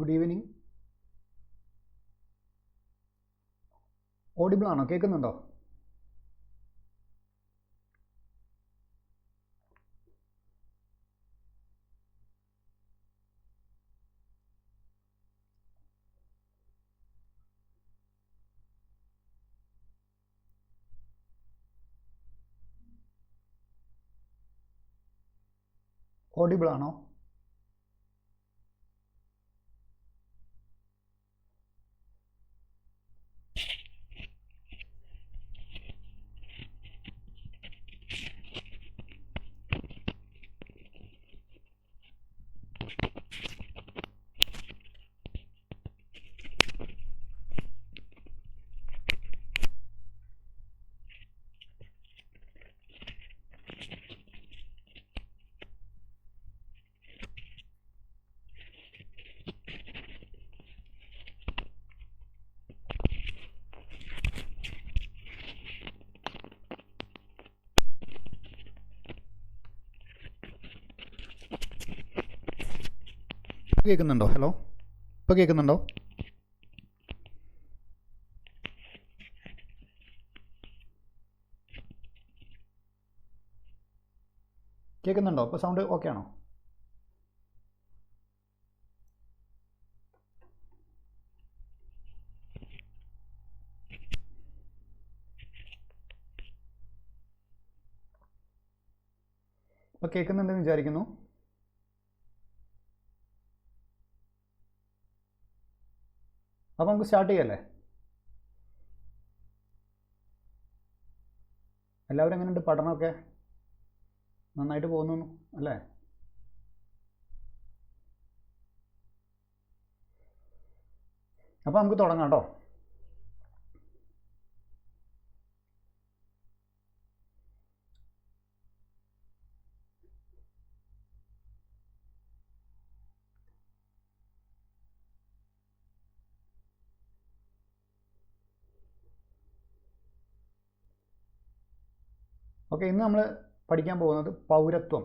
Good evening. Audible ആണോ? കേൾക്കുന്നുണ്ടോ? Audible ആണോ? കേൾക്കുന്നുണ്ടോ? ഹലോ, ഇപ്പോൾ കേൾക്കുന്നുണ്ടോ? കേൾക്കുന്നുണ്ടോ? ഇപ്പോൾ സൗണ്ട് ഓക്കെ ആണോ? ഇപ്പോൾ കേൾക്കുന്നുണ്ടെന്ന് വിചാരിക്കുന്നു. അപ്പോൾ നമുക്ക് സ്റ്റാർട്ട് ചെയ്യല്ലേ? എല്ലാവരും എങ്ങനെയുണ്ട്? പഠനമൊക്കെ നന്നായിട്ട് പോകുന്നു അല്ലേ? അപ്പോൾ നമുക്ക് തുടങ്ങാം കേട്ടോ. ഓക്കെ, ഇന്ന് നമ്മൾ പഠിക്കാൻ പോകുന്നത് പൗരത്വം,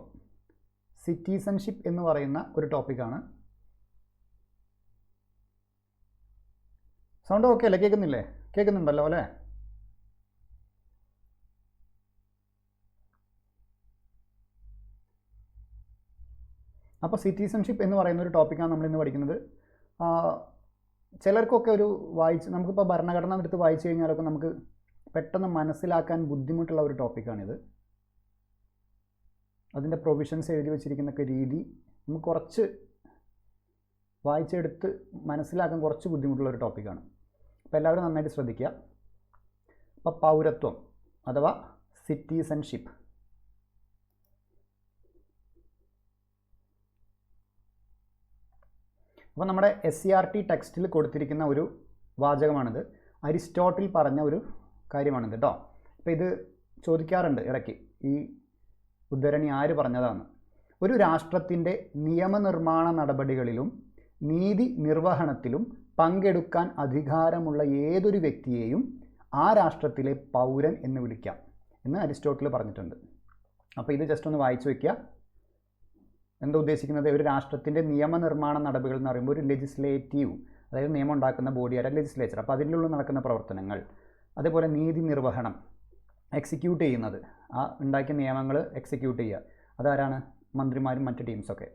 സിറ്റിസൺഷിപ്പ് എന്ന് പറയുന്ന ഒരു ടോപ്പിക്കാണ്. സൗണ്ട് ഓക്കെ അല്ലേ? കേൾക്കുന്നില്ലേ? കേൾക്കുന്നുണ്ടല്ലോ അല്ലേ? അപ്പോൾ സിറ്റിസൺഷിപ്പ് എന്ന് പറയുന്ന ഒരു ടോപ്പിക്കാണ് നമ്മളിന്ന് പഠിക്കുന്നത്. ചിലർക്കൊക്കെ നമുക്കിപ്പോൾ ഭരണഘടന എടുത്ത് വായിച്ചു കഴിഞ്ഞാലൊക്കെ നമുക്ക് പെട്ടെന്ന് മനസ്സിലാക്കാൻ ബുദ്ധിമുട്ടുള്ള ഒരു ടോപ്പിക്കാണിത്. അതിൻ്റെ പ്രൊവിഷൻസ് എഴുതി വച്ചിരിക്കുന്നൊക്കെ രീതി നമുക്ക് കുറച്ച് വായിച്ചെടുത്ത് മനസ്സിലാക്കാൻ കുറച്ച് ബുദ്ധിമുട്ടുള്ള ഒരു ടോപ്പിക്കാണ്. അപ്പോൾ എല്ലാവരും നന്നായിട്ട് ശ്രദ്ധിക്കുക. അപ്പോൾ പൗരത്വം അഥവാ സിറ്റിസൺഷിപ്പ്. അപ്പോൾ നമ്മുടെ SCERT ടെക്സ്റ്റിൽ കൊടുത്തിരിക്കുന്ന ഒരു വാചകമാണിത്. അരിസ്റ്റോട്ടിൽ പറഞ്ഞ ഒരു കാര്യമാണിത് കേട്ടോ. അപ്പോൾ ഇത് ചോദിക്കാറുണ്ട് ഇടയ്ക്ക്, ഈ ഉദ്ധരണി ആര് പറഞ്ഞതാണ്? ഒരു രാഷ്ട്രത്തിൻ്റെ നിയമനിർമ്മാണ നടപടികളിലും നീതി നിർവഹണത്തിലും പങ്കെടുക്കാൻ അധികാരമുള്ള ഏതൊരു വ്യക്തിയെയും ആ രാഷ്ട്രത്തിലെ പൗരൻ എന്ന് വിളിക്കാം എന്ന് അരിസ്റ്റോട്ടിൽ പറഞ്ഞിട്ടുണ്ട്. അപ്പോൾ ഇത് ജസ്റ്റ് ഒന്ന് വായിച്ചു വയ്ക്കുക. എന്താ ഉദ്ദേശിക്കുന്നത്? ഒരു രാഷ്ട്രത്തിൻ്റെ നിയമനിർമ്മാണ നടപടികൾ എന്ന് പറയുമ്പോൾ ഒരു ലെജിസ്ലേറ്റീവ്, അതായത് നിയമം ഉണ്ടാക്കുന്ന ബോഡിയാണ് ലെജിസ്ലേച്ചർ. അപ്പോൾ അതിലുള്ള നടക്കുന്ന പ്രവർത്തനങ്ങൾ, അതേപോലെ നീതി നിർവഹണം, എക്സിക്യൂട്ട് ചെയ്യുന്നത്, ആ ഉണ്ടാക്കിയ നിയമങ്ങൾ എക്സിക്യൂട്ട് ചെയ്യുക, അതാരാണ്? മന്ത്രിമാരും മറ്റ് ടീംസൊക്കെ.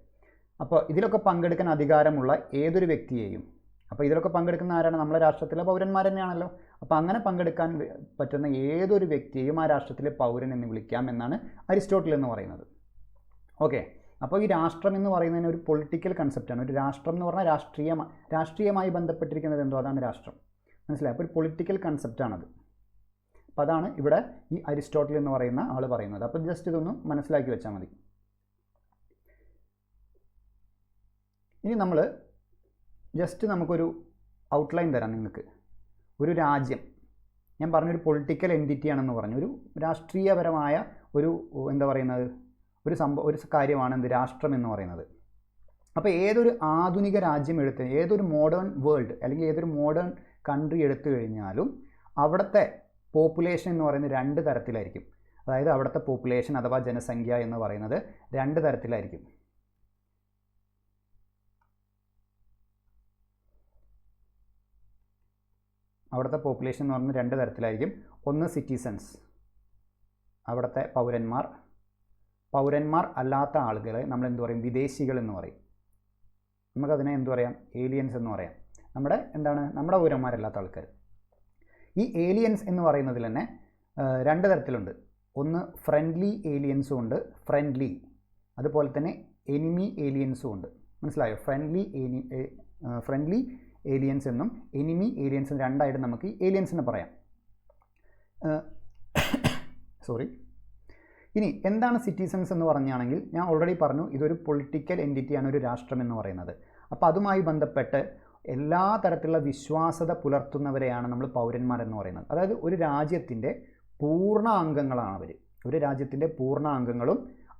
അപ്പോൾ ഇതിലൊക്കെ പങ്കെടുക്കാൻ അധികാരമുള്ള ഏതൊരു വ്യക്തിയെയും, അപ്പോൾ ഇതിലൊക്കെ പങ്കെടുക്കുന്ന ആരാണ്? നമ്മളെ രാഷ്ട്രത്തിലെ പൗരന്മാർ തന്നെയാണല്ലോ. അപ്പോൾ അങ്ങനെ പങ്കെടുക്കാൻ പറ്റുന്ന ഏതൊരു വ്യക്തിയെയും ആ രാഷ്ട്രത്തിലെ പൗരൻ എന്ന് വിളിക്കാം എന്നാണ് അരിസ്റ്റോട്ടിൽ എന്ന് പറയുന്നത്. ഓക്കെ, അപ്പോൾ ഈ രാഷ്ട്രം എന്ന് പറയുന്നതിന് ഒരു പൊളിറ്റിക്കൽ കൺസെപ്റ്റാണ്. ഒരു രാഷ്ട്രം എന്ന് പറഞ്ഞാൽ രാഷ്ട്രീയമായി ബന്ധപ്പെട്ടിരിക്കുന്നത് എന്തോ അതാണ് രാഷ്ട്രം. മനസ്സിലായി? അപ്പോൾ ഒരു പൊളിറ്റിക്കൽ കൺസെപ്റ്റാണത്. അപ്പോൾ അതാണ് ഇവിടെ ഈ അരിസ്റ്റോട്ടിൽ എന്ന് പറയുന്ന ആൾ പറയുന്നത്. അപ്പോൾ ജസ്റ്റ് ഇതൊന്ന് മനസ്സിലാക്കി വെച്ചാൽ മതി. ഇനി നമ്മൾ നമുക്കൊരു ഔട്ട്ലൈൻ തരാം നിങ്ങൾക്ക്. ഒരു രാജ്യം, ഞാൻ പറഞ്ഞൊരു പൊളിറ്റിക്കൽ എൻറ്റിറ്റി ആണെന്ന് പറഞ്ഞു, ഒരു രാഷ്ട്രീയപരമായ ഒരു എന്താ പറയുന്നത്, ഒരു കാര്യമാണ് എന്ത്? രാഷ്ട്രം എന്ന് പറയുന്നത്. അപ്പോൾ ഏതൊരു ആധുനിക രാജ്യം ഏതൊരു മോഡേൺ വേൾഡ് അല്ലെങ്കിൽ ഏതൊരു മോഡേൺ കൺട്രി എടുത്തു കഴിഞ്ഞാലും അവിടുത്തെ പോപ്പുലേഷൻ എന്ന് പറയുന്നത് 2 തരത്തിലായിരിക്കും. അതായത് അവിടുത്തെ പോപ്പുലേഷൻ അഥവാ ജനസംഖ്യ എന്ന് പറയുന്നത് 2 തരത്തിലായിരിക്കും. അവിടുത്തെ പോപ്പുലേഷൻ എന്ന് പറയുന്നത് 2 തരത്തിലായിരിക്കും. ഒന്ന് സിറ്റിസൺസ്, അവിടുത്തെ പൗരന്മാർ അല്ലാത്ത ആളുകളെ നമ്മൾ എന്ത് പറയും? വിദേശികൾ എന്ന് പറയും. നമുക്കതിനെ എന്തു പറയാം? ഏലിയൻസ് എന്ന് പറയാം. നമ്മുടെ പൗരന്മാരല്ലാത്ത ആൾക്കാർ. ഈ ഏലിയൻസ് എന്ന് പറയുന്നതിൽ തന്നെ 2 തരത്തിലുണ്ട്. ഒന്ന് ഫ്രണ്ട്ലി ഏലിയൻസും ഉണ്ട്, അതുപോലെ തന്നെ എനിമി ഏലിയൻസും ഉണ്ട്. മനസ്സിലായോ? ഫ്രണ്ട്ലി ഏലിയൻസ് എന്നും എനിമി ഏലിയൻസ് എന്നും 2 ആയിട്ട് നമുക്ക് ഏലിയൻസിനെ പറയാം. ഇനി എന്താണ് സിറ്റിസൺസ് എന്ന് പറഞ്ഞാണെങ്കിൽ ഞാൻ ഓൾറെഡി പറഞ്ഞു, ഇതൊരു പൊളിറ്റിക്കൽ എൻറ്റിറ്റിയാണ് ഒരു രാഷ്ട്രം എന്ന് പറയുന്നത്. അപ്പോൾ അതുമായി ബന്ധപ്പെട്ട് എല്ലാ തരത്തിലുള്ള വിശ്വാസത പുലർത്തുന്നവരെയാണ് നമ്മൾ പൗരന്മാരെന്ന് പറയുന്നത്. അതായത് ഒരു രാജ്യത്തിൻ്റെ പൂർണ്ണ അംഗങ്ങളാണ് അവർ. ഒരു രാജ്യത്തിൻ്റെ പൂർണ്ണ അംഗങ്ങളും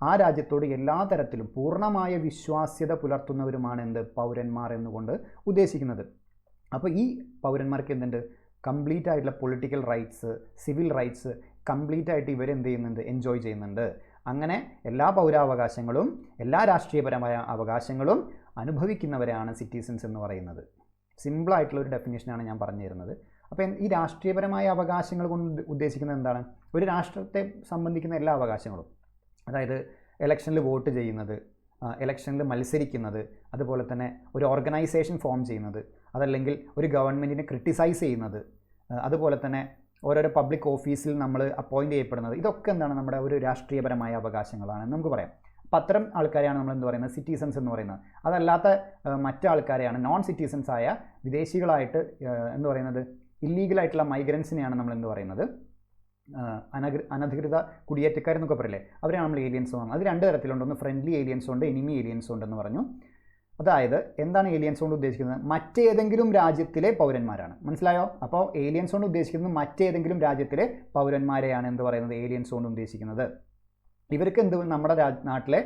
ആ രാജ്യത്തോട് എല്ലാ തരത്തിലും പൂർണ്ണമായ വിശ്വാസ്യത പുലർത്തുന്നവരുമാണ് പൗരന്മാർ എന്നുകൊണ്ട് ഉദ്ദേശിക്കുന്നത്. അപ്പോൾ ഈ പൗരന്മാർക്ക് എന്തുണ്ട്? കംപ്ലീറ്റ് ആയിട്ടുള്ള political rights, civil rights complete ആയിട്ട് ഇവരെന്ത് ചെയ്യുന്നുണ്ട്? എൻജോയ് ചെയ്യുന്നുണ്ട്. അങ്ങനെ എല്ലാ പൗരാവകാശങ്ങളും എല്ലാ രാഷ്ട്രീയപരമായ അവകാശങ്ങളും അനുഭവിക്കുന്നവരാണ് സിറ്റിസൺസ് എന്ന് പറയുന്നത്. സിമ്പിളായിട്ടുള്ള ഒരു ഡെഫിനേഷനാണ് ഞാൻ പറഞ്ഞു തരുന്നത്. അപ്പോൾ ഈ രാഷ്ട്രീയപരമായ അവകാശങ്ങൾ കൊണ്ട് ഉദ്ദേശിക്കുന്നത് എന്താണ്? ഒരു രാഷ്ട്രത്തെ സംബന്ധിക്കുന്ന എല്ലാ അവകാശങ്ങളും, അതായത് ഇലക്ഷനിൽ വോട്ട് ചെയ്യുന്നത്, ഇലക്ഷനിൽ മത്സരിക്കുന്നത്, അതുപോലെ തന്നെ ഒരു ഓർഗനൈസേഷൻ ഫോം ചെയ്യുന്നത്, അതല്ലെങ്കിൽ ഒരു ഗവൺമെൻറ്റിനെ ക്രിട്ടിസൈസ് ചെയ്യുന്നത്, അതുപോലെ തന്നെ ഓരോരോ പബ്ലിക് ഓഫീസിൽ നമ്മൾ അപ്പോയിൻ്റ് ചെയ്യപ്പെടുന്നത്, ഇതൊക്കെ എന്താണ്? നമ്മുടെ ഒരു രാഷ്ട്രീയപരമായ അവകാശങ്ങളാണെന്ന് നമുക്ക് പറയാം. അപ്പോൾ അത്തരം ആൾക്കാരെയാണ് നമ്മൾ എന്ത് പറയുന്നത്? സിറ്റിസൺസ് എന്ന് പറയുന്നത്. അതല്ലാത്ത മറ്റു ആൾക്കാരെയാണ് നോൺ സിറ്റിസൺസ് ആയ വിദേശികളായിട്ട് എന്ന് പറയുന്നത്, ഇല്ലീഗലായിട്ടുള്ള മൈഗ്രൻസിനെയാണ് നമ്മൾ എന്ത് പറയുന്നത്? അനധികൃത കുടിയേറ്റക്കാരെന്നൊക്കെ പറയില്ലേ, അവരെയാണ് നമ്മൾ ഏലിയൻസ് എന്ന് പറയുന്നത്. അത് 2 തരത്തിലുണ്ട്. ഒന്ന് ഫ്രണ്ട്ലി ഏലിയൻസ് ഉണ്ട്, എനിമി ഏലിയൻസ് ഉണ്ടെന്ന് പറഞ്ഞു. അതായത് എന്താണ് ഏലിയൻസ് കൊണ്ട് ഉദ്ദേശിക്കുന്നത്? മറ്റേതെങ്കിലും രാജ്യത്തിലെ പൗരന്മാരാണ്. മനസ്സിലായോ? അപ്പോൾ ഏലിയൻസ് കൊണ്ട് ഉദ്ദേശിക്കുന്നത് മറ്റേതെങ്കിലും രാജ്യത്തിലെ പൗരന്മാരെയാണ് എന്ത് പറയുന്നത്? ഏലിയൻസ് കൊണ്ട് ഉദ്ദേശിക്കുന്നത്. ഇവർക്ക് നമ്മുടെ നാട്ടിലെ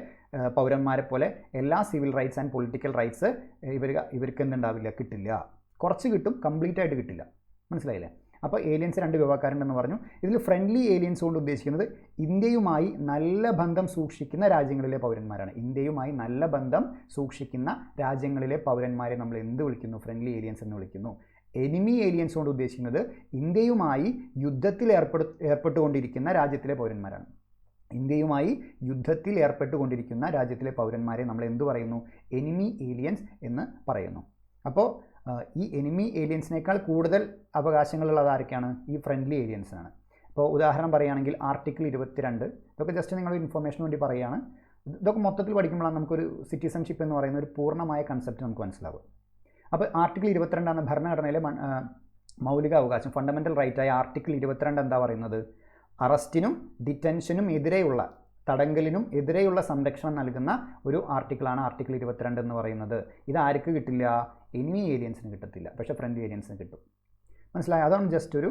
പൗരന്മാരെ പോലെ എല്ലാ civil rights and political rights ഇവർക്ക് എന്തുണ്ടാവില്ല? കിട്ടില്ല. കുറച്ച് കിട്ടും, കംപ്ലീറ്റ് ആയിട്ട് കിട്ടില്ല. മനസ്സിലായില്ലേ? അപ്പോൾ ഏലിയൻസ് 2 വിഭാഗക്കാരുണ്ടെന്ന് പറഞ്ഞു. ഇതിൽ ഫ്രണ്ട്ലി ഏലിയൻസ് കൊണ്ട് ഉദ്ദേശിക്കുന്നത് ഇന്ത്യയുമായി നല്ല ബന്ധം സൂക്ഷിക്കുന്ന രാജ്യങ്ങളിലെ പൗരന്മാരാണ്. ഇന്ത്യയുമായി നല്ല ബന്ധം സൂക്ഷിക്കുന്ന രാജ്യങ്ങളിലെ പൗരന്മാരെ നമ്മൾ എന്ത് വിളിക്കുന്നു? ഫ്രണ്ട്ലി ഏലിയൻസ് എന്ന് വിളിക്കുന്നു. എനിമി ഏലിയൻസ് കൊണ്ട് ഉദ്ദേശിക്കുന്നത് ഇന്ത്യയുമായി യുദ്ധത്തിൽ ഏർപ്പെട്ടുകൊണ്ടിരിക്കുന്ന രാജ്യത്തിലെ പൗരന്മാരാണ്. ഇന്ത്യയുമായി യുദ്ധത്തിൽ ഏർപ്പെട്ടുകൊണ്ടിരിക്കുന്ന രാജ്യത്തിലെ പൗരന്മാരെ നമ്മൾ എന്തു പറയുന്നു? എനിമി ഏലിയൻസ് എന്ന് പറയുന്നു. അപ്പോൾ ഈ എനിമി ഏലിയൻസിനേക്കാൾ കൂടുതൽ അവകാശങ്ങളുള്ളത് ആരൊക്കെയാണ്? ഈ ഫ്രണ്ട്ലി ഏലിയൻസാണ്. ഇപ്പോൾ ഉദാഹരണം പറയുകയാണെങ്കിൽ ആർട്ടിക്കിൾ 22, ഇതൊക്കെ ജസ്റ്റ് നിങ്ങൾ ഇൻഫർമേഷന് വേണ്ടി പറയുകയാണ്. ഇതൊക്കെ മൊത്തത്തിൽ പഠിക്കുമ്പോഴാണ് നമുക്കൊരു സിറ്റിസൺഷിപ്പ് എന്ന് പറയുന്ന ഒരു പൂർണ്ണമായ കൺസെപ്റ്റ് നമുക്ക് മനസ്സിലാവും. അപ്പോൾ ആർട്ടിക്കിൾ 22 ആണ് ഭരണഘടനയിലെ മൗലിക അവകാശം, ഫണ്ടമെൻ്റൽ റൈറ്റായ ആർട്ടിക്കിൾ 22 എന്താ പറയുന്നത്? അറസ്റ്റിനും ഡിറ്റൻഷനും എതിരെയുള്ള, തടങ്കലിനും എതിരെയുള്ള സംരക്ഷണം നൽകുന്ന ഒരു ആർട്ടിക്കിളാണ് ആർട്ടിക്കിൾ 22 എന്ന് പറയുന്നത്. ഇത് ആർക്ക് കിട്ടില്ല? എനിമി ഏലിയൻസിന് കിട്ടത്തില്ല, പക്ഷേ ഫ്രണ്ട്ലി ഏലിയൻസിന് കിട്ടും. മനസ്സിലായി? അതാണ് ജസ്റ്റ് ഒരു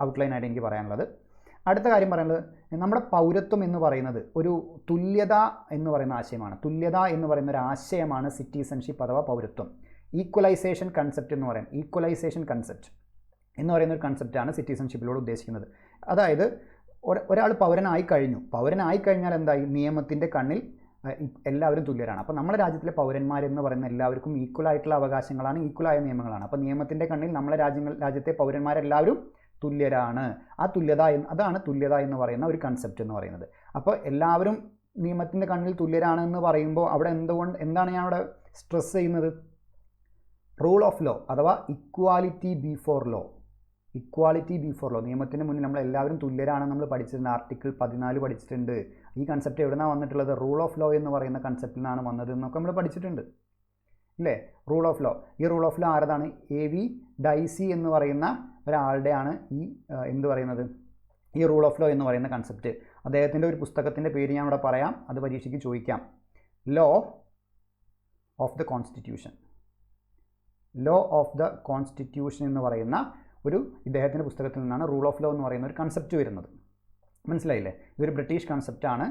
ഔട്ട്ലൈൻ ആയിട്ട് എനിക്ക് പറയാനുള്ളത്. അടുത്ത കാര്യം പറയുന്നത്, നമ്മുടെ പൗരത്വം എന്ന് പറയുന്നത് ഒരു തുല്യത എന്ന് പറയുന്ന ആശയമാണ്. തുല്യത എന്ന് പറയുന്ന ഒരു ആശയമാണ് സിറ്റിസൺഷിപ്പ് അഥവാ പൗരത്വം. ഈക്വലൈസേഷൻ കൺസെപ്റ്റ് എന്ന് പറയും. ഈക്വലൈസേഷൻ കൺസെപ്റ്റ് എന്ന് പറയുന്ന ഒരു കൺസെപ്റ്റാണ് സിറ്റിസൺഷിപ്പിലൂടെ ഉദ്ദേശിക്കുന്നത്. അതായത് ഒരാൾ പൗരനായി കഴിഞ്ഞാൽ എന്തായി? നിയമത്തിൻ്റെ കണ്ണിൽ എല്ലാവരും തുല്യരാണ്. അപ്പോൾ നമ്മുടെ രാജ്യത്തിലെ പൗരന്മാരെന്ന് പറയുന്ന എല്ലാവർക്കും ഈക്വലായിട്ടുള്ള അവകാശങ്ങളാണ്, ഈക്വലായ നിയമങ്ങളാണ്. അപ്പോൾ നിയമത്തിൻ്റെ കണ്ണിൽ നമ്മളെ രാജ്യത്തെ പൗരന്മാരെല്ലാവരും തുല്യരാണ്. ആ തുല്യത, അതാണ് തുല്യത എന്ന് പറയുന്ന ഒരു കൺസെപ്റ്റ് എന്ന് പറയുന്നത്. അപ്പോൾ എല്ലാവരും നിയമത്തിൻ്റെ കണ്ണിൽ തുല്യരാണ് എന്ന് പറയുമ്പോൾ അവിടെ എന്താണ് ഞാൻ അവിടെ സ്ട്രെസ് ചെയ്യുന്നത്? റൂൾ ഓഫ് ലോ അഥവാ equality before law. Equality before law, നിയമത്തിന് മുന്നിൽ നമ്മൾ എല്ലാവരും തുല്യരാണെന്ന് നമ്മൾ പഠിച്ചിട്ടുണ്ട്. ആർട്ടിക്കിൾ 14 പഠിച്ചിട്ടുണ്ട്. ഈ കൺസെപ്റ്റ് എവിടെ നിന്നാണ് വന്നിട്ടുള്ളത്? റൂൾ ഓഫ് ലോ എന്ന് പറയുന്ന കൺസെപ്റ്റിൽ നിന്നാണ് വന്നത് എന്നൊക്കെ നമ്മൾ പഠിച്ചിട്ടുണ്ട്, ഇല്ലേ? Rule of law. ഈ റൂൾ ഓഫ് ലോ ആരതാണ്? A.V. ഡൈസി എന്ന് പറയുന്ന ഒരാളുടെയാണ് ഈ എന്ത് പറയുന്നത്? ഈ റൂൾ ഓഫ് ലോ എന്ന് പറയുന്ന കൺസെപ്റ്റ്. അദ്ദേഹത്തിൻ്റെ ഒരു പുസ്തകത്തിൻ്റെ പേര് ഞാൻ ഇവിടെ പറയാം, അത് പരീക്ഷയ്ക്ക് ചോദിക്കാം. Law of the constitution. Law of the constitution എന്ന് പറയുന്ന ഒരു ഇദ്ദേഹത്തിൻ്റെ പുസ്തകത്തിൽ നിന്നാണ് റൂൾ ഓഫ് ലോ എന്ന് പറയുന്ന ഒരു കൺസെപ്റ്റ് വരുന്നത്. മനസ്സിലായില്ലേ? ഇതൊരു ബ്രിട്ടീഷ് കൺസെപ്റ്റാണ്.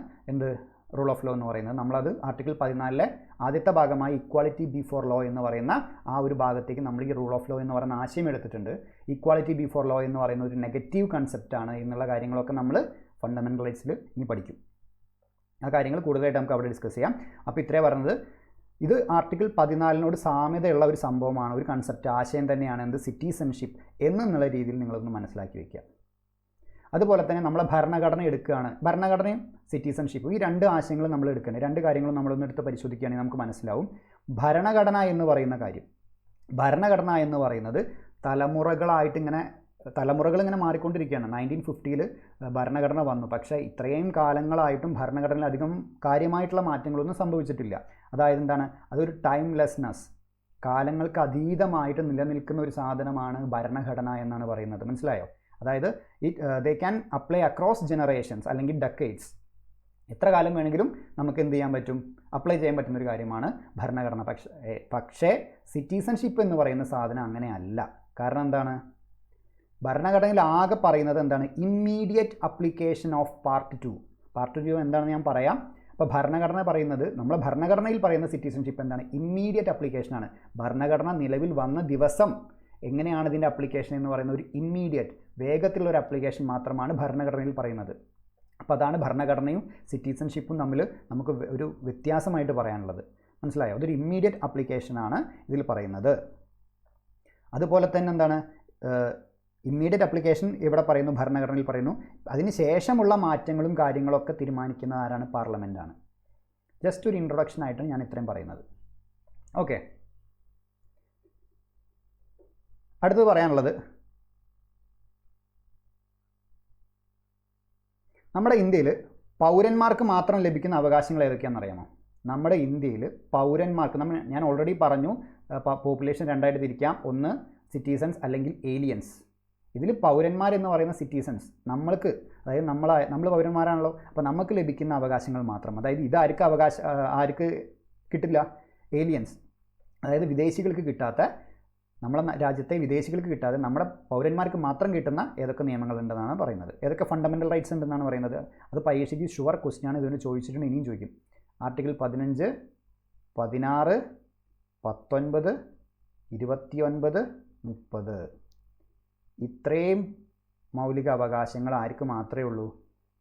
റൂൾ ഓഫ് ലോ എന്ന് പറയുന്നത്. നമ്മളത് ആർട്ടിക്കിൾ 14 ആദ്യത്തെ ഭാഗമായി ഇക്വാലിറ്റി ബിഫോർ ലോ എന്ന് പറയുന്ന ആ ഒരു ഭാഗത്തേക്ക് നമ്മൾ ഈ റൂൾ ഓഫ് ലോ എന്ന് പറയുന്ന ആശയം എടുത്തിട്ടുണ്ട്. ഈക്വാലിറ്റി ബിഫോർ ലോ എന്ന് പറയുന്ന ഒരു നെഗറ്റീവ് കൺസെപ്റ്റാണ് എന്നുള്ള കാര്യങ്ങളൊക്കെ നമ്മൾ ഫണ്ടമെൻ്റൽ റൈറ്റ്സിൽ ഇനി പഠിക്കും. ആ കാര്യങ്ങൾ കൂടുതലായിട്ട് നമുക്ക് അവിടെ ഡിസ്കസ് ചെയ്യാം. അപ്പോൾ ഇത്രേ പറഞ്ഞത്. ഇത് ആർട്ടിക്കിൾ 14 സാമ്യതയുള്ള ഒരു സംഭവമാണ്, ഒരു കൺസെപ്റ്റ്, ആശയം തന്നെയാണ് എന്ത് സിറ്റിസൺഷിപ്പ് എന്നുള്ള രീതിയിൽ നിങ്ങളൊന്ന് മനസ്സിലാക്കി വയ്ക്കുക. അതുപോലെ തന്നെ നമ്മളെ ഭരണഘടന എടുക്കുകയാണ്, ഭരണഘടനയും സിറ്റിസൺഷിപ്പും ഈ രണ്ട് ആശയങ്ങളും നമ്മൾ എടുക്കണം. രണ്ട് കാര്യങ്ങളും നമ്മളൊന്ന് എടുത്ത് പരിശോധിക്കുകയാണെങ്കിൽ നമുക്ക് മനസ്സിലാവും. ഭരണഘടന എന്ന് പറയുന്ന കാര്യം, ഭരണഘടന എന്ന് പറയുന്നത് തലമുറകൾ ഇങ്ങനെ മാറിക്കൊണ്ടിരിക്കുകയാണ്. 1950 ഭരണഘടന വന്നു, പക്ഷേ ഇത്രയും കാലങ്ങളായിട്ടും ഭരണഘടനയിൽ അധികം കാര്യമായിട്ടുള്ള മാറ്റങ്ങളൊന്നും സംഭവിച്ചിട്ടില്ല. അതായത് എന്താണ്, അതൊരു ടൈംലെസ്നെസ്, കാലങ്ങൾക്ക് അതീതമായിട്ട് നിലനിൽക്കുന്ന ഒരു സാധനമാണ് ഭരണഘടന എന്നാണ് പറയുന്നത്. മനസ്സിലായോ? അതായത് they can apply across generations അല്ലെങ്കിൽ ഡെക്കേഡ്സ്. എത്ര കാലം വേണമെങ്കിലും നമുക്ക് എന്ത് ചെയ്യാൻ പറ്റും, അപ്ലൈ ചെയ്യാൻ പറ്റുന്ന ഒരു കാര്യമാണ് ഭരണഘടന. പക്ഷേ സിറ്റിസൺഷിപ്പ് എന്ന് പറയുന്ന സാധനം അങ്ങനെയല്ല. കാരണം എന്താണ്, ഭരണഘടനയിൽ ആകെ പറയുന്നത് എന്താണ്, immediate application of part 2. Part 2 എന്താണെന്ന് ഞാൻ പറയാം. അപ്പോൾ ഭരണഘടന പറയുന്നത്, നമ്മളെ ഭരണഘടനയിൽ പറയുന്ന സിറ്റിസൺഷിപ്പ് എന്താണ്, ഇമ്മീഡിയറ്റ് അപ്ലിക്കേഷനാണ്. ഭരണഘടന നിലവിൽ വന്ന ദിവസം എങ്ങനെയാണ് ഇതിൻ്റെ അപ്ലിക്കേഷൻ എന്ന് പറയുന്ന ഒരു ഇമ്മീഡിയറ്റ്, വേഗത്തിലുള്ള ഒരു അപ്ലിക്കേഷൻ മാത്രമാണ് ഭരണഘടനയിൽ പറയുന്നത്. അപ്പോൾ അതാണ് ഭരണഘടനയും സിറ്റിസൺഷിപ്പും തമ്മിൽ നമുക്ക് ഒരു വ്യത്യാസമായിട്ട് പറയാനുള്ളത്. മനസ്സിലായോ? അതൊരു ഇമ്മീഡിയറ്റ് അപ്ലിക്കേഷനാണ് ഇതിൽ പറയുന്നത്. അതുപോലെ തന്നെ എന്താണ്, ഇമ്മീഡിയറ്റ് അപ്ലിക്കേഷൻ ഇവിടെ പറയുന്നു, ഭരണഘടനയിൽ പറയുന്നു. അതിന് ശേഷമുള്ള മാറ്റങ്ങളും കാര്യങ്ങളൊക്കെ തീരുമാനിക്കുന്നത് ആരാണ്, പാർലമെൻറ്റാണ്. ജസ്റ്റ് ഒരു ഇൻട്രൊഡക്ഷൻ ആയിട്ടാണ് ഞാൻ ഇത്രയും പറയുന്നത്. ഓക്കെ, അടുത്തത് പറയാനുള്ളത്, നമ്മുടെ ഇന്ത്യയിൽ പൗരന്മാർക്ക് മാത്രം ലഭിക്കുന്ന അവകാശങ്ങൾ ഏതൊക്കെയാണെന്ന് അറിയാമോ? നമ്മുടെ ഇന്ത്യയിൽ പൗരന്മാർക്ക്, ഞാൻ ഓൾറെഡി പറഞ്ഞു, പോപ്പുലേഷൻ രണ്ടായിട്ട് തിരിക്കാം. ഒന്ന് സിറ്റിസൺസ് അല്ലെങ്കിൽ ഏലിയൻസ്. ഇതിൽ പൗരന്മാരെന്ന് പറയുന്ന സിറ്റിസൺസ്, നമ്മൾക്ക്, അതായത് നമ്മൾ പൗരന്മാരാണല്ലോ. അപ്പോൾ നമുക്ക് ലഭിക്കുന്ന അവകാശങ്ങൾ മാത്രം, അതായത് ഇത് ആർക്ക് കിട്ടില്ല, ഏലിയൻസ്, അതായത് വിദേശികൾക്ക് കിട്ടാത്ത, നമ്മുടെ രാജ്യത്തെ വിദേശികൾക്ക് കിട്ടാതെ നമ്മുടെ പൗരന്മാർക്ക് മാത്രം കിട്ടുന്ന ഏതൊക്കെ നിയമങ്ങളുണ്ടെന്നാണ് പറയുന്നത്, ഏതൊക്കെ ഫണ്ടമെൻ്റൽ റൈറ്റ്സ് ഉണ്ടെന്നാണ് പറയുന്നത്. അത് പരീക്ഷയ്ക്ക് ഷുവർ ക്വസ്റ്റ്യൻ ആണ്, ഇതിന് ചോദിച്ചിട്ടുണ്ട്, ഇനിയും ചോദിക്കും. ആർട്ടിക്കിൾ 15, 16, 19, 29, 30 ഇത്രയും മൗലിക അവകാശങ്ങൾ ആർക്ക് മാത്രമേ ഉള്ളൂ,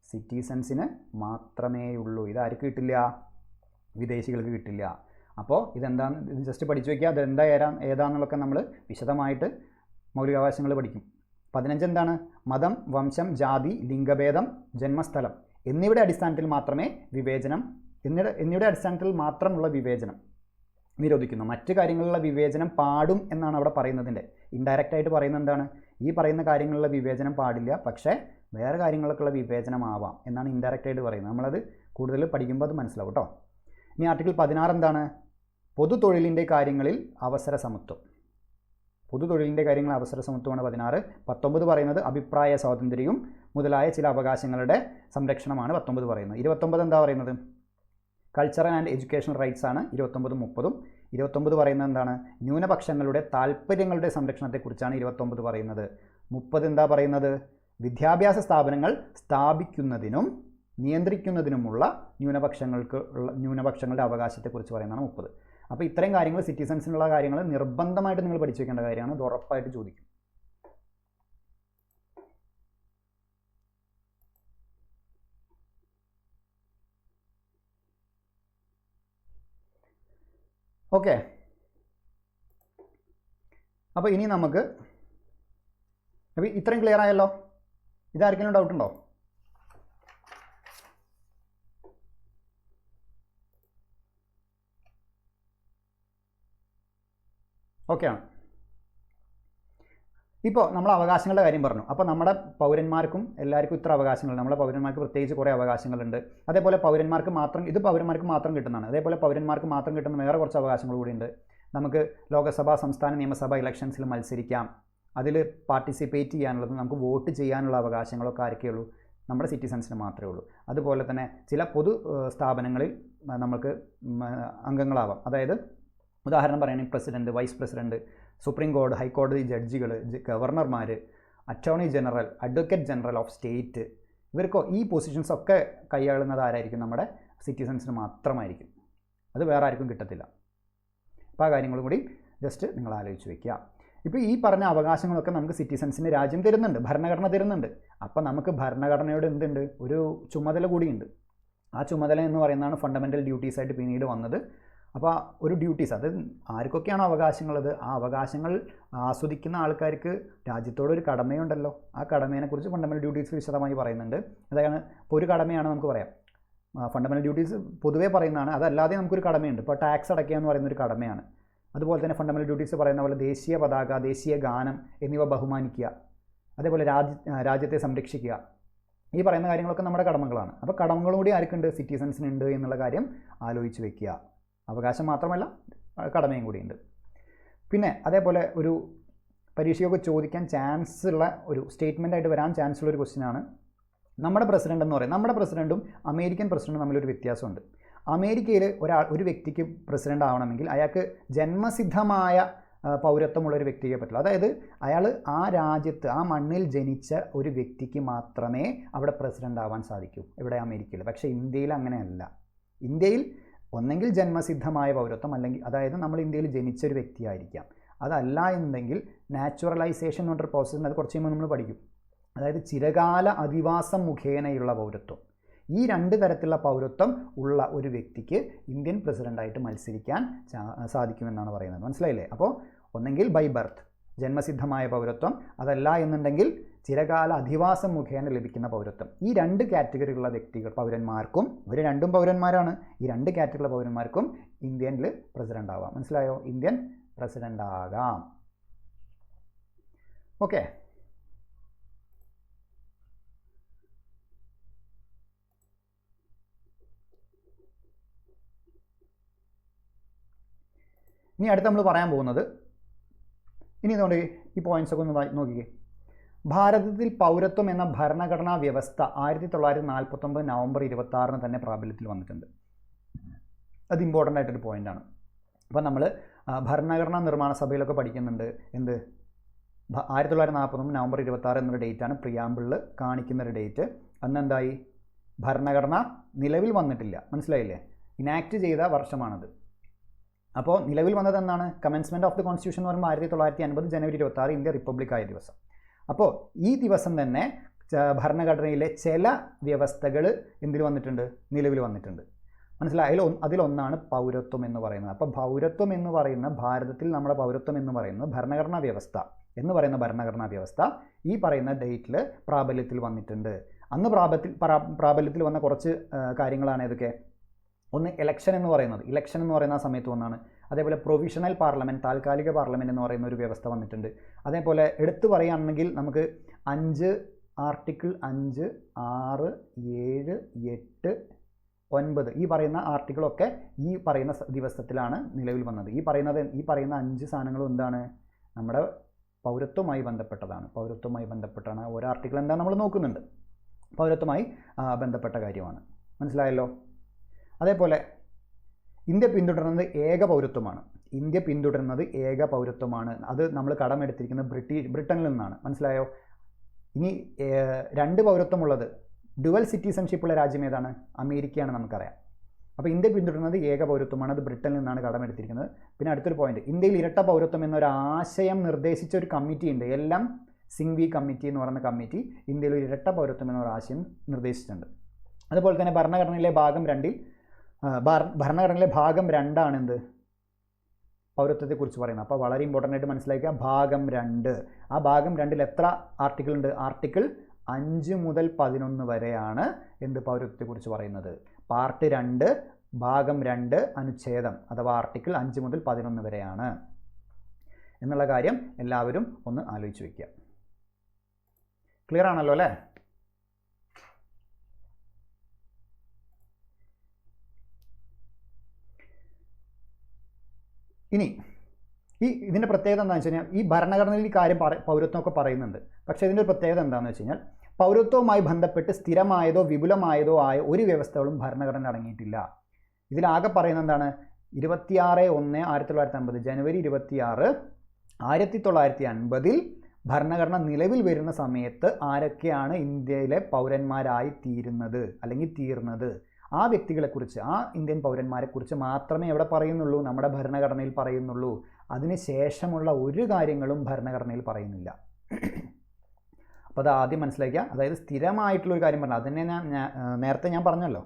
സിറ്റിസൺസിന് മാത്രമേ ഉള്ളൂ. ഇതാർക്ക് കിട്ടില്ല, വിദേശികൾക്ക് കിട്ടില്ല. അപ്പോൾ ഇതെന്താന്ന് ഇത് ജസ്റ്റ് പഠിച്ചു വയ്ക്കുക. അതെന്താ ഏതാണെന്നുള്ളതൊക്കെ നമ്മൾ വിശദമായിട്ട് മൗലികാവകാശങ്ങൾ പഠിക്കും. 15 എന്താണ്, മതം, വംശം, ജാതി, ലിംഗഭേദം, ജന്മസ്ഥലം എന്നിവയുടെ അടിസ്ഥാനത്തിൽ മാത്രമുള്ള വിവേചനം നിരോധിക്കുന്നു. മറ്റ് കാര്യങ്ങളിലുള്ള വിവേചനം പാടും എന്നാണ് അവിടെ പറയുന്നതിൻ്റെ ഇൻഡയറക്റ്റായിട്ട് പറയുന്നത്. എന്താണ്, ഈ പറയുന്ന കാര്യങ്ങളിലുള്ള വിവേചനം പാടില്ല, പക്ഷേ വേറെ കാര്യങ്ങളൊക്കെയുള്ള വിവേചനമാവാം എന്നാണ് ഇൻഡയറക്റ്റായിട്ട് പറയുന്നത്. നമ്മളത് കൂടുതൽ പഠിക്കുമ്പോൾ അത് മനസ്സിലാവും കേട്ടോ. ഇനി ആർട്ടിക്കിൾ 16 എന്താണ്, പൊതു തൊഴിലിൻ്റെ കാര്യങ്ങളിൽ അവസര സമത്വം. പൊതു തൊഴിലിൻ്റെ കാര്യങ്ങൾ അവസര സമത്വമാണ് 16. 19 പറയുന്നത് അഭിപ്രായ സ്വാതന്ത്ര്യവും മുതലായ ചില അവകാശങ്ങളുടെ സംരക്ഷണമാണ് 19 പറയുന്നത്. 29 എന്താ പറയുന്നത്, കൾച്ചറൽ ആൻഡ് എഡ്യൂക്കേഷണൽ റൈറ്റ്സ് ആണ് 29, 30. 29 പറയുന്നത് എന്താണ്, ന്യൂനപക്ഷങ്ങളുടെ താല്പര്യങ്ങളുടെ സംരക്ഷണത്തെക്കുറിച്ചാണ് 29 പറയുന്നത്. 30 എന്താ പറയുന്നത്, വിദ്യാഭ്യാസ സ്ഥാപനങ്ങൾ സ്ഥാപിക്കുന്നതിനും നിയന്ത്രിക്കുന്നതിനുമുള്ള ന്യൂനപക്ഷങ്ങളുടെ അവകാശത്തെക്കുറിച്ച് പറയുന്നതാണ് 30. അപ്പോൾ ഇത്രയും കാര്യങ്ങൾ, സിറ്റിസൺസിനുള്ള കാര്യങ്ങൾ നിർബന്ധമായിട്ട് നിങ്ങൾ പഠിച്ചു വയ്ക്കേണ്ട കാര്യമാണ്. ഇത് ഉറപ്പായിട്ട് ചോദിക്കും. ഓക്കെ, അപ്പോൾ ഇനി നമുക്ക് ഇത്രയും ക്ലിയർ ആയല്ലോ. ഇതാർക്കെങ്കിലും ഡൗട്ട് ഉണ്ടോ? ഓക്കെയാണ്. ഇപ്പോൾ നമ്മൾ അവകാശങ്ങളുടെ കാര്യം പറഞ്ഞു. അപ്പോൾ നമ്മുടെ പൗരന്മാർക്കും എല്ലാവർക്കും ഇത്ര അവകാശങ്ങളുണ്ട്. നമ്മുടെ പൗരന്മാർക്ക് പ്രത്യേകിച്ച് കുറേ അവകാശങ്ങളുണ്ട്. അതേപോലെ പൗരന്മാർക്ക് മാത്രം, ഇത് പൗരന്മാർക്ക് മാത്രം കിട്ടുന്നതാണ്. അതേപോലെ പൗരന്മാർക്ക് മാത്രം കിട്ടുന്ന വേറെ കുറച്ച് അവകാശങ്ങൾ കൂടിയുണ്ട്. നമുക്ക് ലോകസഭ, സംസ്ഥാന നിയമസഭ ഇലക്ഷൻസിൽ മത്സരിക്കാം, അതിൽ പാർട്ടിസിപ്പേറ്റ് ചെയ്യാനുള്ളത്, നമുക്ക് വോട്ട് ചെയ്യാനുള്ള അവകാശങ്ങളൊക്കെ ആർക്കേ ഉള്ളൂ, നമ്മുടെ സിറ്റിസൺസിന് മാത്രമേ ഉള്ളൂ. അതുപോലെ തന്നെ ചില പൊതു സ്ഥാപനങ്ങളിൽ നമുക്ക് അംഗങ്ങളാവാം. അതായത് ഉദാഹരണം പറയുകയാണെങ്കിൽ പ്രസിഡൻറ്റ്, വൈസ് പ്രസിഡൻറ്റ്, സുപ്രീം കോടതി, ഹൈക്കോടതി ജഡ്ജികൾ, ഗവർണർമാർ, attorney general, advocate general of state, ഇവർക്കോ ഈ പൊസിഷൻസൊക്കെ കൈയാളുന്നത് ആരായിരിക്കും, നമ്മുടെ സിറ്റിസൺസിന് മാത്രമായിരിക്കും. അത് വേറെ ആർക്കും കിട്ടത്തില്ല. അപ്പോൾ ആ കാര്യങ്ങളും കൂടി ജസ്റ്റ് നിങ്ങൾ ആലോചിച്ച് വയ്ക്കുക. ഇപ്പോൾ ഈ പറഞ്ഞ അവകാശങ്ങളൊക്കെ നമുക്ക് സിറ്റിസൺസിന് രാജ്യം തരുന്നുണ്ട്, ഭരണഘടന തരുന്നുണ്ട്. അപ്പോൾ നമുക്ക് ഭരണഘടനയോട് എന്തുണ്ട്, ഒരു ചുമതല കൂടിയുണ്ട്. ആ ചുമതല എന്ന് പറയുന്നതാണ് ഫണ്ടമെൻ്റൽ ഡ്യൂട്ടീസായിട്ട് പിന്നീട് വന്നത്. അപ്പോൾ ഒരു ഡ്യൂട്ടീസ്, അത് ആർക്കൊക്കെയാണോ അവകാശങ്ങളത് ആ അവകാശങ്ങൾ ആസ്വദിക്കുന്ന ആൾക്കാർക്ക് രാജ്യത്തോടൊരു കടമയുണ്ടല്ലോ. ആ കടമയെക്കുറിച്ച് ഫണ്ടമെൻ്റൽ ഡ്യൂട്ടീസ് വിശദമായി പറയുന്നുണ്ട്. അതാണ് ഇപ്പോൾ ഒരു കടമയാണ് നമുക്ക് പറയാം. ഫണ്ടമെൻ്റൽ ഡ്യൂട്ടീസ് പൊതുവേ പറയുന്നതാണ്. അതല്ലാതെ നമുക്കൊരു കടമയുണ്ട്. ഇപ്പോൾ ടാക്സ് അടയ്ക്കുക എന്ന് പറയുന്നൊരു കടമയാണ്. അതുപോലെ തന്നെ ഫണ്ടമെൻ്റൽ ഡ്യൂട്ടീസ് പറയുന്ന പോലെ ദേശീയ പതാക, ദേശീയ ഗാനം എന്നിവ ബഹുമാനിക്കുക, അതേപോലെ രാജ്യത്തെ സംരക്ഷിക്കുക, ഈ പറയുന്ന കാര്യങ്ങളൊക്കെ നമ്മുടെ കടമകളാണ്. അപ്പോൾ കടമകളും കൂടി ആർക്കുണ്ട്? സിറ്റിസൺസിനുണ്ട് എന്നുള്ള കാര്യം ആലോചിച്ച് വെക്കുക. അവകാശം മാത്രമല്ല കടമയും കൂടിയുണ്ട്. പിന്നെ അതേപോലെ ഒരു പരീക്ഷയൊക്കെ ചോദിക്കാൻ ചാൻസ് ഉള്ള ഒരു സ്റ്റേറ്റ്മെൻറ്റായിട്ട് വരാൻ ചാൻസ് ഉള്ള ഒരു ക്വസ്റ്റ്യനാണ് നമ്മുടെ പ്രസിഡൻ്റ് എന്ന് പറയും. നമ്മുടെ പ്രസിഡൻറ്റും അമേരിക്കൻ പ്രസിഡൻറ്റും തമ്മിലൊരു വ്യത്യാസമുണ്ട്. അമേരിക്കയിൽ ഒരു വ്യക്തിക്ക് പ്രസിഡൻ്റ് ആവണമെങ്കിൽ അയാൾക്ക് ജന്മസിദ്ധമായ പൗരത്വമുള്ളൊരു വ്യക്തിയെ പറ്റില്ല. അതായത് അയാൾ ആ രാജ്യത്ത് ആ മണ്ണിൽ ജനിച്ച ഒരു വ്യക്തിക്ക് മാത്രമേ അവിടെ പ്രസിഡൻ്റ് ആവാൻ സാധിക്കൂ, ഇവിടെ അമേരിക്കയിൽ. പക്ഷേ ഇന്ത്യയിൽ അങ്ങനെയല്ല. ഇന്ത്യയിൽ ഒന്നെങ്കിൽ ജന്മസിദ്ധമായ പൗരത്വം, അല്ലെങ്കിൽ അതായത് നമ്മൾ ഇന്ത്യയിൽ ജനിച്ചൊരു വ്യക്തിയായിരിക്കാം. അതല്ല എന്നുണ്ടെങ്കിൽ നാച്ചുറലൈസേഷൻ എന്ന് പറഞ്ഞൊരു പ്രോസസ്സ്, അത് കുറച്ച് കഴിയുമ്പോൾ നമ്മൾ പഠിക്കും. അതായത് ചിരകാല അധിവാസം മുഖേനയുള്ള പൗരത്വം. ഈ രണ്ട് തരത്തിലുള്ള പൗരത്വം ഉള്ള ഒരു വ്യക്തിക്ക് ഇന്ത്യൻ പ്രസിഡൻ്റായിട്ട് മത്സരിക്കാൻ സാധിക്കുമെന്നാണ് പറയുന്നത്. മനസ്സിലായില്ലേ? അപ്പോൾ ഒന്നെങ്കിൽ ബൈ ബർത്ത്, ജന്മസിദ്ധമായ പൗരത്വം, അതല്ല എന്നുണ്ടെങ്കിൽ ചിരകാല അധിവാസം മുഖേന ലഭിക്കുന്ന പൗരത്വം. ഈ രണ്ട് കാറ്റഗറിയിലുള്ള പൗരന്മാർക്കും, ഇവർ രണ്ടും പൗരന്മാരാണ്, ഈ രണ്ട് കാറ്റഗറിയിലുള്ള പൗരന്മാർക്കും ഇന്ത്യയിൽ പ്രസിഡൻ്റ് ആവാം. മനസ്സിലായോ? ഇന്ത്യൻ പ്രസിഡൻ്റ് ആകാം. ഓക്കെ. ഇനി അടുത്ത് നമ്മൾ പറയാൻ പോകുന്നത്, ഇനി ഇതുകൊണ്ട് ഈ പോയിൻറ്റ്സൊക്കെ ഒന്ന് നോക്കിക്കേ. ഭാരതത്തിൽ പൗരത്വം എന്ന ഭരണഘടനാ വ്യവസ്ഥ 1949 നവംബർ 26 തന്നെ പ്രാബല്യത്തിൽ വന്നിട്ടുണ്ട്. അത് ഇമ്പോർട്ടൻ്റ് ആയിട്ടൊരു പോയിൻ്റാണ്. അപ്പോൾ നമ്മൾ ഭരണഘടനാ നിർമ്മാണ സഭയിലൊക്കെ പഠിക്കുന്നുണ്ട്. എന്ത്? 1949 നവംബർ 26 എന്നൊരു ഡേറ്റാണ് പ്രിയാമ്പിളിൽ കാണിക്കുന്നൊരു ഡേറ്റ്. അന്ന് എന്തായി? ഭരണഘടന നിലവിൽ വന്നിട്ടില്ല. മനസ്സിലായില്ലേ? ഇനാക്ട് ചെയ്ത വർഷമാണത്. അപ്പോൾ നിലവിൽ വന്നത് എന്നാണ്? കമൻസ്മെൻറ്റ് ഓഫ് ദി കോൺസ്റ്റിറ്റ്യൂഷൻ എന്ന് പറയുമ്പോൾ 1950 ജനുവരി 26 ഇന്ത്യ റിപ്പബ്ലിക് ആയ ദിവസം. അപ്പോൾ ഈ ദിവസം തന്നെ ഭരണഘടനയിലെ ചില വ്യവസ്ഥകൾ എന്തിൽ വന്നിട്ടുണ്ട്? നിലവിൽ വന്നിട്ടുണ്ട്. മനസ്സിലായി? അതിലൊന്നാണ് പൗരത്വം എന്ന് പറയുന്നത്. അപ്പോൾ പൗരത്വം എന്ന് പറയുന്ന, ഭാരതത്തിൽ നമ്മുടെ പൗരത്വം എന്ന് പറയുന്നത് ഭരണഘടനാ വ്യവസ്ഥ എന്ന് പറയുന്ന ഭരണഘടനാ വ്യവസ്ഥ ഈ പറയുന്ന ഡേറ്റിൽ പ്രാബല്യത്തിൽ വന്നിട്ടുണ്ട്. അന്ന് പ്രാബല്യത്തിൽ വന്ന കുറച്ച് കാര്യങ്ങളാണ് ഇതൊക്കെ. ഒന്ന് ഇലക്ഷൻ എന്ന് പറയുന്നത്. ഇലക്ഷൻ എന്ന് പറയുന്ന സമയത്ത് ഒന്നാണ്. അതേപോലെ പ്രൊവിഷണൽ പാർലമെൻറ്റ്, താൽക്കാലിക പാർലമെൻറ്റ് എന്ന് പറയുന്ന ഒരു വ്യവസ്ഥ വന്നിട്ടുണ്ട്. അതേപോലെ എടുത്തു പറയുകയാണെങ്കിൽ നമുക്ക് ആർട്ടിക്കിൾ 5, 6, 7, 8, 9 ഈ പറയുന്ന ആർട്ടിക്കിളൊക്കെ ഈ പറയുന്ന ദിവസത്തിലാണ് നിലവിൽ വന്നത്. ഈ പറയുന്ന 5 സാധനങ്ങളും എന്താണ്? നമ്മുടെ പൗരത്വമായി ബന്ധപ്പെട്ടതാണ്. പൗരത്വമായി ബന്ധപ്പെട്ടാണ് ഓരോ ആർട്ടിക്കിൾ എന്താ നമ്മൾ നോക്കുന്നുണ്ട്. പൗരത്വമായി ബന്ധപ്പെട്ട കാര്യമാണ്. മനസ്സിലായല്ലോ? അതേപോലെ ഇന്ത്യ പിന്തുടരുന്നത് ഏക പൗരത്വമാണ്. ഇന്ത്യ പിന്തുടരുന്നത് ഏക പൗരത്വമാണ്. അത് നമ്മൾ കടമെടുത്തിരിക്കുന്നത് ബ്രിട്ടനിൽ നിന്നാണ്. മനസ്സിലായോ? ഇനി 2 പൗരത്വമുള്ളത്, ഡുവൽ സിറ്റിസൺഷിപ്പുള്ള രാജ്യം ഏതാണ്? അമേരിക്കയാണ്, നമുക്കറിയാം. അപ്പോൾ ഇന്ത്യ പിന്തുടരുന്നത് ഏക പൗരത്വമാണ്. അത് ബ്രിട്ടനിൽ നിന്നാണ് കടമെടുത്തിരിക്കുന്നത്. പിന്നെ അടുത്തൊരു പോയിന്റ്, ഇന്ത്യയിൽ ഇരട്ട പൗരത്വം എന്നൊരു ആശയം നിർദ്ദേശിച്ച ഒരു കമ്മിറ്റി ഉണ്ട്. എല്ലാം സിംഗ്വി കമ്മിറ്റി എന്ന് പറയുന്ന കമ്മിറ്റി ഇന്ത്യയിൽ ഇരട്ട പൗരത്വം എന്നൊരു ആശയം നിർദ്ദേശിച്ചിട്ടുണ്ട്. അതുപോലെ തന്നെ ഭരണഘടനയിലെ ഭാഗം 2 എന്ത്? പൗരത്വത്തെക്കുറിച്ച് പറയുന്നത്. അപ്പോൾ വളരെ ഇമ്പോർട്ടൻ്റ് ആയിട്ട് മനസ്സിലാക്കുക. ഭാഗം 2. ആ ഭാഗം 2 എത്ര ആർട്ടിക്കിൾ ഉണ്ട്? ആർട്ടിക്കിൾ 5 മുതൽ 11 വരെയാണ് എന്ത്? പൗരത്വത്തെക്കുറിച്ച് പറയുന്നത്. പാർട്ട് 2 ഭാഗം 2 അനുച്ഛേദം അഥവാ ആർട്ടിക്കിൾ 5 മുതൽ 11 വരെയാണ് എന്നുള്ള കാര്യം എല്ലാവരും ഒന്ന് ആലോചിച്ച് വയ്ക്കുക. ക്ലിയർ ആണല്ലോ അല്ലേ? ഇനി ഇതിൻ്റെ പ്രത്യേകത എന്താണെന്ന് വെച്ച് കഴിഞ്ഞാൽ, ഈ ഭരണഘടനയിൽ ഈ കാര്യം പൗരത്വമൊക്കെ പറയുന്നുണ്ട്. പക്ഷേ ഇതിൻ്റെ ഒരു പ്രത്യേകത എന്താണെന്ന് വെച്ച് കഴിഞ്ഞാൽ, പൗരത്വവുമായി ബന്ധപ്പെട്ട് സ്ഥിരമായതോ വിപുലമായതോ ആയ ഒരു വ്യവസ്ഥകളും ഭരണഘടന അടങ്ങിയിട്ടില്ല. ഇതിലാകെ പറയുന്നത് എന്താണ്? 26/1/1950 ജനുവരി 26 1950 ഭരണഘടന നിലവിൽ വരുന്ന സമയത്ത് ആരൊക്കെയാണ് ഇന്ത്യയിലെ പൗരന്മാരായി തീരുന്നത് അല്ലെങ്കിൽ തീർന്നത്, ആ വ്യക്തികളെക്കുറിച്ച്, ആ ഇന്ത്യൻ പൗരന്മാരെക്കുറിച്ച് മാത്രമേ എവിടെ പറയുന്നുള്ളൂ? നമ്മുടെ ഭരണഘടനയിൽ പറയുന്നുള്ളൂ. അതിന് ശേഷമുള്ള ഒരു കാര്യങ്ങളും ഭരണഘടനയിൽ പറയുന്നില്ല. അപ്പോൾ അത് ആദ്യം മനസ്സിലാക്കുക. അതായത് സ്ഥിരമായിട്ടുള്ളൊരു കാര്യം പറഞ്ഞു, അതിനെ നേരത്തെ ഞാൻ പറഞ്ഞല്ലോ.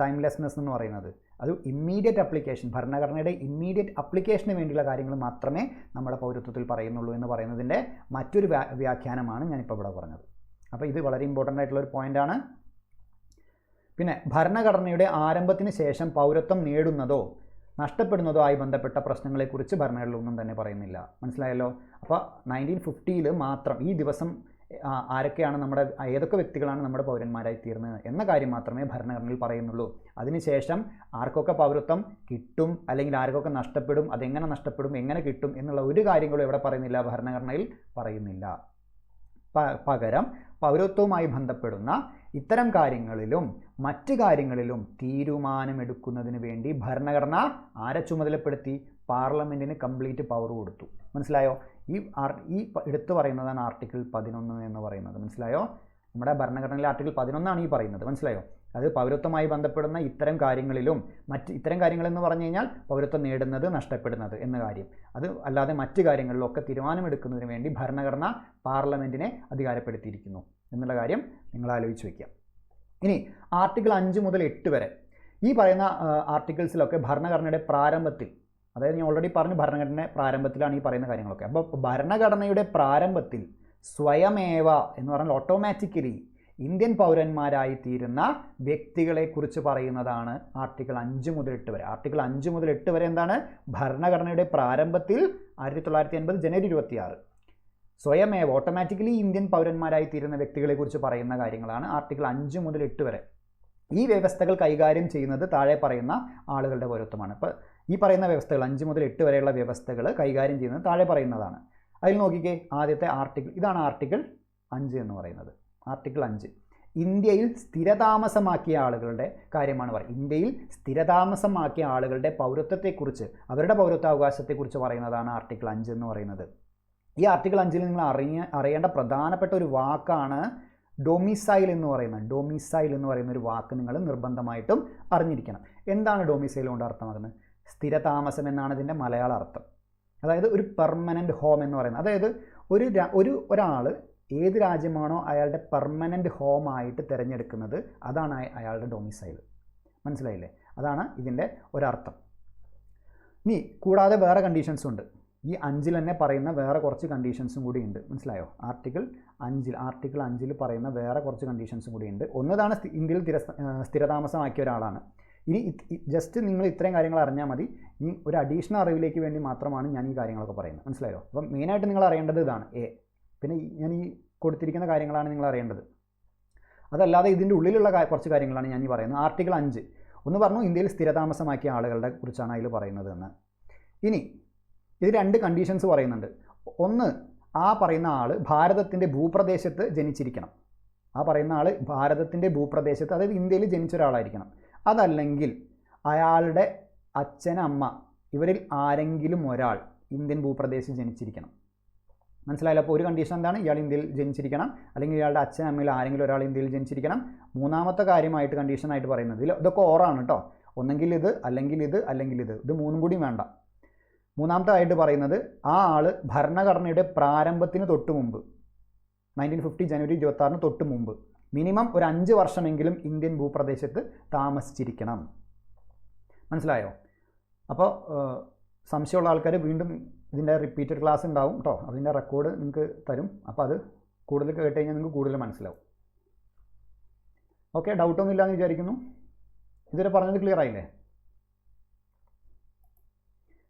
ടൈംലെസ്നെസ് എന്ന് പറയുന്നത്. അത് ഇമ്മീഡിയറ്റ് അപ്ലിക്കേഷൻ, ഭരണഘടനയുടെ ഇമ്മീഡിയറ്റ് അപ്ലിക്കേഷന് വേണ്ടിയുള്ള കാര്യങ്ങൾ മാത്രമേ നമ്മുടെ പൗരത്വത്തിൽ പറയുന്നുള്ളൂ എന്ന് പറയുന്നതിൻ്റെ മറ്റൊരു വ്യാഖ്യാനമാണ് ഞാനിപ്പോൾ ഇവിടെ പറഞ്ഞത്. അപ്പോൾ ഇത് വളരെ ഇമ്പോർട്ടൻ്റ് ആയിട്ടുള്ളൊരു പോയിൻ്റാണ്. പിന്നെ ഭരണഘടനയുടെ ആരംഭത്തിന് ശേഷം പൗരത്വം നേടുന്നതോ നഷ്ടപ്പെടുന്നതോ ആയി ബന്ധപ്പെട്ട പ്രശ്നങ്ങളെക്കുറിച്ച് ഭരണഘടനയിലൊന്നും തന്നെ പറയുന്നില്ല. മനസ്സിലായല്ലോ? അപ്പോൾ 1950 മാത്രം ഈ ദിവസം ആരൊക്കെയാണ് ഏതൊക്കെ വ്യക്തികളാണ് നമ്മുടെ പൗരന്മാരായി തീർന്നത് എന്ന കാര്യം മാത്രമേ ഭരണഘടനയിൽ പറയുന്നുള്ളൂ. അതിനുശേഷം ആർക്കൊക്കെ പൗരത്വം കിട്ടും അല്ലെങ്കിൽ ആർക്കൊക്കെ നഷ്ടപ്പെടും, അതെങ്ങനെ നഷ്ടപ്പെടും, എങ്ങനെ കിട്ടും എന്നുള്ള ഒരു കാര്യങ്ങളും എവിടെ പറയുന്നില്ല, ഭരണഘടനയിൽ പറയുന്നില്ല. പകരം പൗരത്വവുമായി ബന്ധപ്പെടുന്ന ഇത്തരം കാര്യങ്ങളിലും മറ്റ് കാര്യങ്ങളിലും തീരുമാനമെടുക്കുന്നതിന് വേണ്ടി ഭരണഘടന ആരെ ചുമതലപ്പെടുത്തി? പാർലമെൻറ്റിന് കംപ്ലീറ്റ് പവർ കൊടുത്തു. മനസ്സിലായോ? ഈ എടുത്തു പറയുന്നതാണ് ആർട്ടിക്കിൾ 11 എന്ന് പറയുന്നത്. മനസ്സിലായോ? നമ്മുടെ ഭരണഘടനയിലെ ആർട്ടിക്കിൾ 11 ഈ പറയുന്നത്. മനസ്സിലായോ? അത് പൗരത്വമായി ബന്ധപ്പെടുന്ന ഇത്തരം കാര്യങ്ങളിലും ഇത്തരം കാര്യങ്ങളെന്ന് പറഞ്ഞു കഴിഞ്ഞാൽ പൗരത്വം നേടുന്നത് നഷ്ടപ്പെടുന്നത് എന്ന കാര്യം, അത് അല്ലാതെ മറ്റ് കാര്യങ്ങളിലൊക്കെ തീരുമാനമെടുക്കുന്നതിന് വേണ്ടി ഭരണഘടന പാർലമെൻറ്റിനെ അധികാരപ്പെടുത്തിയിരിക്കുന്നു എന്നുള്ള കാര്യം നിങ്ങൾ ആലോചിച്ച് വയ്ക്കുക. ഇനി ആർട്ടിക്കിൾ 5 മുതൽ 8 വരെ ഈ പറയുന്ന ആർട്ടിക്കിൾസിലൊക്കെ ഭരണഘടനയുടെ പ്രാരംഭത്തിൽ, അതായത് ഞാൻ ഓൾറെഡി പറഞ്ഞു ഭരണഘടനയുടെ പ്രാരംഭത്തിലാണ് ഈ പറയുന്ന കാര്യങ്ങളൊക്കെ. അപ്പോൾ ഭരണഘടനയുടെ പ്രാരംഭത്തിൽ സ്വയമേവ എന്ന് പറഞ്ഞാൽ ഓട്ടോമാറ്റിക്കലി ഇന്ത്യൻ പൗരന്മാരായി തീരുന്ന വ്യക്തികളെക്കുറിച്ച് പറയുന്നതാണ് ആർട്ടിക്കിൾ 5 മുതൽ 8 വരെ. ആർട്ടിക്കിൾ 5 മുതൽ 8 വരെ എന്താണ്? ഭരണഘടനയുടെ പ്രാരംഭത്തിൽ 1980 ജനുവരി 26 സ്വയമേവ ഓട്ടോമാറ്റിക്കലി ഇന്ത്യൻ പൗരന്മാരായി തീരുന്ന വ്യക്തികളെക്കുറിച്ച് പറയുന്ന കാര്യങ്ങളാണ് ആർട്ടിക്കിൾ 5 മുതൽ 8 വരെ. ഈ വ്യവസ്ഥകൾ കൈകാര്യം ചെയ്യുന്നത് താഴെ പറയുന്ന ആളുകളുടെ പൗരത്വമാണ്. ഇപ്പോൾ ഈ പറയുന്ന വ്യവസ്ഥകൾ 5 മുതൽ 8 വരെയുള്ള വ്യവസ്ഥകൾ കൈകാര്യം ചെയ്യുന്നത് താഴെ പറയുന്നതാണ്. അതിൽ നോക്കിക്കേ, ആദ്യത്തെ ആർട്ടിക്കിൾ ഇതാണ്. ആർട്ടിക്കിൾ 5 എന്ന് പറയുന്നത്. ആർട്ടിക്കിൾ 5 ഇന്ത്യയിൽ സ്ഥിരതാമസമാക്കിയ ആളുകളുടെ കാര്യമാണ് പറയുന്നത്. ഇന്ത്യയിൽ സ്ഥിരതാമസമാക്കിയ ആളുകളുടെ പൗരത്വത്തെക്കുറിച്ച്, അവരുടെ പൗരത്വാവകാശത്തെക്കുറിച്ച് പറയുന്നതാണ് ആർട്ടിക്കിൾ 5 എന്ന് പറയുന്നത്. ഈ ആർട്ടിക്കിൾ 5 നിങ്ങൾ അറിയേണ്ട പ്രധാനപ്പെട്ട ഒരു വാക്കാണ് ഡൊമിസൈൽ എന്ന് പറയുന്നത്. ഡൊമിസൈൽ എന്ന് പറയുന്ന ഒരു വാക്ക് നിങ്ങൾ നിർബന്ധമായിട്ടും അറിഞ്ഞിരിക്കണം. എന്താണ് ഡൊമിസൈൽ കൊണ്ട് അർത്ഥമാക്കുന്നത്? സ്ഥിരതാമസം എന്നാണ് ഇതിൻ്റെ മലയാള അർത്ഥം. അതായത് ഒരു പെർമനൻറ്റ് ഹോം എന്ന് പറയുന്നത്. അതായത് ഒരാൾ ഏത് രാജ്യമാണോ അയാളുടെ പെർമനൻറ്റ് ഹോമായിട്ട് തിരഞ്ഞെടുക്കുന്നത് അതാണ് അയാളുടെ ഡൊമിസൈൽ. മനസ്സിലായില്ലേ? അതാണ് ഇതിൻ്റെ ഒരർത്ഥം. ഇനി കൂടാതെ വേറെ കണ്ടീഷൻസും ഉണ്ട്. ഈ 5 തന്നെ പറയുന്ന വേറെ കുറച്ച് കണ്ടീഷൻസും കൂടി ഉണ്ട്. മനസ്സിലായോ? ആർട്ടിക്കിൾ 5 പറയുന്ന വേറെ കുറച്ച് കണ്ടീഷൻസും കൂടി ഉണ്ട്. ഒന്നതാണ് ഇന്ത്യയിൽ സ്ഥിരതാമസമാക്കിയ ഒരാളാണ്. ഇനി ജസ്റ്റ് നിങ്ങൾ ഇത്രയും കാര്യങ്ങൾ അറിഞ്ഞാൽ മതി. ഇനി ഒരു അഡീഷണൽ അറിവിലേക്ക് വേണ്ടി മാത്രമാണ് ഞാൻ ഈ കാര്യങ്ങളൊക്കെ പറയുന്നത്. മനസ്സിലായോ? അപ്പം മെയിനായിട്ട് നിങ്ങൾ അറിയേണ്ടത് ഇതാണ് എ. പിന്നെ ഞാൻ ഈ കൊടുത്തിരിക്കുന്ന കാര്യങ്ങളാണ് നിങ്ങൾ അറിയേണ്ടത്. അതല്ലാതെ ഇതിൻ്റെ ഉള്ളിലുള്ള കുറച്ച് കാര്യങ്ങളാണ് ഞാൻ ഈ പറയുന്നത്. ആർട്ടിക്കിൾ 5 ഒന്ന് പറഞ്ഞു ഇന്ത്യയിൽ സ്ഥിരതാമസമാക്കിയ ആളുകളുടെ കുറിച്ചാണ് അതിൽ പറയുന്നത് എന്ന്. ഇനി ഇത് 2 കണ്ടീഷൻസ് പറയുന്നുണ്ട്. ഒന്ന്, ആ പറയുന്ന ആൾ ഭാരതത്തിൻ്റെ ഭൂപ്രദേശത്ത് ജനിച്ചിരിക്കണം. ആ പറയുന്ന ആൾ ഭാരതത്തിൻ്റെ ഭൂപ്രദേശത്ത്, അതായത് ഇന്ത്യയിൽ ജനിച്ച ഒരാളായിരിക്കണം. അതല്ലെങ്കിൽ അയാളുടെ അച്ഛൻ, അമ്മ ഇവരിൽ ആരെങ്കിലും ഒരാൾ ഇന്ത്യൻ ഭൂപ്രദേശത്ത് ജനിച്ചിരിക്കണം. മനസ്സിലായില്ല? അപ്പോൾ ഒരു കണ്ടീഷൻ എന്താണ്? ഇയാൾ ഇന്ത്യയിൽ ജനിച്ചിരിക്കണം, അല്ലെങ്കിൽ ഇയാളുടെ അച്ഛൻ, അമ്മയിൽ ആരെങ്കിലും ഒരാൾ ഇന്ത്യയിൽ ജനിച്ചിരിക്കണം. മൂന്നാമത്തെ കാര്യമായിട്ട് കണ്ടീഷനായിട്ട് പറയുന്നത് ഇതൊക്കെ ഓറാണ് കേട്ടോ. ഒന്നെങ്കിൽ ഇത്, അല്ലെങ്കിൽ ഇത്, അല്ലെങ്കിൽ ഇത് മൂന്നും കൂടി വേണ്ട. മൂന്നാമതായിട്ട് പറയുന്നത് ആ ആൾ ഭരണഘടനയുടെ പ്രാരംഭത്തിന് തൊട്ട് മുമ്പ് 1950 ജനുവരി 26 തൊട്ട് മുമ്പ് മിനിമം ഒരു 5 വർഷമെങ്കിലും ഇന്ത്യൻ ഭൂപ്രദേശത്ത് താമസിച്ചിരിക്കണം. മനസ്സിലായോ? അപ്പോൾ സംശയമുള്ള ആൾക്കാർ വീണ്ടും ഇതിൻ്റെ റിപ്പീറ്റഡ് ക്ലാസ് ഉണ്ടാവും കേട്ടോ. അതിൻ്റെ റെക്കോർഡ് നിങ്ങൾക്ക് തരും. അപ്പോൾ അത് കൂടുതൽ കേട്ട് കഴിഞ്ഞാൽ നിങ്ങൾക്ക് കൂടുതൽ മനസ്സിലാവും. ഓക്കെ, ഡൗട്ടൊന്നും ഇല്ലയെന്ന് വിചാരിക്കുന്നു. ഇതുവരെ പറഞ്ഞത് ക്ലിയർ ആയില്ലേ?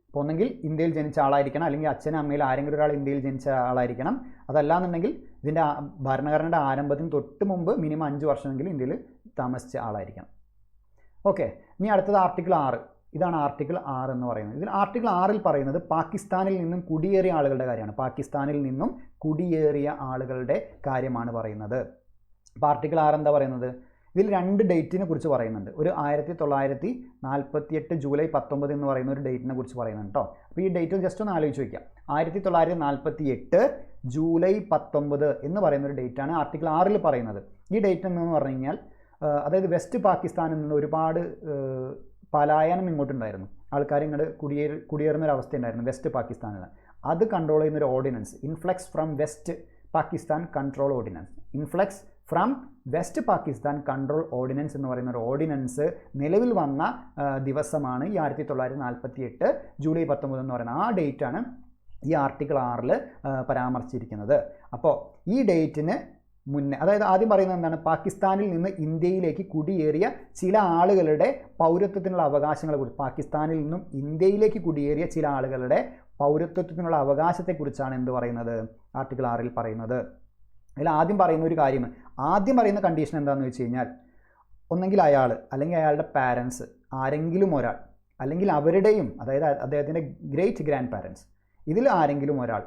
അപ്പോൾ ഒന്നെങ്കിൽ ഇന്ത്യയിൽ ജനിച്ച ആളായിരിക്കണം, അല്ലെങ്കിൽ അച്ഛനും അമ്മയിൽ ആരെങ്കിലും ഒരാൾ ഇന്ത്യയിൽ ജനിച്ച ആളായിരിക്കണം. അതല്ലാന്നുണ്ടെങ്കിൽ ഇതിൻ്റെ ഭരണഘടനയുടെ ആരംഭത്തിന് തൊട്ട് മുമ്പ് മിനിമം 5 വർഷമെങ്കിലും ഇന്ത്യയിൽ താമസിച്ച ആളായിരിക്കണം. ഓക്കെ, ഇനി അടുത്തത് ആർട്ടിക്കിൾ 6. ഇതാണ് ആർട്ടിക്കിൾ 6 എന്ന് പറയുന്നത്. ഇതിൽ ആർട്ടിക്കിൾ 6 പറയുന്നത് പാകിസ്ഥാനിൽ നിന്നും കുടിയേറിയ ആളുകളുടെ കാര്യമാണ്. പാകിസ്ഥാനിൽ നിന്നും കുടിയേറിയ ആളുകളുടെ കാര്യമാണ് പറയുന്നത്. അപ്പോൾ ആർട്ടിക്കിൾ 6 എന്താ പറയുന്നത്? ഇതിൽ 2 ഡേറ്റിനെ കുറിച്ച് പറയുന്നുണ്ട്. ഒരു 1948 ജൂലൈ 19 എന്ന് പറയുന്ന ഒരു ഡേറ്റിനെ കുറിച്ച് പറയുന്നുണ്ട് കേട്ടോ. അപ്പോൾ ഈ ഡേറ്റ് ജസ്റ്റ് ഒന്ന് ആലോചിച്ച് വയ്ക്കാം. 1948 ജൂലൈ 19 എന്ന് പറയുന്ന ഒരു ഡേറ്റാണ് ആർട്ടിക്കിൾ 6 പറയുന്നത്. ഈ ഡേറ്റ് എന്ന് പറഞ്ഞു കഴിഞ്ഞാൽ അതായത് വെസ്റ്റ് പാകിസ്ഥാനിൽ നിന്ന് ഒരുപാട് പലായനം ഇങ്ങോട്ടുണ്ടായിരുന്നു. ആൾക്കാർ ഇങ്ങോട്ട് കുടിയേറുന്ന ഒരു അവസ്ഥ ഉണ്ടായിരുന്നു വെസ്റ്റ് പാകിസ്ഥാനിൽ. അത് കൺട്രോൾ ചെയ്യുന്നൊരു ordinance, influx from west Pakistan control ordinance. Influx from west Pakistan control ordinance എന്ന് പറയുന്ന ഒരു ഓർഡിനൻസ് നിലവിൽ വന്ന ദിവസമാണ് ഈ 1948 ജൂലൈ 19 എന്ന് പറയുന്ന ആ ഡേറ്റാണ് ഈ ആർട്ടിക്കിൾ 6 പരാമർശിച്ചിരിക്കുന്നത്. അപ്പോൾ ഈ ഡേറ്റിന് മുന്നേ, അതായത് ആദ്യം പറയുന്നത് എന്താണ്, പാകിസ്ഥാനിൽ നിന്ന് ഇന്ത്യയിലേക്ക് കുടിയേറിയ ചില ആളുകളുടെ പൗരത്വത്തിനുള്ള അവകാശങ്ങളെക്കുറിച്ച്, പാകിസ്ഥാനിൽ നിന്നും ഇന്ത്യയിലേക്ക് കുടിയേറിയ ചില ആളുകളുടെ പൗരത്വത്തിനുള്ള അവകാശത്തെക്കുറിച്ചാണ് എന്ത് പറയുന്നത്, ആർട്ടിക്കിൾ 6 പറയുന്നത്. അതിൽ ആദ്യം പറയുന്ന ഒരു കാര്യം, ആദ്യം പറയുന്ന കണ്ടീഷൻ എന്താണെന്ന് വെച്ച് കഴിഞ്ഞാൽ, ഒന്നെങ്കിൽ അയാൾ അല്ലെങ്കിൽ അയാളുടെ പാരൻസ് ആരെങ്കിലും ഒരാൾ, അല്ലെങ്കിൽ അവരുടെയും, അതായത് അദ്ദേഹത്തിൻ്റെ ഗ്രേറ്റ് ഗ്രാൻഡ് പാരൻസ്, ഇതിൽ ആരെങ്കിലും ഒരാൾ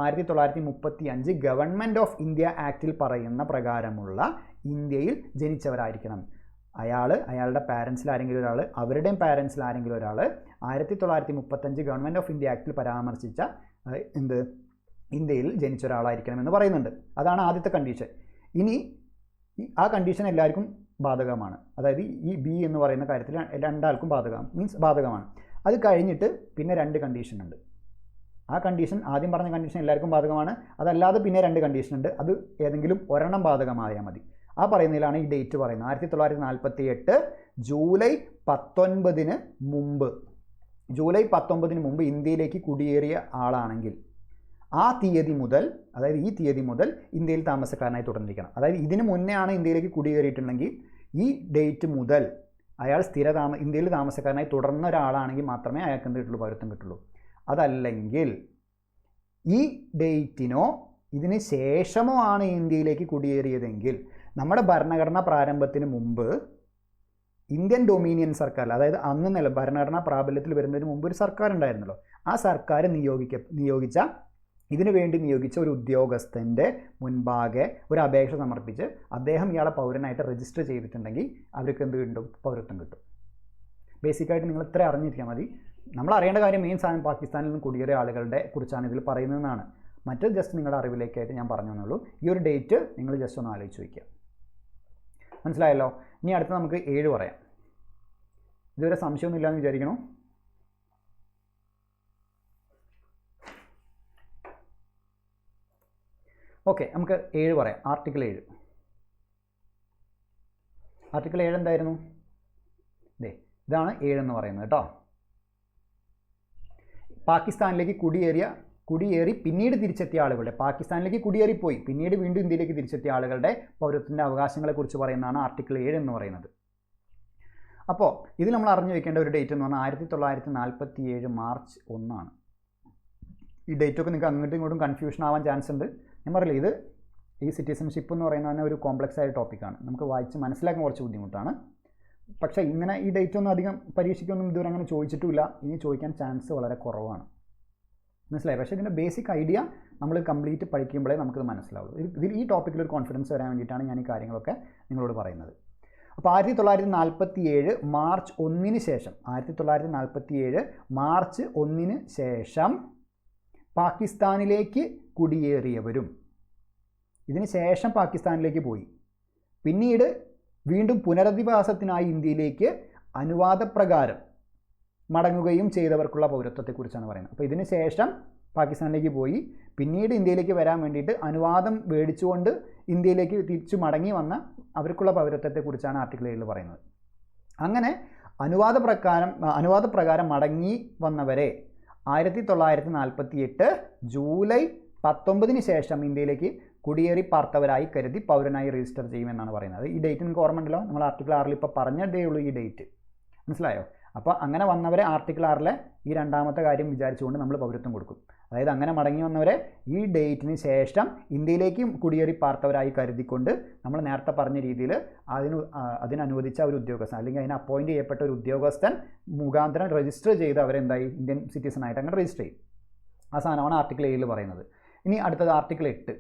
1935 ഗവൺമെൻറ് ഓഫ് ഇന്ത്യ ആക്റ്റിൽ പറയുന്ന പ്രകാരമുള്ള ഇന്ത്യയിൽ ജനിച്ചവരായിരിക്കണം. അയാളുടെ പാരൻസിൽ ആരെങ്കിലും ഒരാൾ, അവരുടെയും പാരൻസിൽ ആരെങ്കിലും ഒരാൾ 1935 ഗവൺമെൻറ് ഓഫ് ഇന്ത്യ ആക്റ്റിൽ പരാമർശിച്ച ഇന്ത്യയിൽ ജനിച്ച ഒരാളായിരിക്കണം എന്ന് പറയുന്നുണ്ട്. അതാണ് ആദ്യത്തെ കണ്ടീഷൻ. ഇനി ആ കണ്ടീഷൻ എല്ലാവർക്കും ബാധകമാണ്. അതായത് ഈ ബി എന്ന് പറയുന്ന കാര്യത്തിൽ രണ്ടാൾക്കും ബാധകമാണ്. അത് കഴിഞ്ഞിട്ട് പിന്നെ 2 കണ്ടീഷൻ ഉണ്ട്. ആ കണ്ടീഷൻ, ആദ്യം പറഞ്ഞ കണ്ടീഷൻ എല്ലാവർക്കും ബാധകമാണ്. അതല്ലാതെ പിന്നെ 2 കണ്ടീഷൻ ഉണ്ട്. അത് ഏതെങ്കിലും ഒരെണ്ണം ബാധകമായാൽ മതി. ആ പറയുന്നതിലാണ് ഈ ഡേറ്റ് പറയുന്നത്. 1948 ജൂലൈ 19 മുമ്പ് ഇന്ത്യയിലേക്ക് കുടിയേറിയ ആളാണെങ്കിൽ ആ തീയതി മുതൽ, അതായത് ഈ തീയതി മുതൽ ഇന്ത്യയിൽ താമസക്കാരനായി തുടർന്നിരിക്കണം. അതായത് ഇതിന് മുന്നേ ആണ് ഇന്ത്യയിലേക്ക് കുടിയേറിയിട്ടുണ്ടെങ്കിൽ ഈ ഡേറ്റ് മുതൽ അയാൾ ഇന്ത്യയിൽ താമസക്കാരനായി തുടർന്ന ഒരാളാണെങ്കിൽ മാത്രമേ അയാൾക്ക് എന്ത് കിട്ടുള്ളൂ, പൗരത്വം കിട്ടുള്ളൂ. അതല്ലെങ്കിൽ ഈ ഡേറ്റിനോ ഇതിന് ശേഷമോ ആണ് ഇന്ത്യയിലേക്ക് കുടിയേറിയതെങ്കിൽ, നമ്മുടെ ഭരണഘടനാ പ്രാരംഭത്തിന് മുമ്പ് ഇന്ത്യൻ ഡൊമീനിയൻ സർക്കാർ, അതായത് അന്ന് ഭരണഘടനാ പ്രാബല്യത്തിൽ വരുന്നതിന് മുമ്പ് ഒരു സർക്കാർ ഉണ്ടായിരുന്നല്ലോ, ആ സർക്കാർ ഇതിനു വേണ്ടി നിയോഗിച്ച ഒരു ഉദ്യോഗസ്ഥൻ്റെ മുൻപാകെ ഒരു അപേക്ഷ സമർപ്പിച്ച് അദ്ദേഹം ഇയാളെ പൗരനായിട്ട് രജിസ്റ്റർ ചെയ്തിട്ടുണ്ടെങ്കിൽ അവർക്ക് എന്ത് കിട്ടും, പൗരത്വം കിട്ടും. ബേസിക്കായിട്ട് നിങ്ങൾ ഇത്ര അറിഞ്ഞിരിക്കാൻ മതി. നമ്മൾ അറിയേണ്ട കാര്യം മെയിൻ സാധനം പാകിസ്ഥാനിൽ നിന്ന് കുടിയേറിയ ആളുകളുടെ കുറിച്ചാണ് ഇതിൽ പറയുന്നതെന്നാണ്. മറ്റൊരു ജസ്റ്റ് നിങ്ങളുടെ അറിവിലേക്കായിട്ട് ഞാൻ പറഞ്ഞു തന്നുള്ളൂ. ഈ ഒരു ഡേറ്റ് നിങ്ങൾ ജസ്റ്റ് ഒന്ന് ആലോചിച്ച് വയ്ക്കുക. മനസ്സിലായല്ലോ? ഇനി അടുത്ത് നമുക്ക് 7 പറയാം. ഇതുവരെ സംശയമൊന്നുമില്ല എന്ന് വിചാരിക്കണോ? ഓക്കെ, നമുക്ക് 7 പറയാം. ആർട്ടിക്കിൾ 7 എന്തായിരുന്നു? ഇതാണ് 7 എന്ന് പറയുന്നത് കേട്ടോ. പാകിസ്ഥാനിലേക്ക് കുടിയേറി പിന്നീട് തിരിച്ചെത്തിയ ആളുകളുടെ, പാകിസ്ഥാനിലേക്ക് കുടിയേറിപ്പോയി പിന്നീട് വീണ്ടും ഇന്ത്യയിലേക്ക് തിരിച്ചെത്തിയ ആളുകളുടെ പൗരത്വത്തിൻ്റെ അവകാശങ്ങളെക്കുറിച്ച് പറയുന്നതാണ് ആർട്ടിക്കിൾ 7 എന്ന് പറയുന്നത്. അപ്പോൾ ഇതിൽ നമ്മൾ അറിഞ്ഞു വയ്ക്കേണ്ട ഒരു ഡേറ്റ് എന്ന് പറഞ്ഞാൽ 1947 മാർച്ച് 1 ആണ്. ഈ ഡേറ്റൊക്കെ നിങ്ങൾക്ക് അങ്ങോട്ടും ഇങ്ങോട്ടും കൺഫ്യൂഷൻ ആവാൻ ചാൻസ് ഉണ്ട്. ഞാൻ പറയില്ല, ഈ സിറ്റിസൺഷിപ്പ് എന്ന് പറയുന്നത് തന്നെ ഒരു കോംപ്ലക്സ് ആയ ടോപ്പിക്കാണ്. നമുക്ക് വായിച്ച് മനസ്സിലാക്കാൻ കുറച്ച് ബുദ്ധിമുട്ടാണ്. പക്ഷേ ഇങ്ങനെ ഈ ഡേറ്റ് ഒന്നും അധികം പരീക്ഷയ്ക്കൊന്നും ഇതുവരെ അങ്ങനെ ചോദിച്ചിട്ടുമില്ല. ഇനി ചോദിക്കാൻ ചാൻസ് വളരെ കുറവാണ്. മനസ്സിലായി? പക്ഷേ ഇതിൻ്റെ ബേസിക് ഐഡിയ നമ്മൾ കംപ്ലീറ്റ് പഠിക്കുമ്പോഴേ നമുക്കത് മനസ്സിലാവുള്ളൂ. ഇതിൽ ഈ ടോപ്പിക്കിൽ ഒരു കോൺഫിഡൻസ് വരാൻ വേണ്ടിയിട്ടാണ് ഞാൻ ഈ കാര്യങ്ങളൊക്കെ നിങ്ങളോട് പറയുന്നത്. അപ്പോൾ 1947 മാർച്ച് 1 ശേഷം 1947 മാർച്ച് 1 ശേഷം പാകിസ്ഥാനിലേക്ക് കുടിയേറിയവരും, ഇതിന് ശേഷം പാകിസ്ഥാനിലേക്ക് പോയി പിന്നീട് വീണ്ടും പുനരധിവാസത്തിനായി ഇന്ത്യയിലേക്ക് അനുവാദപ്രകാരം മടങ്ങുകയും ചെയ്തവർക്കുള്ള പൗരത്വത്തെക്കുറിച്ചാണ് പറയുന്നത്. അപ്പോൾ ഇതിന് ശേഷം പാകിസ്ഥാനിലേക്ക് പോയി പിന്നീട് ഇന്ത്യയിലേക്ക് വരാൻ വേണ്ടിയിട്ട് അനുവാദം മേടിച്ചുകൊണ്ട് ഇന്ത്യയിലേക്ക് തിരിച്ചു മടങ്ങി വന്ന അവർക്കുള്ള പൗരത്വത്തെക്കുറിച്ചാണ് ആർട്ടിക്കിൾ 7 പറയുന്നത്. അങ്ങനെ അനുവാദപ്രകാരം മടങ്ങി വന്നവരെ 1948 ജൂലൈ 19 ശേഷം ഇന്ത്യയിലേക്ക് കുടിയേറി പാർത്തവരായി കരുതി പൗരനായി രജിസ്റ്റർ ചെയ്യുമെന്നാണ് പറയുന്നത്. ഈ ഡേറ്റ് നിങ്ങൾക്ക് ഓർമ്മ ഉണ്ടല്ലോ, നമ്മൾ ആർട്ടിക്കിൾ 6 ഇപ്പോൾ പറഞ്ഞതേ ഉള്ളൂ ഈ ഡേറ്റ്. മനസ്സിലായോ? അപ്പോൾ അങ്ങനെ വന്നവരെ ആർട്ടിക്കിൾ 6 ഈ രണ്ടാമത്തെ കാര്യം വിചാരിച്ചുകൊണ്ട് നമ്മൾ പൗരത്വം കൊടുക്കും. അതായത് അങ്ങനെ മടങ്ങി വന്നവരെ ഈ ഡേറ്റിന് ശേഷം ഇന്ത്യയിലേക്ക് കുടിയേറി പാർത്തവരായി കരുതിക്കൊണ്ട് നമ്മൾ നേരത്തെ പറഞ്ഞ രീതിയിൽ അതിനനുവദിച്ച ഒരു ഉദ്യോഗസ്ഥൻ അല്ലെങ്കിൽ അതിന് അപ്പോയിൻറ്റ് ചെയ്യപ്പെട്ട ഒരു ഉദ്യോഗസ്ഥൻ മുഖാന്തരം രജിസ്റ്റർ ചെയ്ത് അവരെന്തായി ഇന്ത്യൻ സിറ്റിസണായിട്ട് അങ്ങനെ രജിസ്റ്റർ ചെയ്യും. ആ സാധനമാണ് ആർട്ടിക്കിൾ 7 പറയുന്നത്. ഇനി അടുത്തത് ആർട്ടിക്കിൾ 8.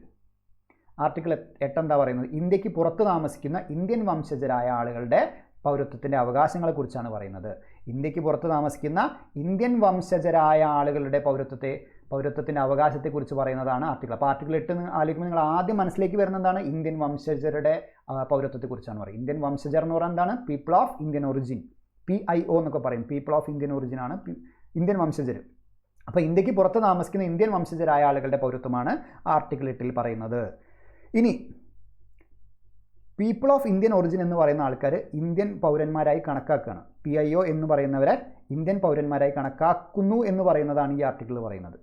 ആർട്ടിക്കിൾ 8 എന്താ പറയുന്നത്? ഇന്ത്യക്ക് പുറത്ത് താമസിക്കുന്ന ഇന്ത്യൻ വംശജരായ ആളുകളുടെ പൗരത്വത്തിൻ്റെ അവകാശങ്ങളെക്കുറിച്ചാണ് പറയുന്നത്. ഇന്ത്യക്ക് പുറത്ത് താമസിക്കുന്ന ഇന്ത്യൻ വംശജരായ ആളുകളുടെ പൗരത്വത്തിൻ്റെ അവകാശത്തെക്കുറിച്ച് പറയുന്നതാണ് ആർട്ടിക്കിൾ. അപ്പോൾ ആർട്ടിക്കിൾ 8 ആലോചിക്കുമ്പോൾ നിങ്ങൾ ആദ്യം മനസ്സിലേക്ക് വരുന്നതാണ് ഇന്ത്യൻ വംശജരുടെ പൗരത്വത്തെക്കുറിച്ചാണ് പറയുന്നത്. ഇന്ത്യൻ വംശജർ എന്ന് പറയുന്നത് എന്താണ്? People of Indian origin, PIO എന്നൊക്കെ പറയും. പീപ്പിൾ ഓഫ് ഇന്ത്യൻ ഒറിജിനാണ് ഇന്ത്യൻ വംശജർ. അപ്പോൾ ഇന്ത്യക്ക് പുറത്ത് താമസിക്കുന്ന ഇന്ത്യൻ വംശജരായ ആളുകളുടെ പൗരത്വമാണ് ആർട്ടിക്കിൾ 8 പറയുന്നത്. ഇനി പീപ്പിൾ ഓഫ് ഇന്ത്യൻ ഒറിജിൻ എന്ന് പറയുന്ന ആൾക്കാർ ഇന്ത്യൻ പൗരന്മാരായി കണക്കാക്കുകയാണ്. PIO എന്ന് പറയുന്നവരെ ഇന്ത്യൻ പൗരന്മാരായി കണക്കാക്കുന്നു എന്ന് പറയുന്നതാണ് ഈ ആർട്ടിക്കിൾ പറയുന്നത്.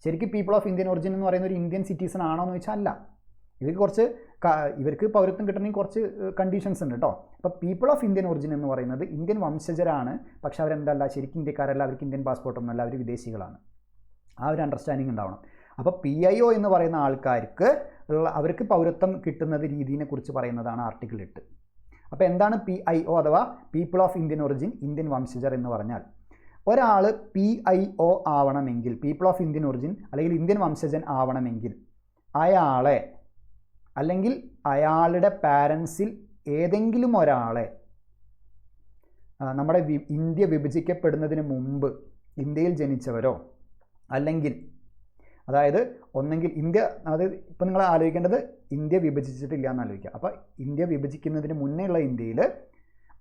ശരിക്കും പീപ്പിൾ ഓഫ് ഇന്ത്യൻ ഒറിജിൻ എന്ന് പറയുന്ന ഒരു ഇന്ത്യൻ സിറ്റിസൺ ആണോ എന്ന് ചോദിച്ചാൽ അല്ല. ഇവർക്ക് പൗരത്വം കിട്ടണമെങ്കിൽ കുറച്ച് കണ്ടീഷൻസ് ഉണ്ട് കേട്ടോ. അപ്പോൾ പീപ്പിൾ ഓഫ് ഇന്ത്യൻ ഒറിജിൻ എന്ന് പറയുന്നത് ഇന്ത്യൻ വംശജരാണ്, പക്ഷെ അവരെന്തല്ല, ശരിക്കും ഇന്ത്യക്കാരല്ല, അവർക്ക് ഇന്ത്യൻ പാസ്പോർട്ടൊന്നുമല്ല, അവർ വിദേശികളാണ്. ആ ഒരു അണ്ടർസ്റ്റാൻഡിങ് ഉണ്ടാവണം. അപ്പോൾ PIO എന്ന് പറയുന്ന ആൾക്കാർക്ക് അവർക്ക് പൗരത്വം കിട്ടുന്നത് രീതിയെക്കുറിച്ച് പറയുന്നതാണ് ആർട്ടിക്കിൾ 8. അപ്പോൾ എന്താണ് PIO അഥവാ people of Indian origin, Indian വംശജർ എന്ന് പറഞ്ഞാൽ? ഒരാൾ PIO ആവണമെങ്കിൽ, പീപ്പിൾ ഓഫ് ഇന്ത്യൻ ഒറിജിൻ അല്ലെങ്കിൽ ഇന്ത്യൻ വംശജൻ ആവണമെങ്കിൽ അയാളെ അല്ലെങ്കിൽ അയാളുടെ പാരൻസിൽ ഏതെങ്കിലും ഒരാളെ നമ്മുടെ ഇന്ത്യ വിഭജിക്കപ്പെടുന്നതിന് മുമ്പ് ഇന്ത്യയിൽ ജനിച്ചവരോ അല്ലെങ്കിൽ അതായത് ഒന്നെങ്കിൽ ഇന്ത്യ, അത് ഇപ്പം നിങ്ങൾ ആലോചിക്കേണ്ടത് ഇന്ത്യ വിഭജിച്ചിട്ടില്ല എന്ന് ആലോചിക്കുക. അപ്പോൾ ഇന്ത്യ വിഭജിക്കുന്നതിന് മുന്നേ ഉള്ള ഇന്ത്യയിൽ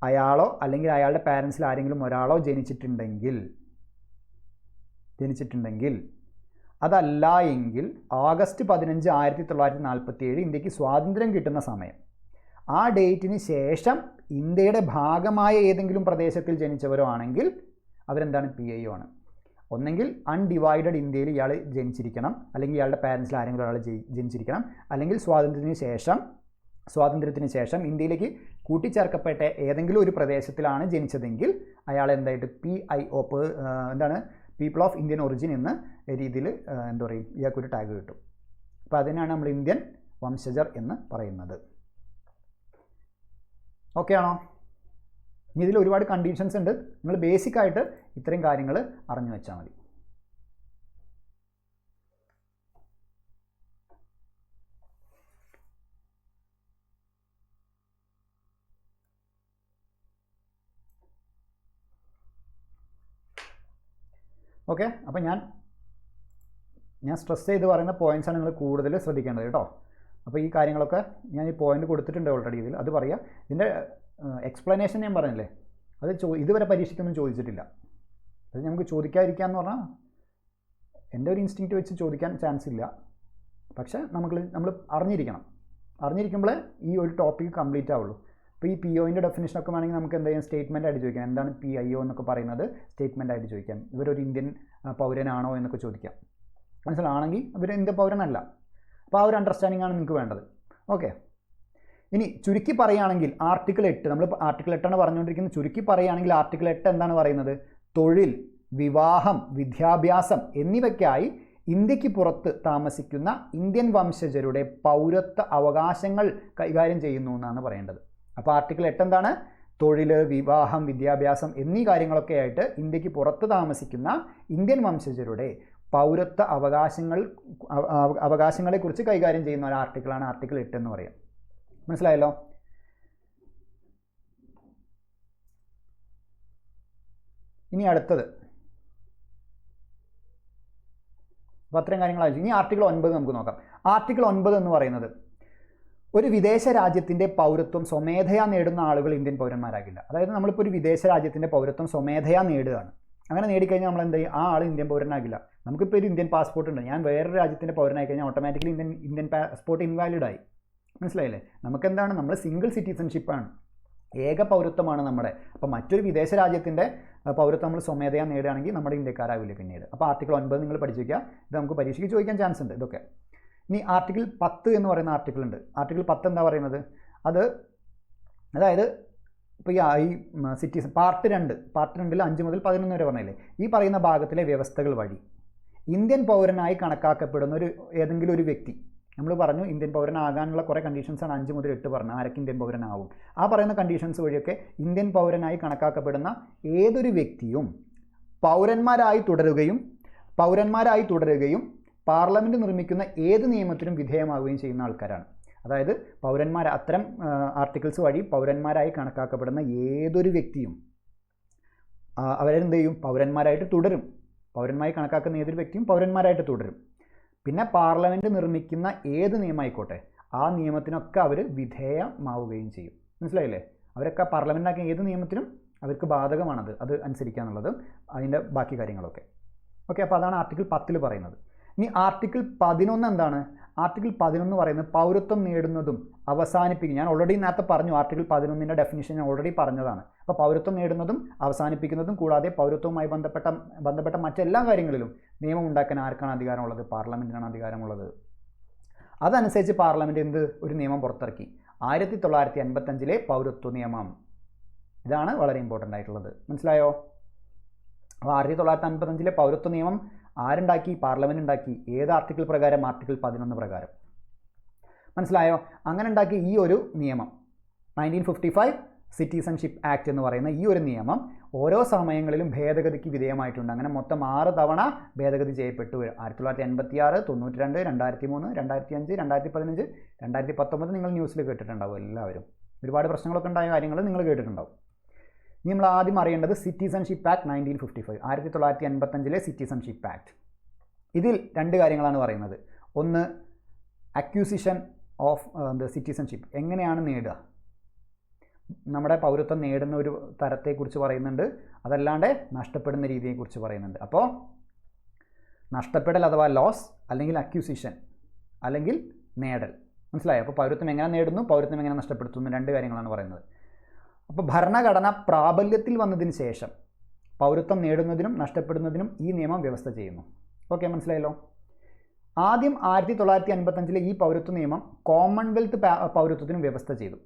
അയാളോ അല്ലെങ്കിൽ അയാളുടെ പാരൻസിൽ ആരെങ്കിലും ഒരാളോ ജനിച്ചിട്ടുണ്ടെങ്കിൽ അതല്ല എങ്കിൽ ഓഗസ്റ്റ് 15, 1947 ഇന്ത്യക്ക് സ്വാതന്ത്ര്യം കിട്ടുന്ന സമയം, ആ ഡേറ്റിന് ശേഷം ഇന്ത്യയുടെ ഭാഗമായ ഏതെങ്കിലും പ്രദേശത്തിൽ ജനിച്ചവരോ ആണെങ്കിൽ അവരെന്താണ്? PIO ആണ്. ഒന്നെങ്കിൽ അൺഡിവൈഡഡ് ഇന്ത്യയിൽ ഇയാൾ ജനിച്ചിരിക്കണം, അല്ലെങ്കിൽ ഇയാളുടെ പാരൻസിൽ ആരെങ്കിലും ഒരാൾ ജനിച്ചിരിക്കണം, അല്ലെങ്കിൽ സ്വാതന്ത്ര്യത്തിന് ശേഷം ഇന്ത്യയിലേക്ക് കൂട്ടിച്ചേർക്കപ്പെട്ട ഏതെങ്കിലും ഒരു പ്രദേശത്തിലാണ് ജനിച്ചതെങ്കിൽ അയാൾ എന്തായിട്ട് PIO എന്താണ് പീപ്പിൾ ഓഫ് ഇന്ത്യൻ ഒറിജിൻ എന്ന രീതിയിൽ എന്താ പറയും, ഇയാൾക്കൊരു ടാഗ് കിട്ടും. അപ്പോൾ അതിനാണ് നമ്മൾ ഇന്ത്യൻ വംശജർ എന്ന് പറയുന്നത്. ഓക്കെ ആണോ? ഇനി ഇതിൽ ഒരുപാട് കണ്ടീഷൻസ് ഉണ്ട്. നിങ്ങൾ ബേസിക്കായിട്ട് ഇത്രയും കാര്യങ്ങൾ അറിഞ്ഞു വെച്ചാൽ മതി. ഓക്കെ, അപ്പോൾ ഞാൻ സ്ട്രെസ് ചെയ്ത് പറയുന്ന പോയിൻറ്റ്സാണ് നിങ്ങൾ കൂടുതൽ ശ്രദ്ധിക്കേണ്ടത് കേട്ടോ. അപ്പോൾ ഈ കാര്യങ്ങളൊക്കെ ഞാൻ ഈ പോയിൻ്റ് കൊടുത്തിട്ടുണ്ട് ഓൾറെഡി ഇതിൽ, അത് പറയാം. ഇതിൻ്റെ എക്സ്പ്ലനേഷൻ ഞാൻ പറഞ്ഞില്ലേ, അത് ഇതുവരെ പരീക്ഷയ്ക്കൊന്നും ചോദിച്ചിട്ടില്ല. അത് നമുക്ക് ചോദിക്കാതിരിക്കാമെന്ന് പറഞ്ഞാൽ എൻ്റെ ഒരു ഇൻസ്റ്റിങ്ക്റ്റ് വെച്ച് ചോദിക്കാൻ ചാൻസ് ഇല്ല. പക്ഷേ നമ്മൾ അറിഞ്ഞിരിക്കുമ്പോഴേ ഈ ഒരു ടോപ്പിക്ക് കംപ്ലീറ്റ് ആവുള്ളൂ. അപ്പോൾ ഈ PIOൻ്റെ ഡെഫിനേഷനൊക്കെ വേണമെങ്കിൽ നമുക്ക് എന്ത് ചെയ്യാം, സ്റ്റേറ്റ്മെൻ്റ് ആയിട്ട് ചോദിക്കാം. എന്താണ് PIO എന്നൊക്കെ പറയുന്നത് സ്റ്റേറ്റ്മെൻ്റ് ആയിട്ട് ചോദിക്കാം. ഇവരൊരു ഇന്ത്യൻ പൗരനാണോ എന്നൊക്കെ ചോദിക്കാം. മനസ്സിലാണെങ്കിൽ ഇവർ ഇന്ത്യൻ പൗരനല്ല. അപ്പോൾ ആ ഒരു അണ്ടർസ്റ്റാൻഡിംഗ് ആണ് നിങ്ങൾക്ക് വേണ്ടത്. ഓക്കെ, ഇനി ചുരുക്കി പറയുകയാണെങ്കിൽ ആർട്ടിക്കിൾ 8, നമ്മൾ ആർട്ടിക്കിൾ 8 പറഞ്ഞുകൊണ്ടിരിക്കുന്നത്. ചുരുക്കി പറയുകയാണെങ്കിൽ ആർട്ടിക്കിൾ 8 എന്താണ് പറയുന്നത്? തൊഴിൽ, വിവാഹം, വിദ്യാഭ്യാസം എന്നിവയ്ക്കായി ഇന്ത്യക്ക് പുറത്ത് താമസിക്കുന്ന ഇന്ത്യൻ വംശജരുടെ പൗരത്വ അവകാശങ്ങൾ കൈകാര്യം ചെയ്യുന്നു എന്നാണ് പറയേണ്ടത്. അപ്പോൾ ആർട്ടിക്കിൾ 8 എന്താണ്? തൊഴിൽ, വിവാഹം, വിദ്യാഭ്യാസം എന്നീ കാര്യങ്ങളൊക്കെ ആയിട്ട് ഇന്ത്യക്ക് പുറത്ത് താമസിക്കുന്ന ഇന്ത്യൻ വംശജരുടെ പൗരത്വ അവകാശങ്ങളെക്കുറിച്ച് കൈകാര്യം ചെയ്യുന്ന ഒരു ആർട്ടിക്കിളാണ് ആർട്ടിക്കിൾ 8 എന്ന് പറയാം. മനസ്സിലായല്ലോ? ഇനി അടുത്തത്, അപ്പോൾ അത്രയും കാര്യങ്ങളായി. ഇനി ആർട്ടിക്കിൾ 9 നമുക്ക് നോക്കാം. ആർട്ടിക്കിൾ 9 എന്ന് പറയുന്നത് ഒരു വിദേശ രാജ്യത്തിൻ്റെ പൗരത്വം സ്വമേധയാ നേടുന്ന ആളുകൾ ഇന്ത്യൻ പൗരന്മാരാകില്ല. അതായത് നമ്മളിപ്പോൾ ഒരു വിദേശ രാജ്യത്തിൻ്റെ പൗരത്വം സ്വമേധയാ നേടുകയാണ്. അങ്ങനെ നേടിക്കഴിഞ്ഞാൽ നമ്മൾ എന്ത് ചെയ്യും? ആ ആൾ ഇന്ത്യൻ പൗരനാകില്ല. നമുക്കിപ്പോൾ ഒരു ഇന്ത്യൻ പാസ്പോർട്ട് ഉണ്ട്, ഞാൻ വേറൊരു രാജ്യത്തിൻ്റെ പൗരനായി കഴിഞ്ഞാൽ ഓട്ടോമാറ്റിക്കലി ഇന്ത്യൻ പാസ്പോർട്ട് ഇൻവാലിഡായി. മനസ്സിലായില്ലേ? നമുക്കെന്താണ്, നമ്മൾ സിംഗിൾ സിറ്റിസൺഷിപ്പാണ്, ഏക പൗരത്വമാണ് നമ്മുടെ. അപ്പോൾ മറ്റൊരു വിദേശ രാജ്യത്തിൻ്റെ പൗരത്വം നമ്മൾ സ്വമേധയാ നേടുകയാണെങ്കിൽ നമ്മുടെ ഇന്ത്യക്കാരാവില്ല പിന്നീട്. അപ്പോൾ ആർട്ടിക്കിൾ 9 നിങ്ങൾ പഠിച്ചു വയ്ക്കുക. ഇത് നമുക്ക് പരീക്ഷയ്ക്ക് ചോദിക്കാൻ ചാൻസ് ഉണ്ട് ഇതൊക്കെ. ഇനി ആർട്ടിക്കിൾ 10 എന്ന് പറയുന്ന ആർട്ടിക്കിൾ ഉണ്ട്. ആർട്ടിക്കിൾ 10 എന്താ പറയുന്നത്? അതായത് ഇപ്പോൾ ഈ സിറ്റിസൺ പാർട്ട് 2 5 മുതൽ 11 വരെ പറഞ്ഞില്ലേ, ഈ പറയുന്ന ഭാഗത്തിലെ വ്യവസ്ഥകൾ വഴി ഇന്ത്യൻ പൗരനായി കണക്കാക്കപ്പെടുന്ന ഏതെങ്കിലും ഒരു വ്യക്തി, നമ്മൾ പറഞ്ഞു ഇന്ത്യൻ പൗരനാകാനുള്ള കുറേ കണ്ടീഷൻസാണ് 5 മുതൽ 8 പറഞ്ഞത്, ആരൊക്കെ ഇന്ത്യൻ പൗരനാവും. ആ പറയുന്ന കണ്ടീഷൻസ് വഴിയൊക്കെ ഇന്ത്യൻ പൗരനായി കണക്കാക്കപ്പെടുന്ന ഏതൊരു വ്യക്തിയും പൗരന്മാരായി തുടരുകയും പാർലമെൻറ്റ് നിർമ്മിക്കുന്ന ഏത് നിയമത്തിനും വിധേയമാവുകയും ചെയ്യുന്ന ആൾക്കാരാണ്. അതായത് അത്തരം ആർട്ടിക്കിൾസ് വഴി പൗരന്മാരായി കണക്കാക്കപ്പെടുന്ന ഏതൊരു വ്യക്തിയും അവരെന്ത് ചെയ്യും? പൗരന്മാരായിട്ട് തുടരും. പൗരന്മാരായി കണക്കാക്കുന്ന ഏതൊരു വ്യക്തിയും പൗരന്മാരായിട്ട് തുടരും. പിന്നെ പാർലമെൻറ്റ് നിർമ്മിക്കുന്ന ഏത് നിയമമായിക്കോട്ടെ ആ നിയമത്തിനൊക്കെ അവർ വിധേയമാവുകയും ചെയ്യും. മനസ്സിലായില്ലേ? അവരൊക്കെ പാർലമെൻറ്റിനാക്കുന്ന ഏത് നിയമത്തിനും അവർക്ക് ബാധകമാണത്, അത് അനുസരിക്കുക എന്നുള്ളത്, അതിൻ്റെ ബാക്കി കാര്യങ്ങളൊക്കെ. ഓക്കെ, അപ്പോൾ അതാണ് ആർട്ടിക്കിൾ 10 പറയുന്നത്. ഇനി ആർട്ടിക്കിൾ 11 എന്താണ്? ആർട്ടിക്കിൾ 11 പറയുന്നത് പൗരത്വം നേടുന്നതും അവസാനിപ്പിക്കും. ഞാൻ ഓൾറെഡി നേരത്തെ പറഞ്ഞു, ആർട്ടിക്കിൾ 11ൻ്റെ ഡെഫിനിഷൻ ഞാൻ ഓൾറെഡി പറഞ്ഞതാണ്. അപ്പോൾ പൗരത്വം നേടുന്നതും അവസാനിപ്പിക്കുന്നതും കൂടാതെ പൗരത്വവുമായി ബന്ധപ്പെട്ട മറ്റെല്ലാ കാര്യങ്ങളിലും നിയമം ഉണ്ടാക്കാൻ ആർക്കാണ് അധികാരമുള്ളത്? പാർലമെൻറ്റിനാണ് അധികാരമുള്ളത്. അതനുസരിച്ച് പാർലമെൻറ്റ് ഒരു നിയമം പുറത്തിറക്കി, 1955 പൗരത്വ നിയമം. ഇതാണ് വളരെ ഇമ്പോർട്ടൻ്റ് ആയിട്ടുള്ളത്. മനസ്സിലായോ? അപ്പോൾ 1955 പൗരത്വ നിയമം ആരുണ്ടാക്കി? പാർലമെൻറ്റ് ഉണ്ടാക്കി. ഏത് ആർട്ടിക്കിൾ പ്രകാരം? ആർട്ടിക്കിൾ 11 പ്രകാരം. മനസ്സിലായോ? അങ്ങനെ ഉണ്ടാക്കിയ ഈ ഒരു നിയമം 1955 സിറ്റിസൺഷിപ്പ് ആക്ട് എന്ന് പറയുന്ന ഈ ഒരു നിയമം ഓരോ സമയങ്ങളിലും ഭേദഗതിക്ക് വിധേയമായിട്ടുണ്ട്. അങ്ങനെ മൊത്തം 6 തവണ ഭേദഗതി ചെയ്യപ്പെട്ടു. 1986, 92, 2003, 2005, 2015, 2019 നിങ്ങൾ ന്യൂസിൽ കേട്ടിട്ടുണ്ടാവും എല്ലാവരും. ഒരുപാട് പ്രശ്നങ്ങളൊക്കെ ഉണ്ടായ കാര്യങ്ങൾ നിങ്ങൾ കേട്ടിട്ടുണ്ടാവും. ഇനി നമ്മൾ ആദ്യം അറിയേണ്ടത് സിറ്റിസൺഷിപ്പ് ആക്ട് 1955, 1955 സിറ്റിസൺഷിപ്പ് ആക്ട്. ഇതിൽ 2 കാര്യങ്ങളാണ് പറയുന്നത്. ഒന്ന്, അക്യൂസിഷൻ ഓഫ് സിറ്റിസൺഷിപ്പ്, എങ്ങനെയാണ് നേടുക, നമ്മുടെ പൗരത്വം നേടുന്ന ഒരു തരത്തെക്കുറിച്ച് പറയുന്നുണ്ട്. അതല്ലാണ്ട് നഷ്ടപ്പെടുന്ന രീതിയെക്കുറിച്ച് പറയുന്നുണ്ട്. അപ്പോൾ നഷ്ടപ്പെടൽ അഥവാ ലോസ്, അല്ലെങ്കിൽ അക്യൂസിഷൻ അല്ലെങ്കിൽ നേടൽ. മനസ്സിലായോ? അപ്പോൾ പൗരത്വം എങ്ങനെ നേടുന്നു, പൗരത്വം എങ്ങനെ നഷ്ടപ്പെടുത്തുന്നു, 2 കാര്യങ്ങളാണ് പറയുന്നത്. അപ്പോൾ ഭരണഘടന പ്രാബല്യത്തിൽ വന്നതിന് ശേഷം പൗരത്വം നേടുന്നതിനും നഷ്ടപ്പെടുന്നതിനും ഈ നിയമം വ്യവസ്ഥ ചെയ്യുന്നു. ഓക്കെ, മനസ്സിലായല്ലോ? ആദ്യം 1955 ഈ പൗരത്വ നിയമം കോമൺവെൽത്ത് പൗരത്വത്തിനും വ്യവസ്ഥ ചെയ്തു.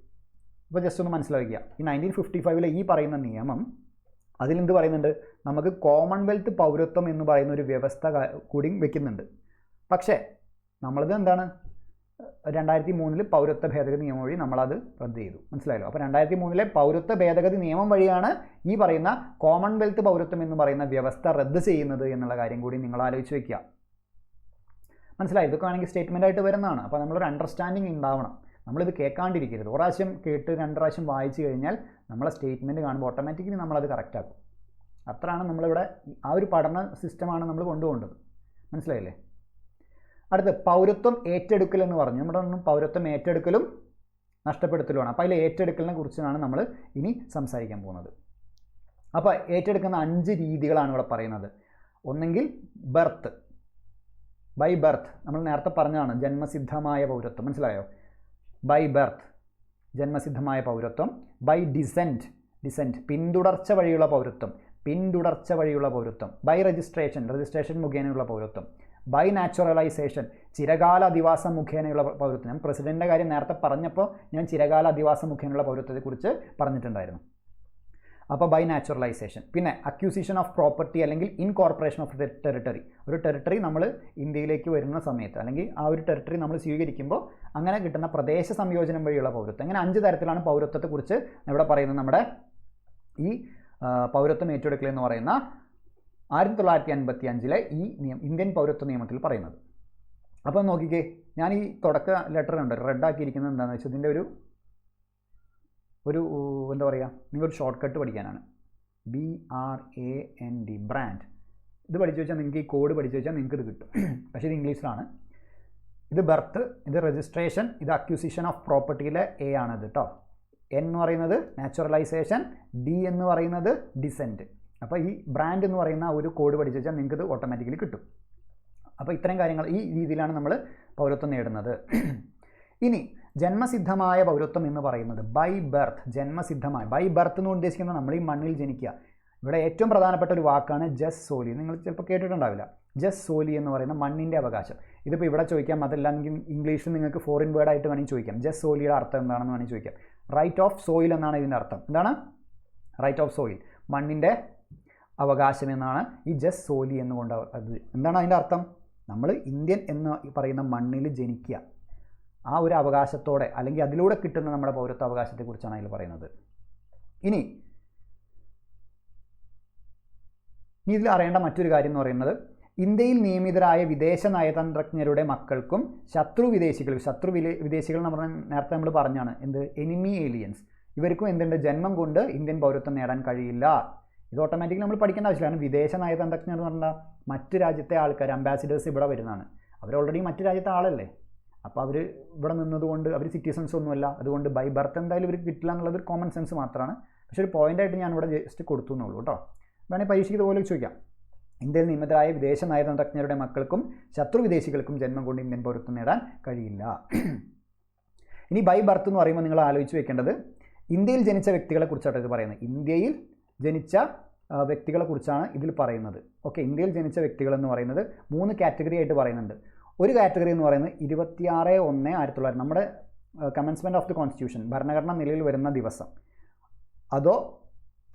അപ്പോൾ ജസ്റ്റ് ഒന്ന് മനസ്സിലാക്കുക, ഈ 1955 ഈ പറയുന്ന നിയമം അതിലെന്ത് പറയുന്നുണ്ട്? നമുക്ക് കോമൺവെൽത്ത് പൗരത്വം എന്ന് പറയുന്ന ഒരു വ്യവസ്ഥ കൂടി വെക്കുന്നുണ്ട്. പക്ഷേ നമ്മളത് എന്താണ്, 2003 പൗരത്വ ഭേദഗതി നിയമം വഴി നമ്മളത് റദ്ദ് ചെയ്തു. മനസ്സിലായല്ലോ? അപ്പോൾ 2003 പൗരത്വ ഭേദഗതി നിയമം വഴിയാണ് ഈ പറയുന്ന കോമൺവെൽത്ത് പൗരത്വം എന്ന് പറയുന്ന വ്യവസ്ഥ റദ്ദ് ചെയ്യുന്നത് എന്നുള്ള കാര്യം കൂടി നിങ്ങൾ ആലോചിച്ച് വയ്ക്കുക. മനസ്സിലായി? ഇതൊക്കെ ആണെങ്കിൽ സ്റ്റേറ്റ്മെൻ്റ് ആയിട്ട് വരുന്നതാണ്. അപ്പോൾ നമ്മളൊരു അണ്ടർസ്റ്റാൻഡിങ് ഉണ്ടാവണം. നമ്മളിത് കേൾക്കാണ്ടിരിക്കരുത്. ഒരു പ്രാവശ്യം കേട്ട് 2 പ്രാവശ്യം വായിച്ചു കഴിഞ്ഞാൽ നമ്മളെ സ്റ്റേറ്റ്മെൻറ്റ് കാണുമ്പോൾ ഓട്ടോമാറ്റിക്കലി നമ്മളത് കറക്റ്റാക്കും. അത്രയാണ് നമ്മളിവിടെ ആ ഒരു പഠന സിസ്റ്റമാണ് നമ്മൾ കൊണ്ടുപോകേണ്ടത്. മനസ്സിലായില്ലേ? അടുത്ത് പൗരത്വം ഏറ്റെടുക്കൽ എന്ന് പറഞ്ഞു. നമ്മുടെ ഒന്നും പൗരത്വം ഏറ്റെടുക്കലും നഷ്ടപ്പെടുത്തലുമാണ്. അപ്പോൾ അതിൽ ഏറ്റെടുക്കലിനെ കുറിച്ചാണ് നമ്മൾ ഇനി സംസാരിക്കാൻ പോകുന്നത്. അപ്പോൾ ഏറ്റെടുക്കുന്ന 5 രീതികളാണ് ഇവിടെ പറയുന്നത്. ഒന്നെങ്കിൽ ബർത്ത്, ബൈ ബർത്ത്, നമ്മൾ നേരത്തെ പറഞ്ഞതാണ് ജന്മസിദ്ധമായ പൗരത്വം. മനസ്സിലായോ? ബൈ ബർത്ത് ജന്മസിദ്ധമായ പൗരത്വം. ബൈ ഡിസെൻറ്റ് പിന്തുടർച്ച വഴിയുള്ള പൗരത്വം. ബൈ രജിസ്ട്രേഷൻ മുഖേനയുള്ള പൗരത്വം. ബൈ നാച്ചുറലൈസേഷൻ ചിരകാല അധിവാസം മുഖേനയുള്ള പൗരത്വം. ഞാൻ പ്രസിഡന്റിൻ്റെ കാര്യം നേരത്തെ പറഞ്ഞപ്പോൾ ഞാൻ ചിരകാല അധിവാസം മുഖേനയുള്ള പൗരത്വത്തെക്കുറിച്ച് പറഞ്ഞിട്ടുണ്ടായിരുന്നു. അപ്പോൾ ബൈ നാച്ചുറലൈസേഷൻ. പിന്നെ അക്യൂസിഷൻ ഓഫ് പ്രോപ്പർട്ടി അല്ലെങ്കിൽ ഇൻകോർപ്പറേഷൻ ഓഫ് ടെറിട്ടറി. ഒരു ടെറിട്ടറി നമ്മൾ ഇന്ത്യയിലേക്ക് വരുന്ന സമയത്ത് അല്ലെങ്കിൽ ആ ഒരു ടെറിട്ടറി നമ്മൾ സ്വീകരിക്കുമ്പോൾ അങ്ങനെ കിട്ടുന്ന പ്രദേശ സംയോജനം വഴിയുള്ള പൗരത്വം. അങ്ങനെ 5 തരത്തിലാണ് പൗരത്വത്തെക്കുറിച്ച് ഇവിടെ പറയുന്നത്. നമ്മുടെ ഈ പൗരത്വം ഏറ്റെടുക്കൽ എന്ന് പറയുന്ന 1955 ഈ ഇന്ത്യൻ പൗരത്വ നിയമത്തിൽ പറയുന്നത്. അപ്പോൾ നോക്കിക്കേ, ഞാൻ ഈ തുടക്ക ലെറ്റർ ഉണ്ട് റെഡാക്കിയിരിക്കുന്നത് എന്താണെന്ന് വെച്ചാൽ ഇതിൻ്റെ ഒരു എന്താ പറയുക, നിങ്ങളൊരു ഷോർട്ട് കട്ട് പഠിക്കാനാണ്. BRAND, brand. ഇത് പഠിച്ചു വെച്ചാൽ നിങ്ങൾക്ക് ഈ കോഡ് പഠിച്ചു വെച്ചാൽ നിങ്ങൾക്ക് ഇത് കിട്ടും. പക്ഷേ ഇത് ഇംഗ്ലീഷിലാണ്. ഇത് ബർത്ത്, ഇത് രജിസ്ട്രേഷൻ, ഇത് അക്യൂസിഷൻ ഓഫ് പ്രോപ്പർട്ടിയിലെ A ആണിത് കേട്ടോ. N എന്ന് പറയുന്നത് നാച്ചുറലൈസേഷൻ, D എന്ന് പറയുന്നത് ഡിസെൻറ്റ്. അപ്പോൾ ഈ ബ്രാൻഡ് എന്ന് പറയുന്ന ഒരു കോഡ് പഠിച്ചു വെച്ചാൽ നിങ്ങൾക്ക് ഇത് ഓട്ടോമാറ്റിക്കലി കിട്ടും. അപ്പോൾ ഇത്തരം കാര്യങ്ങൾ ഈ രീതിയിലാണ് നമ്മൾ പൗരത്വം നേടുന്നത്. ഇനി ജന്മസിദ്ധമായ പൗരത്വം എന്ന് പറയുന്നത് ബൈ ബർത്ത്, ജന്മസിദ്ധമായ. ബൈ ബർത്ത് എന്ന് ഉദ്ദേശിക്കുന്നത് നമ്മൾ ഈ മണ്ണിൽ ജനിക്കുക. ഇവിടെ ഏറ്റവും പ്രധാനപ്പെട്ട ഒരു വാക്കാണ് ജസ് സോലി. നിങ്ങൾ ചിലപ്പോൾ കേട്ടിട്ടുണ്ടാവില്ല. ജസ് സോലി എന്ന് പറയുന്ന മണ്ണിൻ്റെ അവകാശം. ഇതിപ്പോൾ ഇവിടെ ചോദിക്കാം, അതല്ലെങ്കിൽ ഇംഗ്ലീഷിൽ നിങ്ങൾക്ക് ഫോറിൻ വേർഡ് ആയിട്ട് വേണമെങ്കിൽ ചോദിക്കാം. ജസ് സോലിയുടെ അർത്ഥം എന്താണെന്ന് വേണമെങ്കിൽ ചോദിക്കാം. റൈറ്റ് ഓഫ് സോയിൽ എന്നാണ് ഇതിൻ്റെ അർത്ഥം. എന്താണ് റൈറ്റ് ഓഫ് സോയിൽ? മണ്ണിൻ്റെ അവകാശം എന്നാണ് ഈ ജസ് സോലി എന്നുകൊണ്ട്. അത് എന്താണ് അതിൻ്റെ അർത്ഥം? നമ്മൾ ഇന്ത്യൻ എന്ന് പറയുന്ന മണ്ണിൽ ജനിക്കുക, ആ ഒരു അവകാശത്തോടെ അല്ലെങ്കിൽ അതിലൂടെ കിട്ടുന്ന നമ്മുടെ പൗരത്വ അവകാശത്തെക്കുറിച്ചാണ് അതിൽ പറയുന്നത്. ഇനി ഇതിൽ അറിയേണ്ട മറ്റൊരു കാര്യം എന്ന് പറയുന്നത്, ഇന്ത്യയിൽ നിയമിതരായ വിദേശ നയതന്ത്രജ്ഞരുടെ മക്കൾക്കും ശത്രു വിദേശികൾ എന്ന് പറഞ്ഞാൽ നേരത്തെ നമ്മൾ പറഞ്ഞാണ് എന്ത്, എനിമി ഏലിയൻസ്, ഇവർക്കും എന്തുണ്ട്, ജന്മം കൊണ്ട് ഇന്ത്യൻ പൗരത്വം നേടാൻ കഴിയില്ല. ഇത് ഓട്ടോമാറ്റിക്കലി നമ്മൾ പഠിക്കേണ്ട ആവശ്യമില്ല. കാരണം വിദേശ നയതന്ത്രജ്ഞർ എന്ന് പറഞ്ഞാൽ മറ്റ് രാജ്യത്തെ ആൾക്കാർ, അംബാസിഡേഴ്സ് ഇവിടെ വരുന്നതാണ്. അവർ ഓൾറെഡി മറ്റ് രാജ്യത്തെ ആളല്ലേ. അപ്പോൾ അവർ ഇവിടെ നിന്നതുകൊണ്ട് അവർ സിറ്റിസൺസ് ഒന്നുമല്ല. അതുകൊണ്ട് ബൈ ബർത്ത് എന്തായാലും ഇവർക്ക് കിട്ടില്ല എന്നുള്ളത് ഒരു കോമൺ സെൻസ് മാത്രമാണ്. പക്ഷേ ഒരു പോയിൻ്റായിട്ട് ഞാൻ ഇവിടെ ജസ്റ്റ് കൊടുത്തു എന്നുള്ളൂ കേട്ടോ. വേണമെങ്കിൽ പരീക്ഷയ്ക്ക് ഇതുപോലെ ചോദിക്കാം. ഇന്ത്യയിൽ നിയമിതരായ വിദേശ നയതന്ത്രജ്ഞരുടെ മക്കൾക്കും ശത്രു വിദേശികൾക്കും ജന്മം കൊണ്ട് ഇന്ത്യൻ പൗരത്വം നേടാൻ കഴിയില്ല. ഇനി ബൈ ബർത്ത് എന്ന് പറയുമ്പോൾ നിങ്ങൾ ആലോചിച്ച് വെക്കേണ്ടത് ഇന്ത്യയിൽ ജനിച്ച വ്യക്തികളെ കുറിച്ചാണ് ഇത് പറയുന്നത്. ഇന്ത്യയിൽ ജനിച്ച വ്യക്തികളെ കുറിച്ചാണ് ഇതിൽ പറയുന്നത്. ഓക്കെ, ഇന്ത്യയിൽ ജനിച്ച വ്യക്തികൾ എന്ന് പറയുന്നത് 3 കാറ്റഗറി ആയിട്ട് പറയുന്നുണ്ട്. ഒരു കാറ്റഗറി എന്ന് പറയുന്നത് 26/1/1900, നമ്മുടെ കമൻസ്മെൻറ്റ് ഓഫ് ദി കോൺസ്റ്റിറ്റ്യൂഷൻ, ഭരണഘടന നിലയിൽ വരുന്ന ദിവസം, അതോ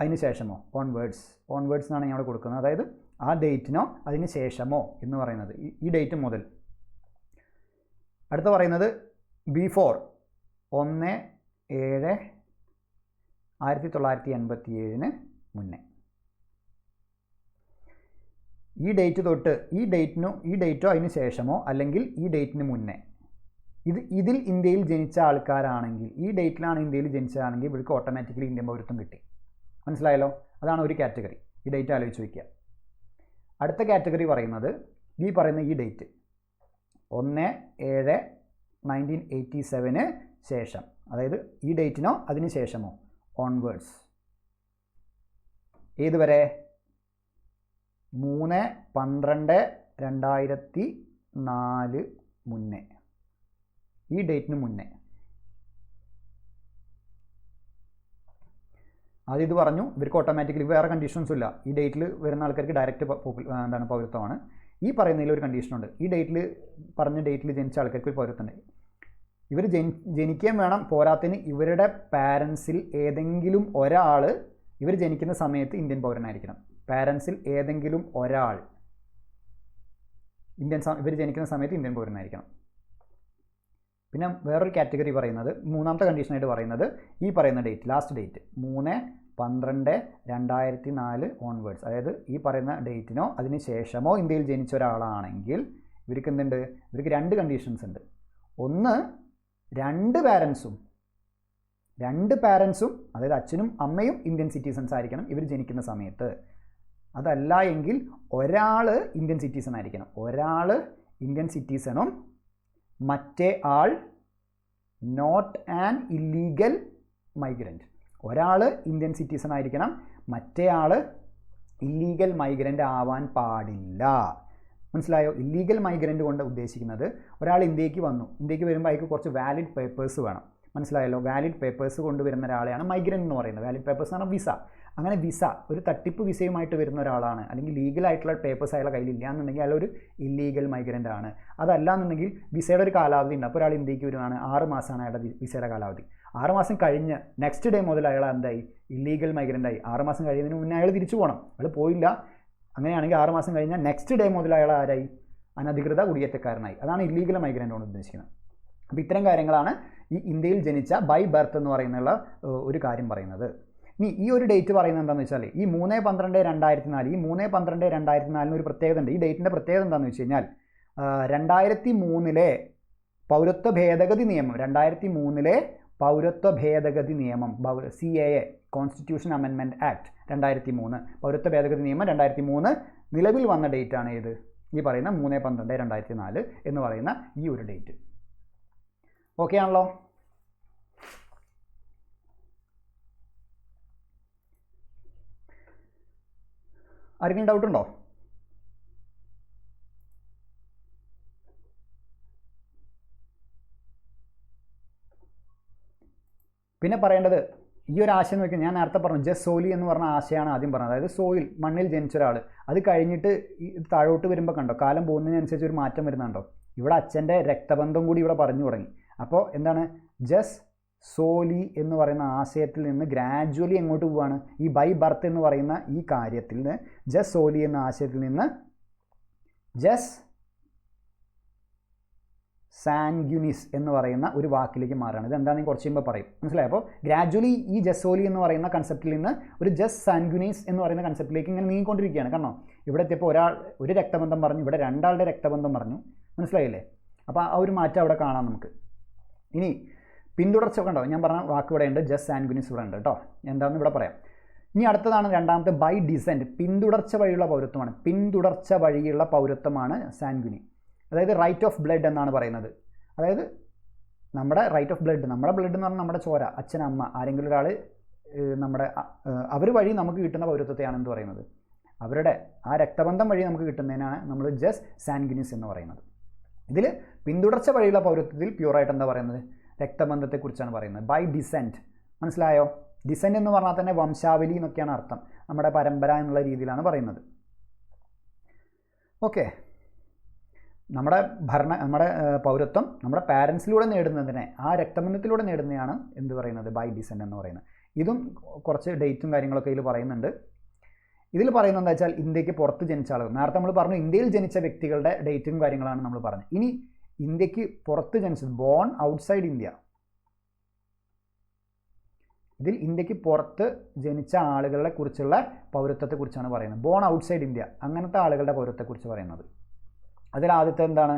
അതിന് ശേഷമോ, ഓൺവേർഡ്സ് എന്നാണ് ഞാൻ അവിടെ കൊടുക്കുന്നത്. അതായത് ആ ഡേറ്റിനോ അതിന് ശേഷമോ എന്ന് പറയുന്നത് ഈ ഡേറ്റ് മുതൽ. അടുത്ത പറയുന്നത് ബിഫോർ 1/7/1987 മുന്നേ. ഈ ഡേറ്റ് തൊട്ട് ഈ ഡേറ്റോ അതിന് ശേഷമോ അല്ലെങ്കിൽ ഈ ഡേറ്റിന് മുന്നേ, ഇതിൽ ഇന്ത്യയിൽ ജനിച്ച ആൾക്കാരാണെങ്കിൽ, ഈ ഡേറ്റിലാണ് ഇന്ത്യയിൽ ജനിച്ചതാണെങ്കിൽ ഇവർക്ക് ഓട്ടോമാറ്റിക്കലി ഇന്ത്യൻ പൗരത്വം കിട്ടി. മനസ്സിലായല്ലോ? അതാണ് ഒരു കാറ്റഗറി. ഈ ഡേറ്റ് ആലോചിച്ച് വയ്ക്കുക. അടുത്ത കാറ്റഗറി പറയുന്നത് ഈ പറയുന്ന ഈ ഡേറ്റ് 1/7/1987 ശേഷം, അതായത് ഈ ഡേറ്റിനോ അതിന് ശേഷമോ, ഓൺവേർഡ്സ്. ഏതുവരെ? 3/12/2004 മുന്നേ, ഈ ഡേറ്റിന് മുന്നേ. ആദ്യം ഇത് പറഞ്ഞു, ഇവർക്ക് ഓട്ടോമാറ്റിക്കലി വേറെ കണ്ടീഷൻസും ഇല്ല. ഈ ഡേറ്റിൽ വരുന്ന ആൾക്കാർക്ക് ഡയറക്റ്റ് പൗരത്വമാണ്. ഈ പറയുന്നതിൽ ഒരു കണ്ടീഷനുണ്ട്. ഈ ഡേറ്റിൽ പറഞ്ഞ ഡേറ്റിൽ ജനിച്ച ആൾക്കാർക്ക് ഒരു പൗരത്വമുണ്ട്. ഇവർ ജനിക്കുകയും വേണം. പോരാത്തിന് ഇവരുടെ പാരൻസിൽ ഏതെങ്കിലും ഒരാൾ ഇവർ ജനിക്കുന്ന സമയത്ത് ഇന്ത്യൻ പൗരനായിരിക്കണം. പാരൻസിൽ ഏതെങ്കിലും ഒരാൾ ഇവർ ജനിക്കുന്ന സമയത്ത് ഇന്ത്യൻ പൗരനായിരിക്കണം. പിന്നെ വേറൊരു കാറ്റഗറി പറയുന്നത്, മൂന്നാമത്തെ കണ്ടീഷനായിട്ട് പറയുന്നത് ഈ പറയുന്ന ഡേറ്റ്, ലാസ്റ്റ് ഡേറ്റ് 3/12/2004 ഓൺവേർഡ്സ്. അതായത് ഈ പറയുന്ന ഡേറ്റിനോ അതിന് ശേഷമോ ഇന്ത്യയിൽ ജനിച്ച ഒരാളാണെങ്കിൽ ഇവർക്ക് എന്തുണ്ട്? ഇവർക്ക് 2 കണ്ടീഷൻസ് ഉണ്ട്. ഒന്ന്, 2 പാരൻസും അതായത് അച്ഛനും അമ്മയും ഇന്ത്യൻ സിറ്റിസൺസ് ആയിരിക്കണം ഇവർ ജനിക്കുന്ന സമയത്ത്. അതല്ല എങ്കിൽ ഒരാൾ ഇന്ത്യൻ സിറ്റിസൺ ആയിരിക്കണം. ഒരാൾ ഇന്ത്യൻ സിറ്റിസണും മറ്റേ ആൾ നോട്ട് ആൻ ഇല്ലീഗൽ മൈഗ്രൻറ്റ്. ഒരാൾ ഇന്ത്യൻ സിറ്റിസൺ ആയിരിക്കണം, മറ്റേ ആൾ ഇല്ലീഗൽ മൈഗ്രൻ്റ് ആവാൻ പാടില്ല. മനസ്സിലായോ? ഇല്ലീഗൽ മൈഗ്രൻ്റ് കൊണ്ട് ഉദ്ദേശിക്കുന്നത് ഒരാൾ ഇന്ത്യക്ക് വരുമ്പോൾ അയാൾക്ക് കുറച്ച് വാലിഡ് പേപ്പേഴ്സ് വേണം. മനസ്സിലായല്ലോ? വാലിഡ് പേപ്പേഴ്സ് കൊണ്ടുവരുന്ന ഒരാളെയാണ് മൈഗ്രൻ്റ് എന്ന് പറയുന്നത്. വാലിഡ് പേപ്പേഴ്സ് എന്ന് പറഞ്ഞാൽ വിസ. അങ്ങനെ വിസ, ഒരു തട്ടിപ്പ് വിസയുമായിട്ട് വരുന്ന ഒരാളാണ്, അല്ലെങ്കിൽ ലീഗലായിട്ടുള്ള പേപ്പേഴ്സ് അയാളുടെ കയ്യിലില്ല എന്നുണ്ടെങ്കിൽ അയാളൊരു ഇല്ലീഗൽ മൈഗ്രൻ്റ് ആണ്. അതല്ല എന്നുണ്ടെങ്കിൽ വിസയുടെ ഒരു കാലാവധി ഉണ്ട്. അപ്പോൾ ഒരാൾ ഇന്ത്യക്ക് വരുവാണ്, 6 മാസമാണ് അയാളുടെ വിസയുടെ കാലാവധി. 6 മാസം കഴിഞ്ഞ് നെക്സ്റ്റ് ഡേ മുതൽ അയാൾ എന്തായി? ഇല്ലീഗൽ മൈഗ്രൻ്റായി. 6 മാസം കഴിയുന്നതിന് മുന്നേ അയാൾ തിരിച്ചു പോകണം. അയാൾ പോയില്ല. അങ്ങനെയാണെങ്കിൽ 6 മാസം കഴിഞ്ഞാൽ നെക്സ്റ്റ് ഡേ മുതൽ അയാൾ ആരായി? അനധികൃത കുടിയേറ്റക്കാരനായി. അതാണ് ഇല്ലീഗൽ മൈഗ്രൻ്റ് കൊണ്ട് ഉദ്ദേശിക്കുന്നത്. അപ്പോൾ ഇത്തരം കാര്യങ്ങളാണ് ഈ ഇന്ത്യയിൽ ജനിച്ച ബൈ ബർത്ത് എന്ന് പറയുന്നുള്ള ഒരു കാര്യം പറയുന്നത്. ഇനി ഈ ഒരു ഡേറ്റ് പറയുന്നത് എന്താണെന്ന് വെച്ചാൽ ഈ 3/12/2004, ഈ 3/12/2004 ഒരു പ്രത്യേകത ഉണ്ട്. ഈ ഡേറ്റിൻ്റെ പ്രത്യേകത എന്താണെന്ന് വെച്ച് കഴിഞ്ഞാൽ 2003 പൗരത്വ ഭേദഗതി നിയമം, 2003 പൗരത്വ ഭേദഗതി നിയമം, CAA കോൺസ്റ്റിറ്റ്യൂഷൻ അമെൻമെൻറ്റ് ആക്ട് 2003, പൗരത്വ ഭേദഗതി നിയമം 2003 നിലവിൽ വന്ന ഡേറ്റാണ് ഏത്? ഈ പറയുന്ന 3/12/2004 എന്ന് പറയുന്ന ഈ ഒരു ഡേറ്റ്. ഓക്കെ ആണല്ലോ? ആർക്കെങ്കിലും ഡൗട്ട് ഉണ്ടോ? പിന്നെ പറയേണ്ടത് ഈ ഒരു ആശയം നോക്കി, ഞാൻ നേരത്തെ പറഞ്ഞു ജസ് സോലി എന്ന് പറഞ്ഞ ആശയമാണ് ആദ്യം പറഞ്ഞത്. അതായത് സോയിൽ, മണ്ണിൽ ജനിച്ച ഒരാൾ, അത് കഴിഞ്ഞിട്ട് താഴോട്ട് വരുമ്പോൾ കണ്ടോ കാലം പോകുന്നതിനനുസരിച്ച് ഒരു മാറ്റം വരുന്നുണ്ടോ? ഇവിടെ അച്ഛൻ്റെ രക്തബന്ധം കൂടി ഇവിടെ പറഞ്ഞു തുടങ്ങി. അപ്പോൾ എന്താണ്? ജസ് സോലി എന്ന് പറയുന്ന ആശയത്തിൽ നിന്ന് ഗ്രാജുവലി എങ്ങോട്ട് പോവുകയാണ്? ഈ ബൈ ബർത്ത് എന്ന് പറയുന്ന ഈ കാര്യത്തിൽ നിന്ന് ജസ് സോലി എന്ന ആശയത്തിൽ നിന്ന് ജസ് സാൻഗ്യുനിസ് എന്ന് പറയുന്ന ഒരു വാക്കിലേക്ക് മാറുകയാണ്. ഇത് എന്താണെന്ന് കുറച്ച് കഴിയുമ്പോൾ പറയും. മനസ്സിലായി? അപ്പോൾ ഗ്രാജുവലി ഈ ജസോലി എന്ന് പറയുന്ന കൺസെപ്റ്റിൽ നിന്ന് ഒരു ജസ് സാൻഗ്യുനീസ് എന്ന് പറയുന്ന കൺസെപ്റ്റിലേക്ക് ഇങ്ങനെ നീങ്ങിക്കൊണ്ടിരിക്കുകയാണ്. കാരണം ഇവിടെ എത്തിയപ്പോൾ ഒരു രക്തബന്ധം പറഞ്ഞു, ഇവിടെ 2 ആളുടെ രക്തബന്ധം പറഞ്ഞു. മനസ്സിലായില്ലേ? അപ്പോൾ ആ ഒരു മാറ്റം അവിടെ കാണാം നമുക്ക്. ഇനി പിന്തുടർച്ച കണ്ടോ, ഞാൻ പറഞ്ഞ വാക്ക് ഇവിടെ ഉണ്ട്, ജസ് സാൻഗ്യുനീസ് ഇവിടെ ഉണ്ട് കേട്ടോ. എന്താണെന്ന് ഇവിടെ പറയാം. ഇനി അടുത്തതാണ് രണ്ടാമത്തെ, ബൈ ഡിസെൻറ്റ്, പിന്തുടർച്ച വഴിയുള്ള പൗരത്വമാണ്. പിന്തുടർച്ച വഴിയുള്ള പൗരത്വമാണ് സാൻഗ്യുനി. അതായത് റൈറ്റ് ഓഫ് ബ്ലഡ് എന്നാണ് പറയുന്നത്. അതായത് നമ്മുടെ റൈറ്റ് ഓഫ് ബ്ലഡ്, നമ്മുടെ ബ്ലഡ് എന്ന് പറഞ്ഞാൽ നമ്മുടെ ചോര, അച്ഛൻ, അമ്മ, ആരെങ്കിലും ഒരാൾ അവർ വഴി നമുക്ക് കിട്ടുന്ന പൗരത്വത്തെയാണ് എന്ത് പറയുന്നത്? അവരുടെ ആ രക്തബന്ധം വഴി നമുക്ക് കിട്ടുന്നതിനാണ് നമ്മൾ ജസ് സാൻഗ്വിനിസ് എന്ന് പറയുന്നത്. ഇതിൽ പിന്തുടർച്ച വഴിയുള്ള പൗരത്വത്തിൽ പ്യൂറായിട്ട് എന്താ പറയുന്നത്? രക്തബന്ധത്തെക്കുറിച്ചാണ് പറയുന്നത്. ബൈ ഡിസെൻറ്റ്, മനസ്സിലായോ? ഡിസെൻറ്റ് എന്ന് പറഞ്ഞാൽ തന്നെ വംശാവലി എന്നൊക്കെയാണ് അർത്ഥം. നമ്മുടെ പരമ്പര എന്നുള്ള രീതിയിലാണ് പറയുന്നത്. ഓക്കെ, നമ്മുടെ പൗരത്വം നമ്മുടെ പാരൻസിലൂടെ നേടുന്നതിനെ, ആ രക്തബന്ധത്തിലൂടെ നേടുന്നതാണ് എന്ത് പറയുന്നത്? ബൈ ഡിസെൻറ്റ് എന്ന് പറയുന്നത്. ഇതും കുറച്ച് ഡേറ്റും കാര്യങ്ങളൊക്കെ ഇതിൽ പറയുന്നുണ്ട്. ഇതിൽ പറയുന്നത് എന്താ വെച്ചാൽ ഇന്ത്യക്ക് പുറത്ത് ജനിച്ച ആളുകൾ. നേരത്തെ നമ്മൾ പറഞ്ഞു ഇന്ത്യയിൽ ജനിച്ച വ്യക്തികളുടെ ഡേറ്റും കാര്യങ്ങളാണ് നമ്മൾ പറഞ്ഞത്. ഇനി ഇന്ത്യക്ക് പുറത്ത് ജനിച്ചത്, ബോൺ ഔട്ട്സൈഡ് ഇന്ത്യ. ഇതിൽ ഇന്ത്യക്ക് പുറത്ത് ജനിച്ച ആളുകളെ കുറിച്ചുള്ള പൗരത്വത്തെക്കുറിച്ചാണ് പറയുന്നത്. ബോൺ ഔട്ട്സൈഡ് ഇന്ത്യ, അങ്ങനത്തെ ആളുകളുടെ പൗരത്വത്തെക്കുറിച്ച് പറയുന്നത്. അതിൽ ആദ്യത്തെ എന്താണ്?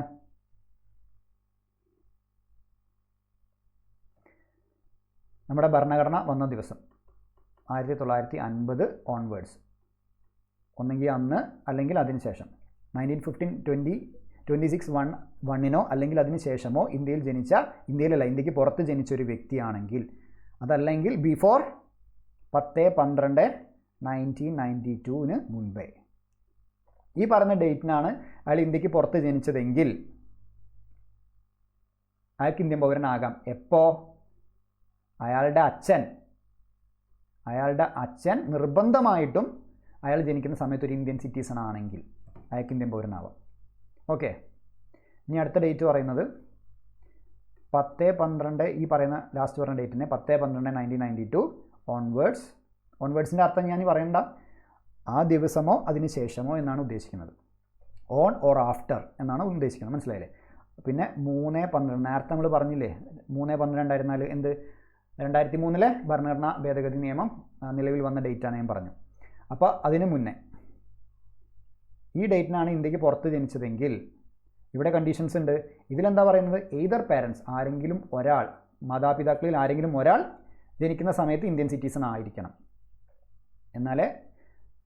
നമ്മുടെ ഭരണഘടന വന്ന ദിവസം 1950 ഓൺവേർഡ്സ്, ഒന്നെങ്കിൽ അന്ന് അല്ലെങ്കിൽ അതിന് ശേഷം 1915 26/1 അല്ലെങ്കിൽ അതിന് ശേഷമോ ഇന്ത്യക്ക് പുറത്ത് ജനിച്ച ഒരു വ്യക്തിയാണെങ്കിൽ, അതല്ലെങ്കിൽ ബിഫോർ 10/12/1992 മുൻപേ, ഈ പറഞ്ഞ ഡേറ്റിനാണ് അയാൾ ഇന്ത്യക്ക് പുറത്ത് ജനിച്ചതെങ്കിൽ അയാൾക്ക് ഇന്ത്യൻ പൗരനാകാം. എപ്പോൾ? അയാളുടെ അച്ഛൻ നിർബന്ധമായിട്ടും അയാൾ ജനിക്കുന്ന സമയത്ത് ഒരു ഇന്ത്യൻ സിറ്റിസൺ ആണെങ്കിൽ അയാൾക്ക് ഇന്ത്യൻ പൗരനാവാം. ഓക്കെ, ഇനി അടുത്ത ഡേറ്റ് പറയുന്നത് 10/12, ഈ പറയുന്ന ലാസ്റ്റ് പറഞ്ഞ ഡേറ്റിനെ 10/12/1992 ഓൺവേർഡ്സിൻ്റെ അർത്ഥം ഞാൻ പറയണ്ട, ആ ദിവസമോ അതിന് ശേഷമോ എന്നാണ് ഉദ്ദേശിക്കുന്നത്. ഓൺ ഓർ ആഫ്റ്റർ എന്നാണ് ഉദ്ദേശിക്കുന്നത്, മനസ്സിലായില്ലേ? പിന്നെ 3/12, നേരത്തെ നമ്മൾ പറഞ്ഞില്ലേ 3/12 ആയിരുന്നാൽ എന്ത്? 2003 ഭരണഘടനാ ഭേദഗതി നിയമം നിലവിൽ വന്ന ഡേറ്റാണ് ഞാൻ പറഞ്ഞു. അപ്പോൾ അതിന് മുന്നേ ഈ ഡേറ്റിനാണ് ഇന്ത്യക്ക് പുറത്ത് ജനിച്ചതെങ്കിൽ ഇവിടെ കണ്ടീഷൻസ് ഉണ്ട്. ഇതിലെന്താ പറയുന്നത്? എയ്തർ പാരൻസ്, ആരെങ്കിലും ഒരാൾ, മാതാപിതാക്കളിൽ ആരെങ്കിലും ഒരാൾ ജനിക്കുന്ന സമയത്ത് ഇന്ത്യൻ സിറ്റിസൺ ആയിരിക്കണം, എന്നാലേ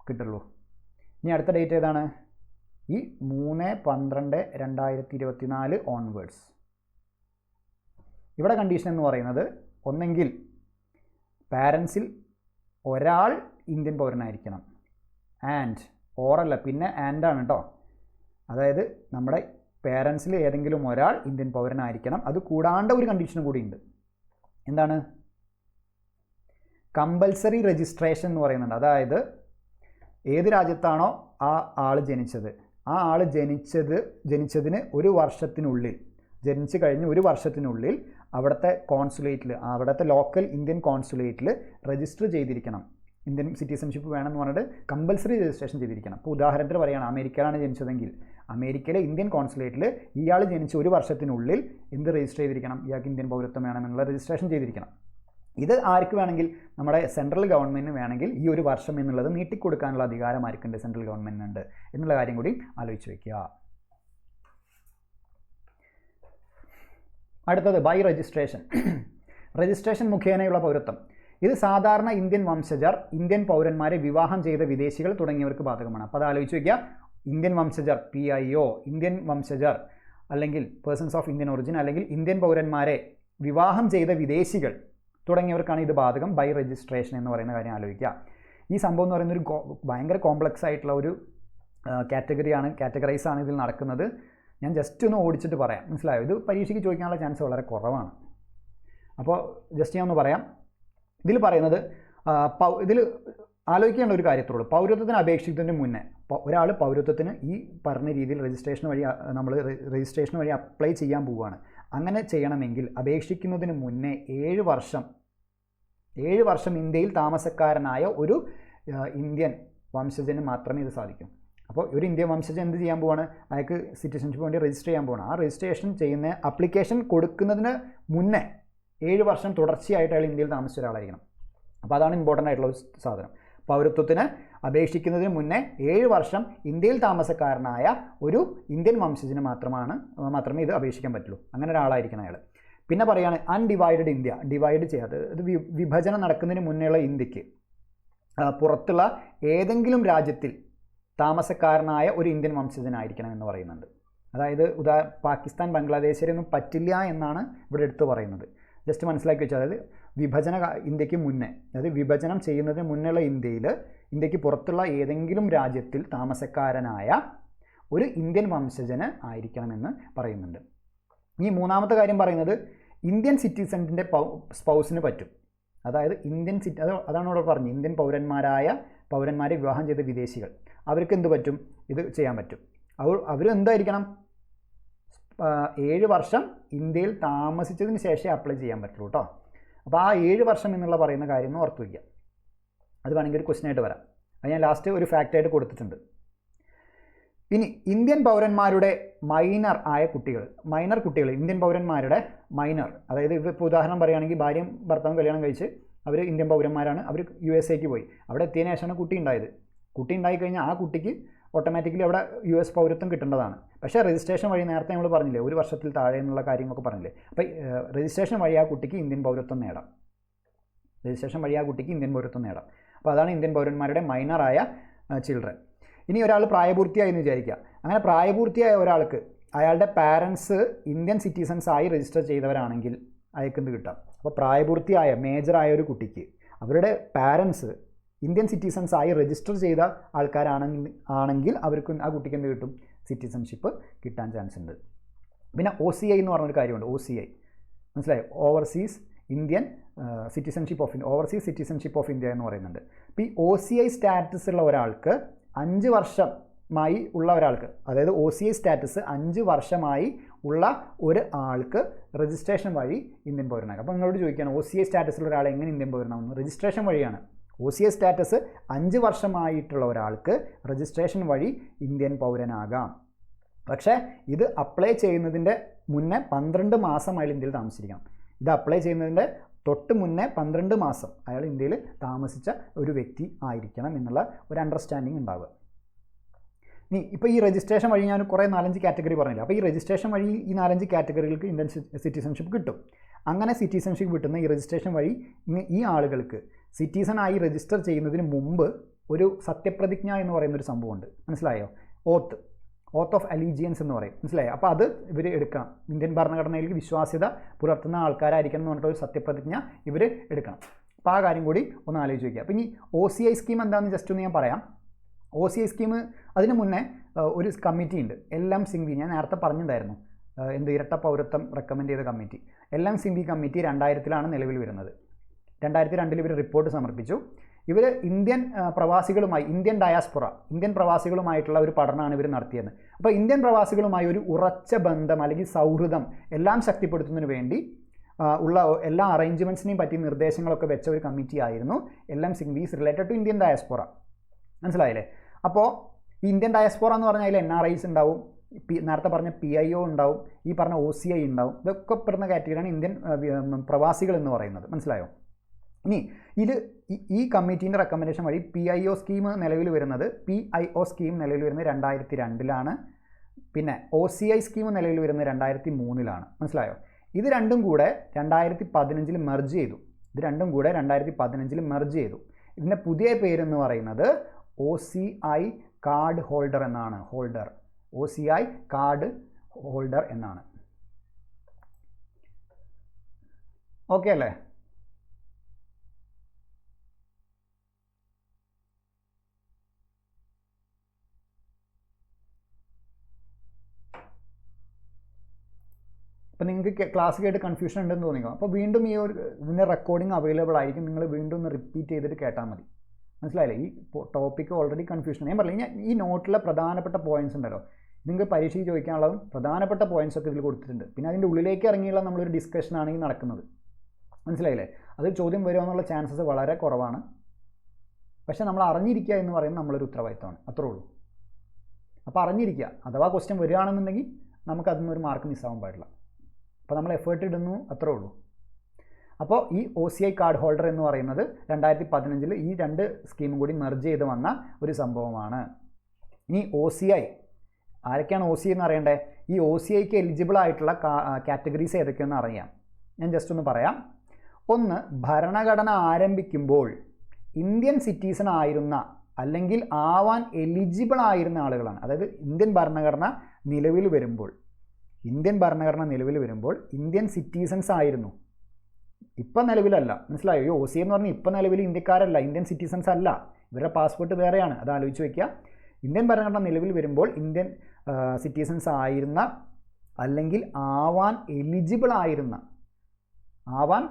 കിട്ടുള്ളൂ. ഇനി അടുത്ത ഡേറ്റ് ഏതാണ്? ഈ 3/12/2024 ഓൺവേർഡ്സ്. ഇവിടെ കണ്ടീഷൻ എന്ന് പറയുന്നത് ഒന്നെങ്കിൽ പാരൻസിൽ ഒരാൾ ഇന്ത്യൻ പൗരനായിരിക്കണം, ആൻഡ് ഓറല്ല, പിന്നെ ആൻഡാണ് കേട്ടോ. അതായത് നമ്മുടെ പേരൻസിൽ ഏതെങ്കിലും ഒരാൾ ഇന്ത്യൻ പൗരനായിരിക്കണം. അത് കൂടാണ്ട് ഒരു കണ്ടീഷനും കൂടിയുണ്ട്. എന്താണ്? കമ്പൽസറി രജിസ്ട്രേഷൻ എന്ന് പറയുന്നുണ്ട്. അതായത് ഏത് രാജ്യത്താണോ ആ ആൾ ജനിച്ചത്, ആ ആൾ ജനിച്ചതിന് ഒരു വർഷത്തിനുള്ളിൽ, ജനിച്ചു കഴിഞ്ഞ് ഒരു വർഷത്തിനുള്ളിൽ അവിടുത്തെ കോൺസുലേറ്റിൽ, അവിടുത്തെ ലോക്കൽ ഇന്ത്യൻ കോൺസുലേറ്റിൽ രജിസ്റ്റർ ചെയ്തിരിക്കണം. ഇന്ത്യൻ സിറ്റിസൺഷിപ്പ് വേണമെന്ന് പറഞ്ഞിട്ട് കമ്പൽസറി രജിസ്ട്രേഷൻ ചെയ്തിരിക്കണം. ഇപ്പോൾ ഉദാഹരണത്തിന് പറയുകയാണ്, അമേരിക്കയിലാണ് ജനിച്ചതെങ്കിൽ അമേരിക്കയിലെ ഇന്ത്യൻ കോൺസുലേറ്റിൽ ഇയാൾ ജനിച്ച ഒരു വർഷത്തിനുള്ളിൽ എന്ത് രജിസ്റ്റർ ചെയ്തിരിക്കണം? ഇയാൾക്ക് ഇന്ത്യൻ പൗരത്വം വേണമെന്നുള്ള രജിസ്ട്രേഷൻ ചെയ്തിരിക്കണം. ഇത് ആർക്ക് വേണമെങ്കിൽ, നമ്മുടെ സെൻട്രൽ ഗവൺമെൻറ്റിന് വേണമെങ്കിൽ ഈ ഒരു വർഷം എന്നുള്ളത് നീട്ടിക്കൊടുക്കാനുള്ള അധികാരം ആർക്കുണ്ട്? സെൻട്രൽ ഗവൺമെൻറ്റിനുണ്ട് എന്നുള്ള കാര്യം കൂടി ആലോചിച്ച് വയ്ക്കുക. അടുത്തത് ബൈ രജിസ്ട്രേഷൻ. രജിസ്ട്രേഷൻ മുഖേനയുള്ള പൗരത്വം. ഇത് സാധാരണ ഇന്ത്യൻ വംശജർ, ഇന്ത്യൻ പൗരന്മാരെ വിവാഹം ചെയ്ത വിദേശികൾ തുടങ്ങിയവർക്ക് ബാധകമാണ്. അപ്പോൾ അത് ആലോചിച്ച് വയ്ക്കുക. ഇന്ത്യൻ വംശജർ, PIO, ഇന്ത്യൻ വംശജർ അല്ലെങ്കിൽ പേഴ്സൺസ് ഓഫ് ഇന്ത്യൻ ഒറിജിൻ, അല്ലെങ്കിൽ ഇന്ത്യൻ പൗരന്മാരെ വിവാഹം ചെയ്ത വിദേശികൾ തുടങ്ങിയവർക്കാണ് ഇത് ബാധകം. ബൈ രജിസ്ട്രേഷൻ എന്ന് പറയുന്ന കാര്യം ആലോചിക്കുക. ഈ സംഭവം എന്ന് പറയുന്നൊരു ഭയങ്കര കോംപ്ലക്സ് ആയിട്ടുള്ള ഒരു കാറ്റഗറൈസ് ആണ് ഇതിൽ നടക്കുന്നത്. ഞാൻ ജസ്റ്റ് ഒന്ന് ഓടിച്ചിട്ട് പറയാം, മനസ്സിലായോ? ഇത് പരീക്ഷയ്ക്ക് ചോദിക്കാനുള്ള ചാൻസ് വളരെ കുറവാണ്. അപ്പോൾ ജസ്റ്റ് ഞാൻ ഒന്ന് പറയാം. ഇതിൽ പറയുന്നത്, ഇതിൽ ആലോചിക്കേണ്ട ഒരു കാര്യത്തോളൂ. പൗരത്വത്തിന് അപേക്ഷിക്കുന്നതിന് മുന്നേ ഒരാൾ പൗരത്വത്തിന് ഈ പറഞ്ഞ രീതിയിൽ രജിസ്ട്രേഷൻ വഴി അപ്ലൈ ചെയ്യാൻ പോവുകയാണ്. അങ്ങനെ ചെയ്യണമെങ്കിൽ അപേക്ഷിക്കുന്നതിന് മുന്നേ 7 വർഷം ഇന്ത്യയിൽ താമസക്കാരനായ ഒരു ഇന്ത്യൻ വംശജന് മാത്രമേ ഇത് സാധിക്കൂ. അപ്പോൾ ഒരു ഇന്ത്യൻ വംശജൻ എന്ത് ചെയ്യാൻ പോവാണ്? അയാൾക്ക് സിറ്റിസൺഷിപ്പ് വേണ്ടി രജിസ്റ്റർ ചെയ്യാൻ പോവാണ്. ആ രജിസ്ട്രേഷൻ ചെയ്യുന്ന അപ്ലിക്കേഷൻ കൊടുക്കുന്നതിന് മുന്നേ 7 വർഷം തുടർച്ചയായിട്ട് അയാൾ ഇന്ത്യയിൽ താമസിച്ച ഒരാളായിരിക്കണം. അപ്പോൾ അതാണ് ഇമ്പോർട്ടൻ്റ് ആയിട്ടുള്ള ഒരു സാധനം. പൗരത്വത്തിന് അപേക്ഷിക്കുന്നതിന് മുന്നേ 7 വർഷം ഇന്ത്യയിൽ താമസക്കാരനായ ഒരു ഇന്ത്യൻ വംശജന് മാത്രമേ ഇത് അപേക്ഷിക്കാൻ പറ്റുള്ളൂ. അങ്ങനെ ഒരാളായിരിക്കണം അയാൾ. പിന്നെ പറയുകയാണ് അൺഡിവൈഡഡ് ഇന്ത്യ, ഡിവൈഡ് ചെയ്യാതെ, ഇത് വിഭജനം നടക്കുന്നതിന് മുന്നേയുള്ള ഇന്ത്യക്ക് പുറത്തുള്ള ഏതെങ്കിലും രാജ്യത്തിൽ താമസക്കാരനായ ഒരു ഇന്ത്യൻ വംശജനായിരിക്കണം എന്ന് പറയുന്നുണ്ട്. അതായത് പാകിസ്ഥാൻ, ബംഗ്ലാദേശിലൊന്നും പറ്റില്ല എന്നാണ് ഇവിടെ എടുത്തു പറയുന്നത്. ജസ്റ്റ് മനസ്സിലാക്കി വെച്ചാൽ, അതായത് ഇന്ത്യക്ക് മുന്നേ, അതായത് വിഭജനം ചെയ്യുന്നതിന് മുന്നേയുള്ള ഇന്ത്യയിൽ ഇന്ത്യക്ക് പുറത്തുള്ള ഏതെങ്കിലും രാജ്യത്തിൽ താമസക്കാരനായ ഒരു ഇന്ത്യൻ വംശജന് ആയിരിക്കണമെന്ന് പറയുന്നുണ്ട്. ഈ മൂന്നാമത്തെ കാര്യം പറയുന്നത് ഇന്ത്യൻ സിറ്റിസൻ്റെ സ്പൗസിന് പറ്റും. അതായത് അതാണ് ഇവിടെ പറഞ്ഞത്, ഇന്ത്യൻ പൗരന്മാരെ വിവാഹം ചെയ്ത വിദേശികൾ, അവർക്ക് എന്ത് പറ്റും, ഇത് ചെയ്യാൻ പറ്റും. അവർ എന്തായിരിക്കണം, 7 വർഷം ഇന്ത്യയിൽ താമസിച്ചതിന് ശേഷമേ അപ്ലൈ ചെയ്യാൻ പറ്റുള്ളൂ കേട്ടോ. അപ്പോൾ ആ 7 വർഷം എന്നുള്ള പറയുന്ന കാര്യം ഒന്ന് ഓർത്ത് വയ്ക്കുക. അത് വേണമെങ്കിൽ ഒരു ക്വസ്റ്റ്യൻ ആയിട്ട് വരാം. അത് ഞാൻ ലാസ്റ്റ് ഒരു ഫാക്റ്റായിട്ട് കൊടുത്തിട്ടുണ്ട്. ഇനി ഇന്ത്യൻ പൗരന്മാരുടെ മൈനർ ആയ കുട്ടികൾ, ഇന്ത്യൻ പൗരന്മാരുടെ മൈനർ, അതായത് ഇപ്പോൾ ഉദാഹരണം പറയുകയാണെങ്കിൽ ഭാര്യയും ഭർത്താവും കല്യാണം കഴിച്ച് അവർ ഇന്ത്യൻ പൗരന്മാരാണ്, അവർ USA പോയി, അവിടെ എത്തിയതിനു ശേഷമാണ് കുട്ടി ഉണ്ടായത്. കുട്ടി ഉണ്ടായിക്കഴിഞ്ഞാൽ ആ കുട്ടിക്ക് ഓട്ടോമാറ്റിക്കലി അവിടെ US പൗരത്വം കിട്ടേണ്ടതാണ്. പക്ഷേ രജിസ്ട്രേഷൻ വഴി നേരത്തെ നമ്മൾ പറഞ്ഞില്ലേ 1 വർഷത്തിൽ താഴെ എന്നുള്ള കാര്യങ്ങളൊക്കെ പറഞ്ഞില്ലേ, അപ്പോൾ രജിസ്ട്രേഷൻ വഴി ആ കുട്ടിക്ക് ഇന്ത്യൻ പൗരത്വം നേടാം. അപ്പോൾ അതാണ് ഇന്ത്യൻ പൗരന്മാരുടെ മൈനറായ ചിൽഡ്രൻ. ഇനി ഒരാൾ പ്രായപൂർത്തിയായി എന്ന് വിചാരിക്കുക. അങ്ങനെ പ്രായപൂർത്തിയായ ഒരാൾക്ക് അയാളുടെ പാരൻസ് ഇന്ത്യൻ സിറ്റിസൺസ് ആയി രജിസ്റ്റർ ചെയ്തവരാണെങ്കിൽ അയക്കുന്നത് കിട്ടാം. അപ്പോൾ പ്രായപൂർത്തിയായ മേജറായ ഒരു കുട്ടിക്ക് അവരുടെ പാരൻസ് ഇന്ത്യൻ സിറ്റിസൺസ് ആയി രജിസ്റ്റർ ചെയ്ത ആൾക്കാരാണെങ്കിൽ അവർക്ക് ആ കുട്ടിക്ക് എന്ത് കിട്ടും, സിറ്റിസൺഷിപ്പ് കിട്ടാൻ ചാൻസ് ഉണ്ട്. പിന്നെ OCI എന്ന് പറഞ്ഞൊരു കാര്യമുണ്ട്. OCI മനസ്സിലായോ, ഓവർസീസ് സിറ്റിസൺഷിപ്പ് ഓഫ് ഇന്ത്യ എന്ന് പറയുന്നുണ്ട്. അപ്പോൾ ഈ OCI സ്റ്റാറ്റസ് ഉള്ള ഒരാൾക്ക് 5 വർഷമായി ഉള്ള ഒരാൾക്ക്, അതായത് OCI സ്റ്റാറ്റസ് 5 വർഷമായി ഉള്ള ഒരു ആൾക്ക് രജിസ്ട്രേഷൻ വഴി ഇന്ത്യൻ പൗരനാകാം. അപ്പോൾ നിങ്ങളോട് ചോദിക്കുകയാണ് OCI സ്റ്റാറ്റസുള്ള ഒരാൾ എങ്ങനെ ഇന്ത്യൻ പൗരനാകുന്നു? രജിസ്ട്രേഷൻ വഴിയാണ്. OCI സ്റ്റാറ്റസ് 5 വർഷമായിട്ടുള്ള ഒരാൾക്ക് രജിസ്ട്രേഷൻ വഴി ഇന്ത്യൻ പൗരനാകാം. പക്ഷേ ഇത് അപ്ലൈ ചെയ്യുന്നതിൻ്റെ മുന്നേ 12 മാസം അയാൾ ഇന്ത്യയിൽ താമസിച്ചിരിക്കണം. ഇത് അപ്ലൈ ചെയ്യുന്നതിൻ്റെ തൊട്ട് മുന്നേ 12 മാസം അയാൾ ഇന്ത്യയിൽ താമസിച്ച ഒരു വ്യക്തി ആയിരിക്കണം എന്നുള്ള ഒരു അണ്ടർസ്റ്റാൻഡിങ് ഉണ്ടാവുക. ഇനി ഇപ്പോൾ ഈ രജിസ്ട്രേഷൻ വഴി ഞാൻ കുറേ 4-5 കാറ്റഗറി പറഞ്ഞില്ല. അപ്പോൾ ഈ രജിസ്ട്രേഷൻ വഴി ഈ 4-5 കാറ്റഗറികൾക്ക് ഇന്ത്യൻ സിറ്റിസൺഷിപ്പ് കിട്ടും. അങ്ങനെ സിറ്റിസൺഷിപ്പ് കിട്ടുന്ന ഈ രജിസ്ട്രേഷൻ വഴി ഈ ആളുകൾക്ക് സിറ്റിസണായി രജിസ്റ്റർ ചെയ്യുന്നതിന് മുമ്പ് ഒരു സത്യപ്രതിജ്ഞ എന്ന് പറയുന്നൊരു സംഭവമുണ്ട്. മനസ്സിലായോ? ഓത്ത് ഓഫ് അലീജിയൻസ് എന്ന് പറയും. മനസ്സിലായോ? അപ്പോൾ അത് ഇവർ എടുക്കണം. ഇന്ത്യൻ ഭരണഘടനയിൽ വിശ്വാസ്യത പുലർത്തുന്ന ആൾക്കാരായിരിക്കണം എന്ന് പറഞ്ഞിട്ടൊരു സത്യപ്രതിജ്ഞ ഇവർ എടുക്കണം. അപ്പോൾ ആ കാര്യം കൂടി ഒന്ന് ആലോചിച്ച് വയ്ക്കുക. അപ്പോൾ ഇനി OCI സ്കീം എന്താണെന്ന് ജസ്റ്റ് ഒന്ന് ഞാൻ പറയാം. OCI സ്കീം അതിന് മുന്നേ ഒരു കമ്മിറ്റി ഉണ്ട്, LM സിംഗ്വി. ഞാൻ നേരത്തെ പറഞ്ഞിട്ടുണ്ടായിരുന്നു ഇരട്ട പൗരത്വം റെക്കമെൻഡ് ചെയ്ത കമ്മിറ്റി. LM സിംഗ്വി കമ്മിറ്റി 2000-ലാണ് നിലവിൽ വരുന്നത്. 2002 ഇവർ റിപ്പോർട്ട് സമർപ്പിച്ചു. ഇവർ ഇന്ത്യൻ പ്രവാസികളുമായിട്ടുള്ള ഒരു പഠനമാണ് ഇവർ നടത്തിയത്. അപ്പോൾ ഇന്ത്യൻ പ്രവാസികളുമായി ഒരു ഉറച്ച ബന്ധം അല്ലെങ്കിൽ സൗഹൃദം എല്ലാം ശക്തിപ്പെടുത്തുന്നതിന് വേണ്ടി ഉള്ള എല്ലാ അറേഞ്ച്മെൻറ്റ്സിനെയും പറ്റി നിർദ്ദേശങ്ങളൊക്കെ വെച്ച ഒരു കമ്മിറ്റി ആയിരുന്നു LM Singhvi's related to Indian diaspora. മനസ്സിലായില്ലേ? അപ്പോൾ ഈ ഇന്ത്യൻ ഡയസ്പോറ എന്ന് പറഞ്ഞാൽ അതിൽ NRIs ഉണ്ടാവും, നേരത്തെ പറഞ്ഞ PIO ഉണ്ടാവും, ഈ പറഞ്ഞ OCI ഉണ്ടാവും. ഇതൊക്കെ പെടുന്ന കാറ്റഗറിയാണ് ഇന്ത്യൻ പ്രവാസികൾ എന്ന് പറയുന്നത്. മനസ്സിലായോ? ഇനി ഈ കമ്മിറ്റീൻ്റെ റെക്കമെൻഡേഷൻ വഴി PIO സ്കീം നിലവിൽ വരുന്നത് 2002-ലാണ്. പിന്നെ OCI സ്കീം നിലവിൽ വരുന്നത് 2003-ലാണ്. മനസ്സിലായോ? ഇത് രണ്ടും കൂടെ 2015 മെർജ് ചെയ്തു. ഇതിൻ്റെ പുതിയ പേരെന്ന് പറയുന്നത് OCI കാർഡ് ഹോൾഡർ എന്നാണ്. OCI കാർഡ് ഹോൾഡർ എന്നാണ്. ഓക്കെ അല്ലേ? അപ്പോൾ നിങ്ങൾക്ക് ക്ലാസ് കേട്ട് കൺഫ്യൂഷൻ ഉണ്ടെന്ന് തോന്നിക്കോ. അപ്പോൾ വീണ്ടും ഇതിൻ്റെ റെക്കോർഡിംഗ് അവൈലബിൾ ആയിരിക്കും. നിങ്ങൾ വീണ്ടും ഒന്ന് റിപ്പീറ്റ് ചെയ്തിട്ട് കേട്ടാൽ മതി. മനസ്സിലായില്ലേ? ഈ ടോപ്പിക്ക് ഓൾറെഡി കൺഫ്യൂഷൻ. ഞാൻ പറഞ്ഞില്ല, ഈ നോട്ടിലെ പ്രധാനപ്പെട്ട പോയിൻറ്റ്സ് ഉണ്ടല്ലോ, നിങ്ങൾക്ക് പരീക്ഷയ്ക്ക് ചോദിക്കാനുള്ളതും പ്രധാനപ്പെട്ട പോയിൻറ്റ്സ് ഒക്കെ ഇതിൽ കൊടുത്തിട്ടുണ്ട്. പിന്നെ അതിൻ്റെ ഉള്ളിലേക്ക് ഇറങ്ങിയുള്ള നമ്മളൊരു ഡിസ്കഷനാണ് ഈ നടക്കുന്നത്. മനസ്സിലായില്ലേ? അത് ചോദ്യം വരുമോ എന്നുള്ള ചാൻസസ് വളരെ കുറവാണ്. പക്ഷേ നമ്മൾ അറിഞ്ഞിരിക്കുക എന്ന് പറയുന്നത് നമ്മളൊരു ഉത്തരവാദിത്തമാണ്. അത്രേ ഉള്ളൂ. അപ്പോൾ അറിഞ്ഞിരിക്കുക. അഥവാ ക്വസ്റ്റ്യൻ വരികയാണെന്നുണ്ടെങ്കിൽ നമുക്കതിനൊരു മാർക്ക് മിസ്സാവാൻ പാടില്ല. അപ്പോൾ നമ്മൾ എഫേർട്ട് ഇടുന്നു, അത്രേ ഉള്ളൂ. അപ്പോൾ ഈ OCI കാർഡ് ഹോൾഡർ എന്ന് പറയുന്നത് 2015 ഈ 2 സ്കീമും കൂടി മെർജ് ചെയ്ത് വന്ന ഒരു സംഭവമാണ്. ഇനി OCI ആരൊക്കെയാണ് OCI എന്ന് അറിയണ്ടേ? ഈ OCIക്ക് എലിജിബിൾ ആയിട്ടുള്ള കാറ്റഗറീസ് ഏതൊക്കെയെന്ന് അറിയാം. ഞാൻ ജസ്റ്റ് ഒന്ന് പറയാം. ഒന്ന്, ഭരണഘടന ആരംഭിക്കുമ്പോൾ ഇന്ത്യൻ സിറ്റിസൺ ആയിരുന്ന അല്ലെങ്കിൽ ആവാൻ എലിജിബിൾ ആയിരുന്ന ആളുകളാണ്. അതായത് ഇന്ത്യൻ ഭരണഘടന നിലവിൽ വരുമ്പോൾ ഇന്ത്യൻ സിറ്റിസൺസ് ആയിരുന്നു. ഇപ്പം നിലവിലല്ല. മനസ്സിലായോ? ഈ OCI എന്ന് പറഞ്ഞാൽ ഇപ്പം നിലവിൽ ഇന്ത്യക്കാരല്ല, ഇന്ത്യൻ സിറ്റിസൺസ് അല്ല. ഇവരുടെ പാസ്പോർട്ട് വേറെയാണ്, അത് ആലോചിച്ച് വയ്ക്കുക. ഇന്ത്യൻ ഭരണഘടന നിലവിൽ വരുമ്പോൾ ഇന്ത്യൻ സിറ്റിസൺസ് ആയിരുന്ന അല്ലെങ്കിൽ ആവാൻ എലിജിബിൾ ആയിരുന്ന, ആവാൻ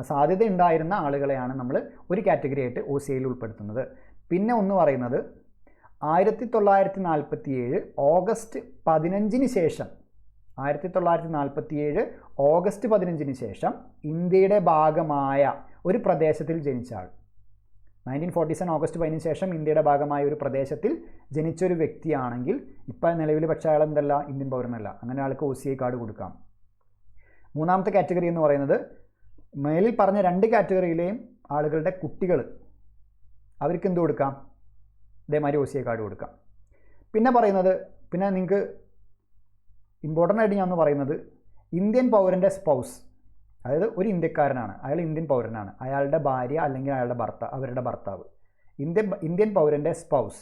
സാധ്യതയുണ്ടായിരുന്ന ആളുകളെയാണ് നമ്മൾ ഒരു കാറ്റഗറി ആയിട്ട് OCIയിൽ ഉൾപ്പെടുത്തുന്നത്. പിന്നെ ഒന്ന് പറയുന്നത് 1947 ഓഗസ്റ്റ് 15 ശേഷം, 1947 ഓഗസ്റ്റ് 15 ശേഷം ഇന്ത്യയുടെ ഭാഗമായ ഒരു പ്രദേശത്തിൽ ജനിച്ച ആൾ, 1947 ഓഗസ്റ്റ് 15 ശേഷം ഇന്ത്യയുടെ ഭാഗമായ ഒരു പ്രദേശത്തിൽ ജനിച്ചൊരു വ്യക്തിയാണെങ്കിൽ ഇപ്പം നിലവിൽ പക്ഷേ അയാൾ എന്തല്ല, ഇന്ത്യൻ പൗരനല്ല, അങ്ങനെ ആൾക്ക് OCI കാർഡ് കൊടുക്കാം. മൂന്നാമത്തെ കാറ്റഗറി എന്ന് പറയുന്നത് മേലിൽ പറഞ്ഞ 2 കാറ്റഗറിയിലെയും ആളുകളുടെ കുട്ടികൾ, അവർക്ക് എന്ത് കൊടുക്കാം, ഇതേമാതിരി OCI കാർഡ് കൊടുക്കാം. പിന്നെ പറയുന്നത്, പിന്നെ നിങ്ങൾക്ക് ഇമ്പോർട്ടൻ്റ് ആയിട്ട് ഞാൻ ഒന്ന് പറയുന്നത്, ഇന്ത്യൻ പൗരൻ്റെ സ്പൗസ്, അതായത് ഒരു ഇന്ത്യക്കാരനാണ്, അയാൾ ഇന്ത്യൻ പൗരനാണ്, അയാളുടെ ഭാര്യ അല്ലെങ്കിൽ അയാളുടെ അവരുടെ ഭർത്താവ്, ഇന്ത്യൻ പൗരൻ്റെ സ്പൗസ്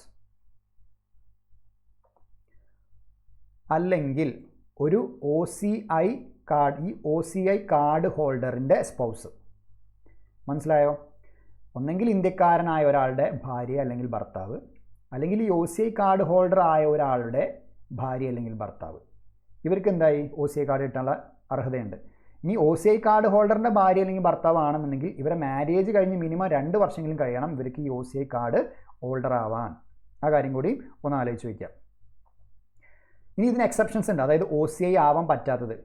അല്ലെങ്കിൽ ഒരു OCI കാർഡ്, ഈ OCI കാർഡ് ഹോൾഡറിൻ്റെ സ്പൗസ്. മനസ്സിലായോ? ഒന്നെങ്കിൽ ഇന്ത്യക്കാരനായ ഒരാളുടെ ഭാര്യ അല്ലെങ്കിൽ ഭർത്താവ്, അല്ലെങ്കിൽ ഈ OCI കാർഡ് ഹോൾഡർ ആയ ഒരാളുടെ ഭാര്യ അല്ലെങ്കിൽ ഭർത്താവ്. ഇവർക്ക് എന്തായി OCI കാർഡ് കിട്ടാനുള്ള അർഹതയുണ്ട്. ഇനി OCI കാർഡ് ഹോൾഡറിൻ്റെ ഭാര്യ അല്ലെങ്കിൽ ഭർത്താവ് ആണെന്നുണ്ടെങ്കിൽ ഇവരെ മാരേജ് കഴിഞ്ഞ് മിനിമം 2 വർഷമെങ്കിലും കഴിയണം ഇവർക്ക് ഈ OCI കാർഡ് ഹോൾഡർ ആവാൻ. ആ കാര്യം കൂടി ഒന്ന് ആലോചിച്ച് വയ്ക്കാം. ഇനി ഇതിന് എക്സെപ്ഷൻസ് ഉണ്ട്. അതായത് OCI ആവാൻ പറ്റാത്തത്,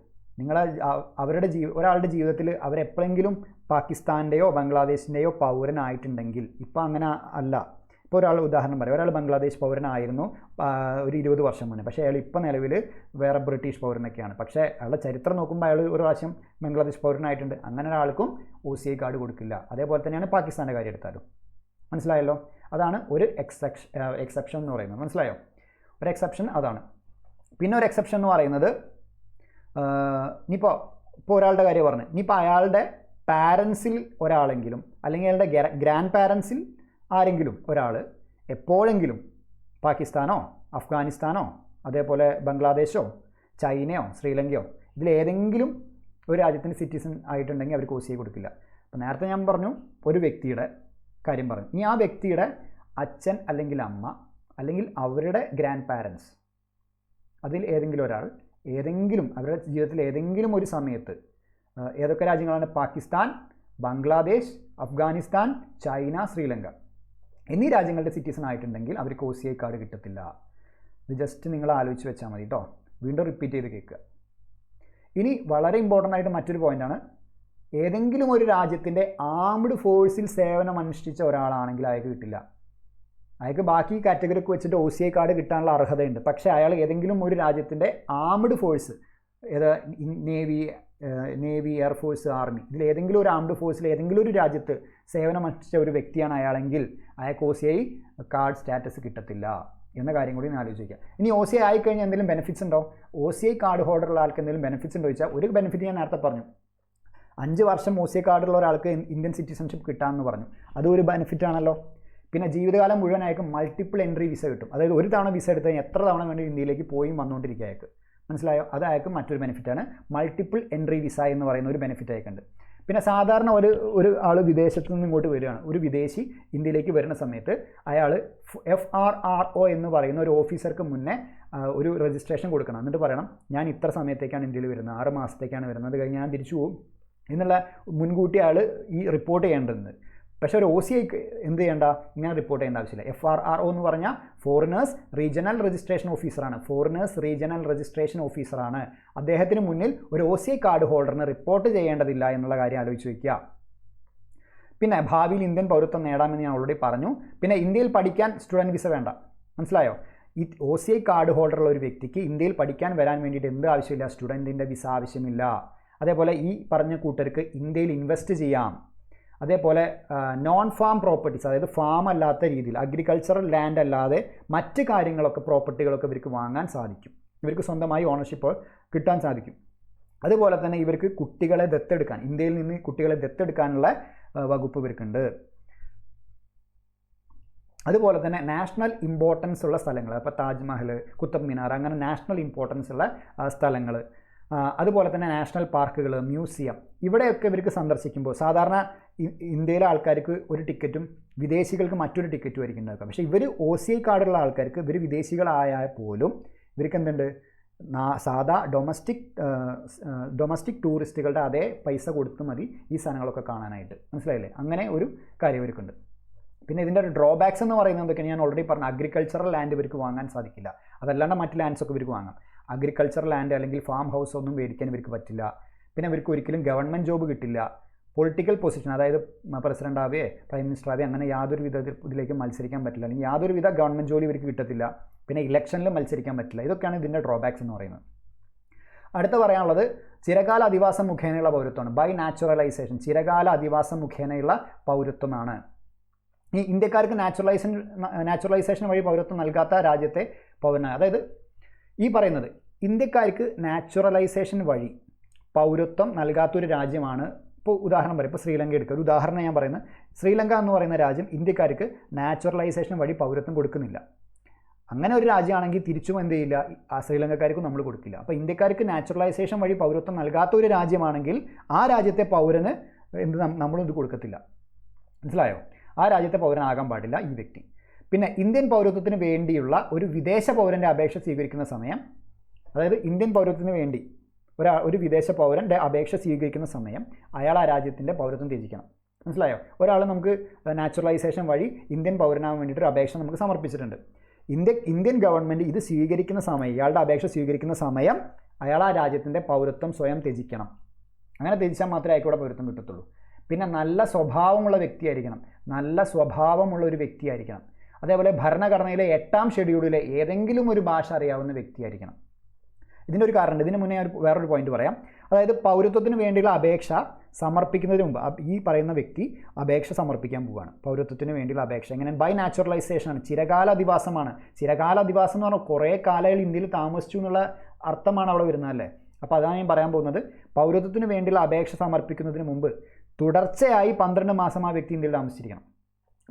അവരുടെ ഒരാളുടെ ജീവിതത്തിൽ അവരെപ്പോഴെങ്കിലും പാകിസ്ഥാൻ്റെയോ ബംഗ്ലാദേശിൻ്റെയോ പൗരനായിട്ടുണ്ടെങ്കിൽ, ഇപ്പോൾ അങ്ങനെ അല്ല. ഇപ്പോൾ ഒരാൾ ഉദാഹരണം പറയാം, ഒരാൾ ബംഗ്ലാദേശ് പൗരനായിരുന്നു ഒരു 20 വർഷം മുന്നേ, പക്ഷേ അയാൾ ഇപ്പോൾ നിലവിൽ വേറെ ബ്രിട്ടീഷ് പൗരനൊക്കെയാണ്. പക്ഷേ അയാളുടെ ചരിത്രം നോക്കുമ്പോൾ അയാൾ ഒരു പ്രാവശ്യം ബംഗ്ലാദേശ് പൗരനായിട്ടുണ്ട്. അങ്ങനെ ഒരാൾക്കും OCI കാർഡ് കൊടുക്കില്ല. അതേപോലെ തന്നെയാണ് പാകിസ്ഥാൻ്റെ കാര്യം എടുത്താലും. മനസ്സിലായല്ലോ? അതാണ് ഒരു എക്സെപ്ഷൻ എന്ന് പറയുന്നത്. മനസ്സിലായോ? ഒരു എക്സെപ്ഷൻ അതാണ്. പിന്നെ ഒരു എക്സെപ്ഷൻ എന്ന് പറയുന്നത്, ഇപ്പോൾ ഒരാളുടെ കാര്യം പറഞ്ഞു, ഇനിയിപ്പോൾ അയാളുടെ പാരൻസിൽ ഒരാളെങ്കിലും അല്ലെങ്കിൽ അയാളുടെ ഗ്രാൻഡ് പാരൻസിൽ ആരെങ്കിലും ഒരാൾ എപ്പോഴെങ്കിലും പാകിസ്ഥാനോ അഫ്ഗാനിസ്ഥാനോ അതേപോലെ ബംഗ്ലാദേശോ ചൈനയോ ശ്രീലങ്കയോ ഇതിലേതെങ്കിലും ഒരു രാജ്യത്തിൻ്റെ സിറ്റിസൺ ആയിട്ടുണ്ടെങ്കിൽ അവർക്ക് OCI കൊടുക്കില്ല. അപ്പോൾ നേരത്തെ ഞാൻ പറഞ്ഞു ഒരു വ്യക്തിയുടെ കാര്യം പറഞ്ഞു. ഇനി ആ വ്യക്തിയുടെ അച്ഛൻ അല്ലെങ്കിൽ അമ്മ അല്ലെങ്കിൽ അവരുടെ ഗ്രാൻഡ് പാരൻസ്, അതിൽ ഏതെങ്കിലും ഒരാൾ ഏതെങ്കിലും അവരുടെ ജീവിതത്തിൽ ഏതെങ്കിലും ഒരു സമയത്ത്, ഏതൊക്കെ രാജ്യങ്ങളാണ്? പാകിസ്ഥാൻ, ബംഗ്ലാദേശ്, അഫ്ഗാനിസ്ഥാൻ, ചൈന, ശ്രീലങ്ക എന്നീ രാജ്യങ്ങളുടെ സിറ്റിസൺ ആയിട്ടുണ്ടെങ്കിൽ അവർക്ക് OCI കാർഡ് കിട്ടത്തില്ല. ഇത് ജസ്റ്റ് നിങ്ങൾ ആലോചിച്ച് വെച്ചാൽ മതി കേട്ടോ. വീണ്ടും റിപ്പീറ്റ് ചെയ്ത് കേൾക്കുക. ഇനി വളരെ ഇമ്പോർട്ടൻ്റ് ആയിട്ട് മറ്റൊരു പോയിൻ്റാണ്, ഏതെങ്കിലും ഒരു രാജ്യത്തിൻ്റെ ആംഡ് ഫോഴ്സിൽ സേവനം അനുഷ്ഠിച്ച ഒരാളാണെങ്കിൽ അയാൾക്ക് കിട്ടില്ല. അയാൾക്ക് ബാക്കി കാറ്റഗറിക്ക് വെച്ചിട്ട് OCI കാർഡ് കിട്ടാനുള്ള അർഹതയുണ്ട്. പക്ഷേ അയാൾ ഏതെങ്കിലും ഒരു രാജ്യത്തിൻ്റെ armed force, navy, air force, army, ഇതിൽ ഏതെങ്കിലും ഒരു ആംഡ് ഫോഴ്സിൽ ഏതെങ്കിലും ഒരു രാജ്യത്ത് സേവനം അനുഷ്ഠിച്ച ഒരു വ്യക്തിയാണ് അയാളെങ്കിൽ അയാൾക്ക് OCI കാർഡ് സ്റ്റാറ്റസ് കിട്ടത്തില്ല എന്ന കാര്യം കൂടി ഞാൻ ആലോചിക്കുക. ഇനി OCI ആയിക്കഴിഞ്ഞാൽ എന്തെങ്കിലും ബെനിഫിറ്റ്സ് ഉണ്ടോ? OCI കാർഡ് ഹോൾഡറുള്ള ആൾക്ക് എന്തെങ്കിലും ബെനിഫിറ്റ്സ് ഉണ്ടോ ചോദിച്ചാൽ, ഒരു ബെനിഫിറ്റ് ഞാൻ നേരത്തെ പറഞ്ഞു, 5 വർഷം OCI കാർഡുള്ള ഒരാൾക്ക് ഇന്ത്യൻ സിറ്റിസൺഷിപ്പ് കിട്ടാമെന്ന് പറഞ്ഞു. അതൊരു ബെനിഫിറ്റ് ആണല്ലോ. പിന്നെ ജീവിതകാലം മുഴുവനായിരിക്കും മൾട്ടിപ്പിൾ എൻട്രി വിസ കിട്ടും. അതായത് ഒരു തവണ വിസ എടുത്ത് കഴിഞ്ഞാൽ എത്ര തവണ വേണ്ടി ഇന്ത്യയിലേക്ക് പോയി വന്നുകൊണ്ടിരിക്കുക അയാൾക്ക്. മനസ്സിലായോ? അത് അയാൾക്ക് മറ്റൊരു ബെനിഫിറ്റാണ്. മൾട്ടിപ്പിൾ എൻട്രി വിസ എന്ന് പറയുന്ന ഒരു ബെനിഫിറ്റ് അയക്കുന്നുണ്ട്. പിന്നെ സാധാരണ ഒരു ആൾ വിദേശത്ത് നിന്ന് ഇങ്ങോട്ട് വരികയാണ്, ഒരു വിദേശി ഇന്ത്യയിലേക്ക് വരുന്ന സമയത്ത് അയാൾ FRRO എന്ന് പറയുന്ന ഒരു ഓഫീസർക്ക് മുന്നേ ഒരു രജിസ്ട്രേഷൻ കൊടുക്കണം. എന്നിട്ട് പറയണം, ഞാൻ ഇത്ര സമയത്തേക്കാണ് ഇന്ത്യയിൽ വരുന്നത്, 6 മാസത്തേക്കാണ് വരുന്നത്, അത് കഴിഞ്ഞ് ഞാൻ തിരിച്ചു പോകും എന്നുള്ള മുൻകൂട്ടി അയാൾ ഈ റിപ്പോർട്ട് ചെയ്യേണ്ടതുണ്ട്. പക്ഷേ ഒരു OCI എന്ത് ചെയ്യേണ്ട, ഇങ്ങനെ റിപ്പോർട്ട് ചെയ്യേണ്ട ആവശ്യമില്ല. FRRO എന്ന് പറഞ്ഞാൽ ഫോറിനേഴ്സ് റീജിയണൽ രജിസ്ട്രേഷൻ ഓഫീസറാണ്. ഫോറിനേഴ്സ് റീജിയണൽ രജിസ്ട്രേഷൻ ഓഫീസറാണ്. അദ്ദേഹത്തിന് മുന്നിൽ ഒരു OCI കാർഡ് ഹോൾഡറിന് റിപ്പോർട്ട് ചെയ്യേണ്ടതില്ല എന്നുള്ള കാര്യം ആലോചിച്ച് വയ്ക്കുക. പിന്നെ ഭാവിയിൽ ഇന്ത്യൻ പൗരത്വം നേടാമെന്ന് ഞാൻ ഓൾറെഡി പറഞ്ഞു. പിന്നെ ഇന്ത്യയിൽ പഠിക്കാൻ സ്റ്റുഡൻറ്റ് വിസ വേണ്ട. മനസ്സിലായോ? ഈ OCI കാർഡ് ഹോൾഡറുള്ള ഒരു വ്യക്തിക്ക് ഇന്ത്യയിൽ പഠിക്കാൻ വരാൻ വേണ്ടിയിട്ട് എന്ത് ആവശ്യമില്ല? സ്റ്റുഡൻറ്റിൻ്റെ വിസ ആവശ്യമില്ല. അതേപോലെ ഈ പറഞ്ഞ കൂട്ടർക്ക് ഇന്ത്യയിൽ ഇൻവെസ്റ്റ് ചെയ്യാം. അതേപോലെ നോൺ ഫാം പ്രോപ്പർട്ടീസ്, അതായത് ഫാം അല്ലാത്ത രീതിയിൽ അഗ്രികൾച്ചറൽ ലാൻഡ് അല്ലാതെ മറ്റ് കാര്യങ്ങളൊക്കെ പ്രോപ്പർട്ടികളൊക്കെ ഇവർക്ക് വാങ്ങാൻ സാധിക്കും. ഇവർക്ക് സ്വന്തമായി ഓണർഷിപ്പ് കിട്ടാൻ സാധിക്കും. അതുപോലെ തന്നെ ഇവർക്ക് കുട്ടികളെ ദത്തെടുക്കാൻ, ഇന്ത്യയിൽ നിന്ന് കുട്ടികളെ ദത്തെടുക്കാനുള്ള വകുപ്പ് ഇവർക്കുണ്ട്. അതുപോലെ തന്നെ നാഷണൽ ഇമ്പോർട്ടൻസ് ഉള്ള സ്ഥലങ്ങൾ, അപ്പോൾ താജ്മഹൽ, കുത്തബ് മിനാർ, അങ്ങനെ നാഷണൽ ഇമ്പോർട്ടൻസ് ഉള്ള സ്ഥലങ്ങൾ, അതുപോലെ തന്നെ നാഷണൽ പാർക്കുകൾ, മ്യൂസിയം, ഇവിടെയൊക്കെ ഇവർക്ക് സന്ദർശിക്കുമ്പോൾ സാധാരണ ഇന്ത്യയിലെ ആൾക്കാർക്ക് ഒരു ടിക്കറ്റും വിദേശികൾക്ക് മറ്റൊരു ടിക്കറ്റും ആയിരിക്കും ഉണ്ടാക്കുക. പക്ഷേ ഇവർ OCI കാർഡുള്ള ആൾക്കാർക്ക്, ഇവർ വിദേശികളായാൽ പോലും ഇവർക്ക് എന്തുണ്ട്, സാധാ ഡൊമസ്റ്റിക് ടൂറിസ്റ്റുകളുടെ അതേ പൈസ കൊടുത്ത് മതി ഈ സാധനങ്ങളൊക്കെ കാണാനായിട്ട്. മനസ്സിലായില്ലേ? അങ്ങനെ ഒരു കാര്യം ഇവർക്കുണ്ട്. പിന്നെ ഇതിൻ്റെ ഒരു ഡ്രോബാക്സ് എന്ന് പറയുന്നത് എന്തൊക്കെ ഞാൻ ഓൾറെഡി പറഞ്ഞു. അഗ്രികൾച്ചറൽ ലാൻഡ് ഇവർക്ക് വാങ്ങാൻ സാധിക്കില്ല. അതല്ലാണ്ട് മറ്റ് ലാൻഡ്സൊക്കെ ഇവർക്ക് വാങ്ങാം. അഗ്രികൾച്ചറൽ ലാൻഡ് അല്ലെങ്കിൽ ഫാം ഹൗസ് ഒന്നും മേടിക്കാൻ ഇവർക്ക് പറ്റില്ല. പിന്നെ ഇവർക്ക് ഒരിക്കലും ഗവൺമെൻറ് ജോബ് കിട്ടില്ല. പൊളിറ്റിക്കൽ പൊസിഷൻ, അതായത് പ്രസിഡന്റ് ആവുകയോ പ്രൈം മിനിസ്റ്റർ ആവുകയോ അങ്ങനെ യാതൊരു ഇതിലേക്ക് മത്സരിക്കാൻ പറ്റില്ല, അല്ലെങ്കിൽ യാതൊരു വിധ ഗവൺമെൻറ് ജോലി ഇവർക്ക് കിട്ടത്തില്ല. പിന്നെ ഇലക്ഷനിലും മത്സരിക്കാൻ പറ്റില്ല. ഇതൊക്കെയാണ് ഇതിൻ്റെ ഡ്രോബാക്സ് എന്ന് പറയുന്നത്. അടുത്ത പറയാനുള്ളത് ചിരകാല അധിവാസം മുഖേനയുള്ള പൗരത്വമാണ്. ബൈ നാച്ചുറലൈസേഷൻ, ചിരകാല അധിവാസം മുഖേനയുള്ള പൗരത്വമാണ്. ഈ ഇന്ത്യക്കാർക്ക് നാച്ചുറലൈസേഷൻ വഴി പൗരത്വം നൽകാത്ത രാജ്യത്തെ പൗരനാണ്. അതായത് ഈ പറയുന്നത് ഇന്ത്യക്കാർക്ക് നാച്ചുറലൈസേഷൻ വഴി പൗരത്വം നൽകാത്തൊരു രാജ്യമാണ്. ഇപ്പോൾ ഉദാഹരണം പറയും, ഇപ്പോൾ ശ്രീലങ്ക എടുക്കുക. ഒരു ഉദാഹരണം ഞാൻ പറയുന്നത്, ശ്രീലങ്ക എന്ന് പറയുന്ന രാജ്യം ഇന്ത്യക്കാർക്ക് നാച്ചുറലൈസേഷൻ വഴി പൗരത്വം കൊടുക്കുന്നില്ല. അങ്ങനെ ഒരു രാജ്യമാണെങ്കിൽ തിരിച്ചും എന്ത് ചെയ്യില്ല, ആ ശ്രീലങ്കക്കാർക്കും നമ്മൾ കൊടുക്കില്ല. അപ്പോൾ ഇന്ത്യക്കാർക്ക് നാച്ചുറലൈസേഷൻ വഴി പൗരത്വം നൽകാത്ത ഒരു രാജ്യമാണെങ്കിൽ ആ രാജ്യത്തെ പൗരന് നമ്മളും ഇത് കൊടുക്കത്തില്ല. മനസ്സിലായോ? ആ രാജ്യത്തെ പൗരനാകാൻ പാടില്ല ഈ വ്യക്തി. പിന്നെ ഇന്ത്യൻ പൗരത്വത്തിന് വേണ്ടിയുള്ള ഒരു വിദേശ പൗരൻ്റെ അപേക്ഷ സ്വീകരിക്കുന്ന സമയം, അതായത് ഇന്ത്യൻ പൗരത്വത്തിന് വേണ്ടി ഒരു വിദേശ പൗരൻ്റെ അപേക്ഷ സ്വീകരിക്കുന്ന സമയം അയാൾ ആ രാജ്യത്തിൻ്റെ പൗരത്വം ത്യജിക്കണം. മനസ്സിലായോ? ഒരാൾ നമുക്ക് നാച്ചുറലൈസേഷൻ വഴി ഇന്ത്യൻ പൗരനാകാൻ വേണ്ടിയിട്ടൊരു അപേക്ഷ നമുക്ക് സമർപ്പിച്ചിട്ടുണ്ട്. ഇന്ത്യൻ ഗവൺമെൻറ് ഇത് സ്വീകരിക്കുന്ന സമയം, ഇയാളുടെ അപേക്ഷ സ്വീകരിക്കുന്ന സമയം അയാൾ ആ രാജ്യത്തിൻ്റെ പൗരത്വം സ്വയം ത്യജിക്കണം. അങ്ങനെ ത്യജിച്ചാൽ മാത്രമേ അയാൾക്കൂടെ പൗരത്വം കിട്ടത്തുള്ളൂ. പിന്നെ നല്ല സ്വഭാവമുള്ള വ്യക്തിയായിരിക്കണം, നല്ല സ്വഭാവമുള്ള ഒരു വ്യക്തിയായിരിക്കണം. അതേപോലെ ഭരണഘടനയിലെ 8ാം ഷെഡ്യൂളിലെ ഏതെങ്കിലും ഒരു ഭാഷ അറിയാവുന്ന വ്യക്തിയായിരിക്കണം. ഇതിൻ്റെ ഒരു കാരണമുണ്ട്. ഇതിന് മുന്നേ വേറൊരു പോയിന്റ് പറയാം. അതായത് പൗരത്വത്തിന് വേണ്ടിയുള്ള അപേക്ഷ സമർപ്പിക്കുന്നതിന് മുമ്പ് ഈ പറയുന്ന വ്യക്തി അപേക്ഷ സമർപ്പിക്കാൻ പോവുകയാണ്. പൗരത്വത്തിന് വേണ്ടിയുള്ള അപേക്ഷ എങ്ങനെ? ബൈ നാച്ചുറലൈസേഷനാണ്, ചിരകാല അധിവാസമാണ്. ചിരകാല അധിവാസം എന്ന് പറഞ്ഞാൽ കുറേ കാലങ്ങൾ ഇന്ത്യയിൽ താമസിച്ചു എന്നുള്ള അർത്ഥമാണ് അവിടെ വരുന്നതല്ലേ. അപ്പോൾ അതാണ് ഞാൻ പറയാൻ പോകുന്നത്. പൗരത്വത്തിന് വേണ്ടിയുള്ള അപേക്ഷ സമർപ്പിക്കുന്നതിന് മുമ്പ് തുടർച്ചയായി 12 മാസം ആ വ്യക്തി ഇന്ത്യയിൽ താമസിച്ചിരിക്കണം.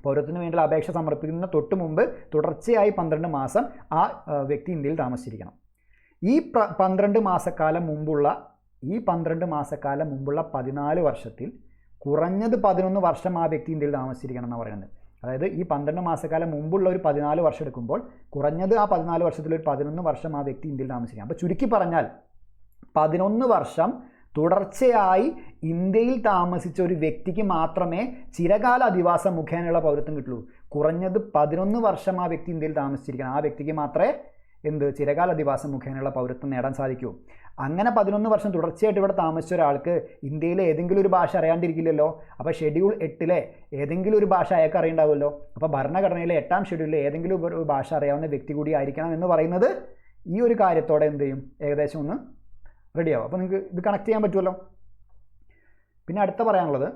പൗരത്വത്തിന് വേണ്ടിയുള്ള അപേക്ഷ സമർപ്പിക്കുന്നതിന് തൊട്ട് മുമ്പ് തുടർച്ചയായി 12 മാസം ആ വ്യക്തി ഇന്ത്യയിൽ താമസിച്ചിരിക്കണം. ഈ 12 മാസക്കാലം മുമ്പുള്ള 14 വർഷത്തിൽ കുറഞ്ഞത് 11 വർഷം ആ വ്യക്തി ഇന്ത്യയിൽ താമസിച്ചിരിക്കണം എന്നാണ് പറയുന്നത്. അതായത് ഈ 12 മാസക്കാലം മുമ്പുള്ള ഒരു 14 വർഷം എടുക്കുമ്പോൾ കുറഞ്ഞത് ആ 14 വർഷത്തിൽ ഒരു 11 വർഷം ആ വ്യക്തി ഇന്ത്യയിൽ താമസിക്കണം. അപ്പോൾ ചുരുക്കി പറഞ്ഞാൽ 11 വർഷം തുടർച്ചയായി ഇന്ത്യയിൽ താമസിച്ച ഒരു വ്യക്തിക്ക് മാത്രമേ ചിരകാല അധിവാസം മുഖേനയുള്ള പൗരത്വം കിട്ടുള്ളൂ. കുറഞ്ഞത് 11 വർഷം ആ വ്യക്തി ഇന്ത്യയിൽ താമസിച്ചിരിക്കണം. ആ വ്യക്തിക്ക് മാത്രമേ ചിരകാല അധിവാസം മുഖേനയുള്ള പൗരത്വം നേടാൻ സാധിക്കൂ. അങ്ങനെ 11 വർഷം തുടർച്ചയായിട്ട് ഇവിടെ താമസിച്ച ഒരാൾക്ക് ഇന്ത്യയിലെ ഏതെങ്കിലും ഒരു ഭാഷ അറിയാണ്ടിരിക്കില്ലല്ലോ. അപ്പോൾ ഷെഡ്യൂൾ 8 ഏതെങ്കിലും ഒരു ഭാഷ അയാൾക്ക് അറിയണ്ടാവുമല്ലോ. അപ്പോൾ ഭരണഘടനയിലെ 8ാം ഷെഡ്യൂളിൽ ഏതെങ്കിലും ഒരു ഭാഷ അറിയാവുന്ന വ്യക്തി കൂടി ആയിരിക്കണം എന്ന് പറയുന്നത് ഈ ഒരു കാര്യത്തോടെ എന്ത് ചെയ്യും, ഏകദേശം ഒന്ന് റെഡിയാവും. അപ്പോൾ നിങ്ങൾക്ക് ഇത് കണക്ട് ചെയ്യാൻ പറ്റുമല്ലോ. പിന്നെ അടുത്ത പറയാനുള്ളത്,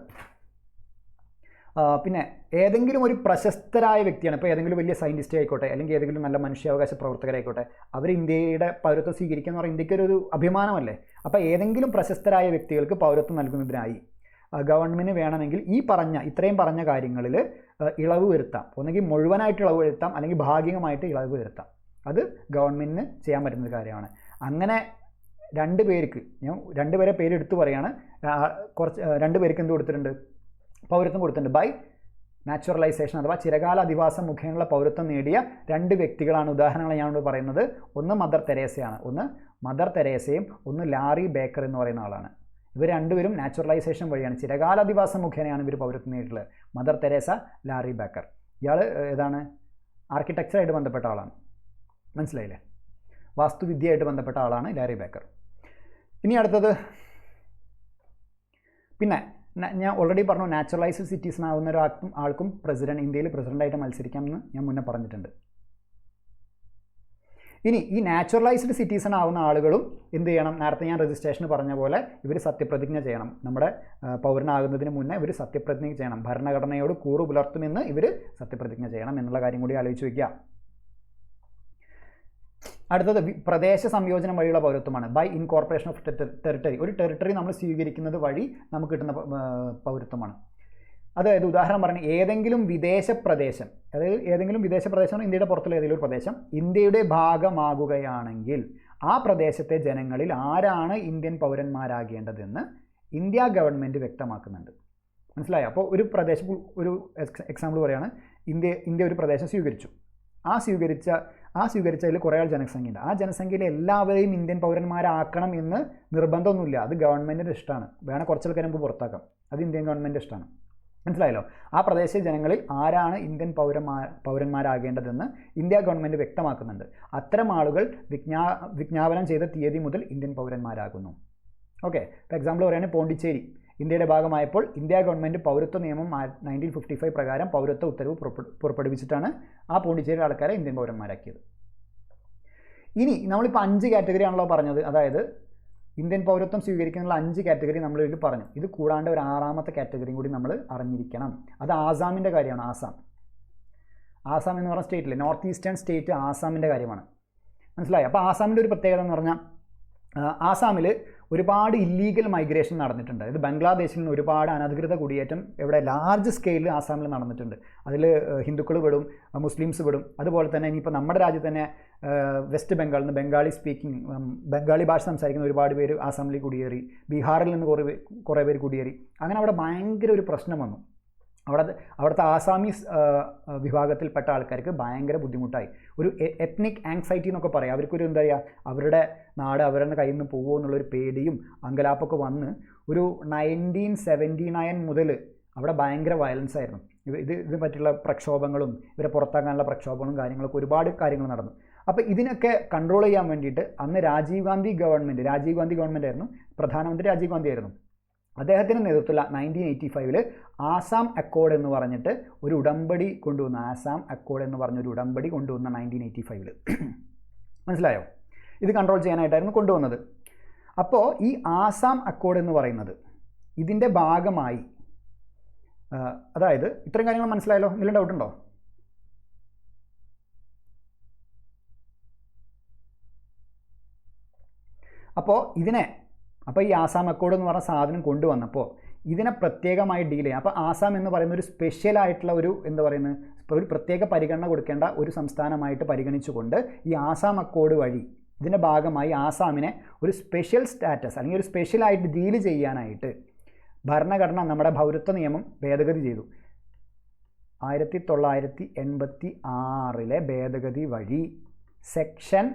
പിന്നെ ഏതെങ്കിലും ഒരു പ്രശസ്തരായ വ്യക്തിയാണ്, ഇപ്പോൾ ഏതെങ്കിലും വലിയ സയൻറ്റിസ്റ്റ് ആയിക്കോട്ടെ, അല്ലെങ്കിൽ ഏതെങ്കിലും നല്ല മനുഷ്യാവകാശ പ്രവർത്തകരായിക്കോട്ടെ, അവർ ഇന്ത്യയുടെ പൗരത്വം സ്വീകരിക്കുക എന്ന് പറഞ്ഞാൽ ഇന്ത്യക്കൊരു അഭിമാനമല്ലേ. അപ്പോൾ ഏതെങ്കിലും പ്രശസ്തരായ വ്യക്തികൾക്ക് പൗരത്വം നൽകുന്നതിനായി ഗവൺമെൻറ് വേണമെങ്കിൽ ഇത്രയും പറഞ്ഞ കാര്യങ്ങളിൽ ഇളവ് വരുത്താം. ഒന്നെങ്കിൽ മുഴുവനായിട്ട് ഇളവ് വരുത്താം, അല്ലെങ്കിൽ ഭാഗികമായിട്ട് ഇളവ് വരുത്താം. അത് ഗവൺമെൻറ്റിന് ചെയ്യാൻ പറ്റുന്നൊരു കാര്യമാണ്. അങ്ങനെ 2 പേർക്ക്, ഞാൻ 2 പേരെ പേര് എടുത്തു പറയുകയാണ്, 2 പേർക്ക് എന്ത് കൊടുത്തിട്ടുണ്ട്, പൗരത്വം കൊടുത്തിട്ടുണ്ട്. ബൈ നാച്ചുറലൈസേഷൻ അഥവാ ചിരകാല അധിവാസം മുഖേനയുള്ള പൗരത്വം നേടിയ 2 വ്യക്തികളാണ്. ഉദാഹരണങ്ങൾ ഞാനിവിടെ പറയുന്നത്, ഒന്ന് മദർ തെരേസയാണ്, ഒന്ന് ലാറി ബേക്കർ എന്ന് പറയുന്ന ആളാണ്. ഇവർ 2 പേരും നാച്ചുറലൈസേഷൻ വഴിയാണ്, ചിരകാല അധിവാസം മുഖേനയാണ് ഇവർ പൗരത്വം നേടിയിട്ടുള്ളത്. Mother Teresa, Laurie Baker. ഇയാൾ ഏതാണ്, ആർക്കിടെക്ചറായിട്ട് ബന്ധപ്പെട്ട ആളാണ്. മനസ്സിലായില്ലേ? വാസ്തുവിദ്യയായിട്ട് ബന്ധപ്പെട്ട ആളാണ് ലാറി ബേക്കർ. ഇനി അടുത്തത്, പിന്നെ ഞാൻ ഓൾറെഡി പറഞ്ഞു, നാച്ചുറലൈസ്ഡ് സിറ്റിസൺ ആവുന്ന ആൾക്കും ഇന്ത്യയിൽ പ്രസിഡൻ്റായിട്ട് മത്സരിക്കാമെന്ന് ഞാൻ മുന്നേ പറഞ്ഞിട്ടുണ്ട്. ഇനി ഈ നാച്ചുറലൈസ്ഡ് സിറ്റിസൺ ആവുന്ന ആളുകളും എന്ത് ചെയ്യണം, നേരത്തെ ഞാൻ രജിസ്ട്രേഷന് പറഞ്ഞ പോലെ ഇവർ സത്യപ്രതിജ്ഞ ചെയ്യണം. നമ്മുടെ പൗരനാകുന്നതിന് മുന്നേ ഇവർ സത്യപ്രതിജ്ഞ ചെയ്യണം. ഭരണഘടനയോട് കൂറു പുലർത്തുമെന്ന് ഇവർ സത്യപ്രതിജ്ഞ ചെയ്യണം എന്നുള്ള കാര്യം കൂടി ആലോചിച്ച് വയ്ക്കുക. അടുത്തത് പ്രദേശ സംയോജനം വഴിയുള്ള പൗരത്വമാണ്. By incorporation of territory. ഒരു ടെറിട്ടറി നമ്മൾ സ്വീകരിക്കുന്നത് വഴി നമുക്ക് കിട്ടുന്ന പൗരത്വമാണ്. അതായത് ഉദാഹരണം പറഞ്ഞാൽ ഏതെങ്കിലും വിദേശ പ്രദേശം, അതായത് ഏതെങ്കിലും വിദേശ പ്രദേശം, ഇന്ത്യയുടെ പുറത്തുള്ള ഏതെങ്കിലും ഒരു പ്രദേശം ഇന്ത്യയുടെ ഭാഗമാകുകയാണെങ്കിൽ ആ പ്രദേശത്തെ ജനങ്ങളിൽ ആരാണ് ഇന്ത്യൻ പൗരന്മാരാകേണ്ടതെന്ന് ഇന്ത്യ ഗവൺമെൻറ് വ്യക്തമാക്കുന്നുണ്ട്. മനസ്സിലായോ? അപ്പോൾ ഒരു പ്രദേശം, ഒരു എക്സാമ്പിൾ പറയുകയാണ്, ഇന്ത്യ ഒരു പ്രദേശം സ്വീകരിച്ചു. ആ സ്വീകരിച്ചതിൽ കുറേ ആൾ ജനസംഖ്യയുണ്ട്. ആ ജനസംഖ്യയിൽ എല്ലാവരെയും ഇന്ത്യൻ പൗരന്മാരാക്കണം എന്ന് നിർബന്ധമൊന്നുമില്ല. അത് ഗവൺമെൻറ്റിൻ്റെ ഇഷ്ടമാണ്. വേണം കുറച്ച് ആൾക്കാർ നമുക്ക് പുറത്താക്കാം. അത് ഇന്ത്യൻ ഗവൺമെൻറ് ഇഷ്ടമാണ്. മനസ്സിലായല്ലോ? ആ പ്രദേശ ജനങ്ങളിൽ ആരാണ് ഇന്ത്യൻ പൗരന്മാരാകേണ്ടതെന്ന് ഇന്ത്യ ഗവൺമെൻറ് വ്യക്തമാക്കുന്നുണ്ട്. അത്തരം ആളുകൾ വിജ്ഞാപനം ചെയ്ത തീയതി മുതൽ ഇന്ത്യൻ പൗരന്മാരാകുന്നു. ഓക്കെ. ഇപ്പോൾ എക്സാമ്പിൾ പറയുകയാണെങ്കിൽ പോണ്ടിച്ചേരി ഇന്ത്യയുടെ ഭാഗമായപ്പോൾ ഇന്ത്യ ഗവൺമെൻറ് പൗരത്വ നിയമം 1955 പ്രകാരം പൗരത്വ ഉത്തരവ് പുറപ്പെടുവിച്ചിട്ടാണ് ആ പോണ്ടിച്ചേരി ആൾക്കാരെ ഇന്ത്യൻ പൗരന്മാരാക്കിയത്. ഇനി നമ്മളിപ്പോൾ 5 കാറ്റഗറി ആണല്ലോ പറഞ്ഞത്. അതായത് ഇന്ത്യൻ പൗരത്വം സ്വീകരിക്കാനുള്ള 5 കാറ്റഗറി നമ്മൾ ഇതിൽ പറഞ്ഞു. ഇത് കൂടാണ്ട് ഒരു 6ാമത്തെ കാറ്റഗറിയും കൂടി നമ്മൾ അറിഞ്ഞിരിക്കണം. അത് ആസാമിൻ്റെ കാര്യമാണ്. ആസാം എന്ന് പറഞ്ഞ സ്റ്റേറ്റിൽ, നോർത്ത് ഈസ്റ്റേൺ സ്റ്റേറ്റ് ആസാമിൻ്റെ കാര്യമാണ്. മനസ്സിലായി? അപ്പോൾ ആസാമിൻ്റെ ഒരു പ്രത്യേകത എന്ന് പറഞ്ഞാൽ, ആസാമിൽ ഒരുപാട് ഇല്ലീഗൽ മൈഗ്രേഷൻ നടന്നിട്ടുണ്ട്. അതായത് ബംഗ്ലാദേശിൽ നിന്ന് ഒരുപാട് അനധികൃത കുടിയേറ്റം ഇവിടെ ലാർജ് സ്കെയിലിൽ ആസാമിൽ നടന്നിട്ടുണ്ട്. അതിൽ ഹിന്ദുക്കൾ പെടും, മുസ്ലിംസ് പെടും. അതുപോലെ തന്നെ ഇനിയിപ്പോൾ നമ്മുടെ രാജ്യത്ത് തന്നെ വെസ്റ്റ് ബംഗാളിൽ നിന്ന് ബംഗാളി ഭാഷ സംസാരിക്കുന്ന ഒരുപാട് പേര് ആസാമിലേക്ക് കുടിയേറി. ബീഹാറിൽ നിന്ന് കുറേ പേര് കുടിയേറി. അങ്ങനെ അവിടെ ഭയങ്കര ഒരു പ്രശ്നം വന്നു. അവിടുത്തെ ആസാമീസ് വിഭാഗത്തിൽപ്പെട്ട ആൾക്കാർക്ക് ഭയങ്കര ബുദ്ധിമുട്ടായി. ഒരു എത്നിക് ആങ്സൈറ്റി എന്നൊക്കെ പറയാം. അവർക്കൊരു എന്താ പറയുക, അവരുടെ നാട് അവരുടെ കയ്യിൽ നിന്ന് പോകുമോ എന്നുള്ളൊരു പേടിയും അങ്കലാപ്പൊക്കെ വന്ന് ഒരു 1979 മുതൽ അവിടെ ഭയങ്കര വയലൻസ് ആയിരുന്നു. ഇത് പറ്റിയുള്ള പ്രക്ഷോഭങ്ങളും ഇവരെ പുറത്താക്കാനുള്ള പ്രക്ഷോഭങ്ങളും കാര്യങ്ങളൊക്കെ ഒരുപാട് കാര്യങ്ങൾ നടന്നു. അപ്പോൾ ഇതിനൊക്കെ കൺട്രോൾ ചെയ്യാൻ വേണ്ടിയിട്ട് അന്ന് രാജീവ് ഗാന്ധി ഗവൺമെൻറ് ആയിരുന്നു, പ്രധാനമന്ത്രി രാജീവ് ഗാന്ധി ആയിരുന്നു. അദ്ദേഹത്തിൻ്റെ നേതൃത്വത്തിലുള്ള 1985 ആസാം അക്കോർഡ് എന്ന് പറഞ്ഞിട്ട് ഒരു ഉടമ്പടി കൊണ്ടുവന്നു. ആസാം അക്കോർഡ് എന്ന് പറഞ്ഞൊരു ഉടമ്പടി കൊണ്ടുവന്ന 1985. മനസ്സിലായോ? ഇത് കൺട്രോൾ ചെയ്യാനായിട്ടായിരുന്നു കൊണ്ടുവന്നത്. അപ്പോൾ ഈ ആസാം അക്കോർഡ് എന്ന് പറയുന്നത് ഇതിൻ്റെ ഭാഗമായി, അതായത് ഇത്രയും കാര്യങ്ങൾ മനസ്സിലായല്ലോ? എന്തെങ്കിലും ഡൗട്ടുണ്ടോ? അപ്പോൾ ഈ ആസാം അക്കോർഡ് എന്ന് പറഞ്ഞ സാധനം കൊണ്ടുവന്നപ്പോൾ ഇതിനെ പ്രത്യേകമായി ഡീൽ ചെയ്യാം. അപ്പോൾ ആസാം എന്ന് പറയുന്ന ഒരു സ്പെഷ്യലായിട്ടുള്ള ഒരു പ്രത്യേക പരിഗണന കൊടുക്കേണ്ട ഒരു സംസ്ഥാനമായിട്ട് പരിഗണിച്ചുകൊണ്ട് ഈ ആസാം അക്കോർഡ് വഴി ഇതിൻ്റെ ഭാഗമായി ആസാമിനെ ഒരു സ്പെഷ്യൽ സ്റ്റാറ്റസ് അല്ലെങ്കിൽ ഒരു സ്പെഷ്യലായിട്ട് ഡീൽ ചെയ്യാനായിട്ട് ഭരണഘടന നമ്മുടെ പൗരത്വ നിയമം ഭേദഗതി ചെയ്തു. 1986 ഭേദഗതി വഴി സെക്ഷൻ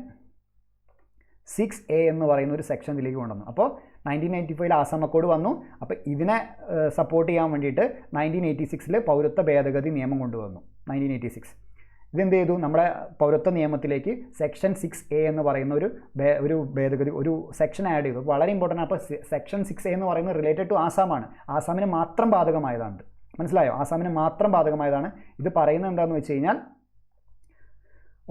6A എന്ന് പറയുന്ന ഒരു സെക്ഷൻ ഇതിലേക്ക് കൊണ്ടുവന്നു. അപ്പോൾ 1995 ആസാം അക്കോർഡ് വന്നു. അപ്പോൾ ഇതിനെ സപ്പോർട്ട് ചെയ്യാൻ വേണ്ടിയിട്ട് 1986 പൗരത്വ ഭേദഗതി നിയമം കൊണ്ടുവന്നു. 1986 ഇതെന്ത് ചെയ്തു? നമ്മുടെ പൗരത്വ നിയമത്തിലേക്ക് സെക്ഷൻ 6A എന്ന് പറയുന്ന ഒരു ഭേദഗതി, ഒരു സെക്ഷൻ ആഡ് ചെയ്തു. വളരെ ഇമ്പോർട്ടൻ്റ്. അപ്പോൾ സെക്ഷൻ 6A എന്ന് പറയുന്നത് റിലേറ്റഡ് ടു ആസാമാണ്. ആസാമിന് മാത്രം ബാധകമായതാണ്. മനസ്സിലായോ? ആസാമിന് മാത്രം ബാധകമായതാണ്. ഇത് പറയുന്നത് എന്താണെന്ന് വെച്ച് കഴിഞ്ഞാൽ,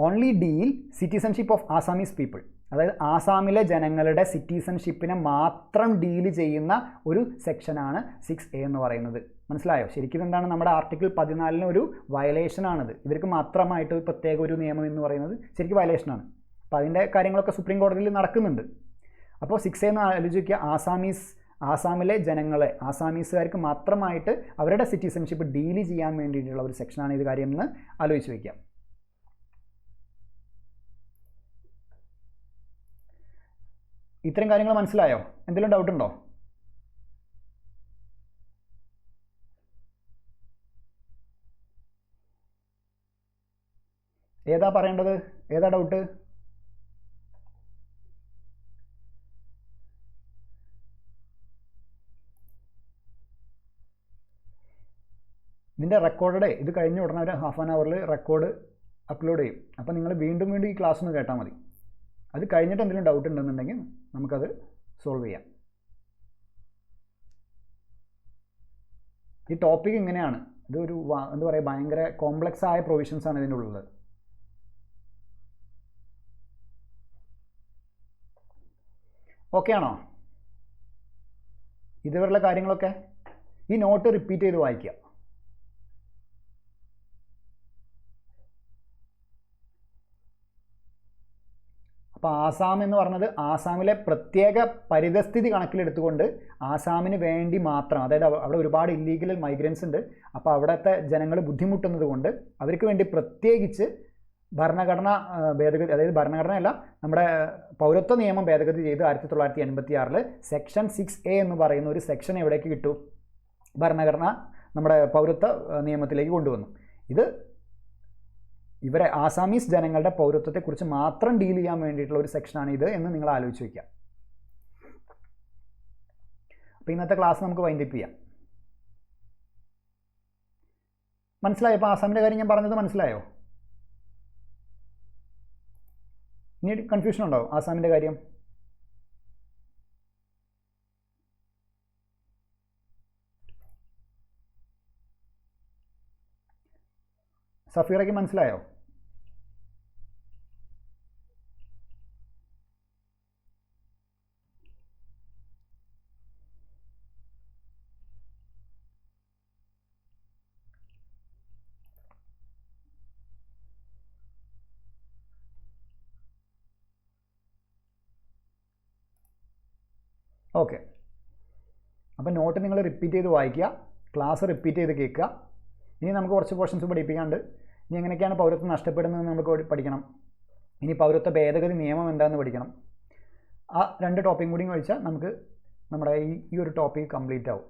only deal citizenship of Assamese people, അതായത് ആസാമിലെ ജനങ്ങളുടെ സിറ്റിസൺഷിപ്പിനെ മാത്രം ഡീൽ ചെയ്യുന്ന ഒരു സെക്ഷനാണ് 6A എന്ന് പറയുന്നത്. മനസ്സിലായോ? ശരിക്കും എന്താണ്, നമ്മുടെ ആർട്ടിക്കിൾ 14 ഒരു വയലേഷനാണിത്. ഇവർക്ക് മാത്രമായിട്ട് പ്രത്യേക ഒരു നിയമം എന്ന് പറയുന്നത് ശരിക്കും വയലേഷനാണ്. അപ്പോൾ അതിൻ്റെ കാര്യങ്ങളൊക്കെ സുപ്രീം കോടതിയിൽ നടക്കുന്നുണ്ട്. അപ്പോൾ 6A എന്ന് ആലോചിക്കുക, ആസാമിലെ ജനങ്ങളെ, ആസാമീസുകാർക്ക് മാത്രമായിട്ട് അവരുടെ സിറ്റിസൺഷിപ്പ് ഡീൽ ചെയ്യാൻ വേണ്ടിയിട്ടുള്ള ഒരു സെക്ഷനാണ് ഇത് കാര്യം എന്ന് ആലോചിച്ച് വയ്ക്കുക. ഇത്രയും കാര്യങ്ങൾ മനസ്സിലായോ? എന്തെങ്കിലും ഡൗട്ടുണ്ടോ? ഏതാ പറയേണ്ടത്? ഏതാ ഡൗട്ട്? ഇതിൻ്റെ റെക്കോർഡ് ഇത് കഴിഞ്ഞ ഉടനെ ഒരു ഹാഫ് ആൻ അവറിൽ റെക്കോർഡ് അപ്ലോഡ് ചെയ്യും. അപ്പോൾ നിങ്ങൾ വീണ്ടും ഈ ക്ലാസ് ഒന്ന് കേട്ടാൽ മതി. അത് കഴിഞ്ഞിട്ട് എന്തെങ്കിലും ഡൗട്ട് ഉണ്ടെന്നുണ്ടെങ്കിൽ നമുക്കത് സോൾവ് ചെയ്യാം. ഈ ടോപ്പിക് ഇങ്ങനെയാണ്. ഇതൊരു എന്താ പറയുക, ഭയങ്കര കോംപ്ലക്സ് ആയ പ്രൊവിഷൻസ് ആണ് ഇതിൻ്റെ ഉള്ളത്. ഓക്കെ ആണോ? ഇതുവരെയുള്ള കാര്യങ്ങളൊക്കെ ഈ നോട്ട് റിപ്പീറ്റ് ചെയ്ത് വായിക്കുക. അപ്പോൾ ആസാം എന്ന് പറഞ്ഞത് ആസാമിലെ പ്രത്യേക പരിതസ്ഥിതി കണക്കിലെടുത്തുകൊണ്ട് ആസാമിന് വേണ്ടി മാത്രം, അതായത് അവിടെ ഒരുപാട് ഇല്ലീഗൽ മൈഗ്രൻസ് ഉണ്ട്. അപ്പോൾ അവിടുത്തെ ജനങ്ങൾ ബുദ്ധിമുട്ടുന്നത് കൊണ്ട് അവർക്ക് വേണ്ടി പ്രത്യേകിച്ച് ഭരണഘടന ഭേദഗതി, അതായത് ഭരണഘടനയല്ല, നമ്മുടെ പൗരത്വ നിയമം ഭേദഗതി ചെയ്ത് 1986 സെക്ഷൻ 6A എന്ന് പറയുന്ന ഒരു സെക്ഷൻ എവിടേക്ക് കിട്ടു? ഭരണഘടന നമ്മുടെ പൗരത്വ നിയമത്തിലേക്ക് കൊണ്ടുവന്നു. ഇത് ഇവരെ ആസാമീസ് ജനങ്ങളുടെ പൗരത്വത്തെക്കുറിച്ച് മാത്രം ഡീൽ ചെയ്യാൻ വേണ്ടിയിട്ടുള്ള ഒരു സെക്ഷനാണ് ഇത് എന്ന് നിങ്ങൾ ആലോചിച്ച് വയ്ക്കുക. അപ്പോൾ ഇന്നത്തെ ക്ലാസ് നമുക്ക് വൈൻഡപ്പ് ചെയ്യാം. മനസ്സിലായോ? ഇപ്പോൾ ആസാമിൻ്റെ കാര്യം ഞാൻ പറഞ്ഞത് മനസ്സിലായോ? ഇനി കൺഫ്യൂഷൻ ഉണ്ടോ ആസാമിൻ്റെ കാര്യം? സഫീറയ്ക്ക് മനസ്സിലായോ? ഓക്കെ, അപ്പോൾ നോട്ട് നിങ്ങൾ റിപ്പീറ്റ് ചെയ്ത് വായിക്കുക, ക്ലാസ് റിപ്പീറ്റ് ചെയ്ത് കേൾക്കുക. ഇനി നമുക്ക് കുറച്ച് പോർഷൻസ് പഠിപ്പിക്കാണ്ട്. ഇനി എങ്ങനെയൊക്കെയാണ് പൗരത്വം നഷ്ടപ്പെടുന്നതെന്ന് നമുക്ക് പഠിക്കണം. ഇനി പൗരത്വ ഭേദഗതി നിയമം എന്താണെന്ന് പഠിക്കണം. ആ 2 ടോപ്പിക്കും കൂടി കഴിച്ചാൽ നമുക്ക് നമ്മുടെ ഈ ഒരു ടോപ്പിക് കംപ്ലീറ്റ് ആവും.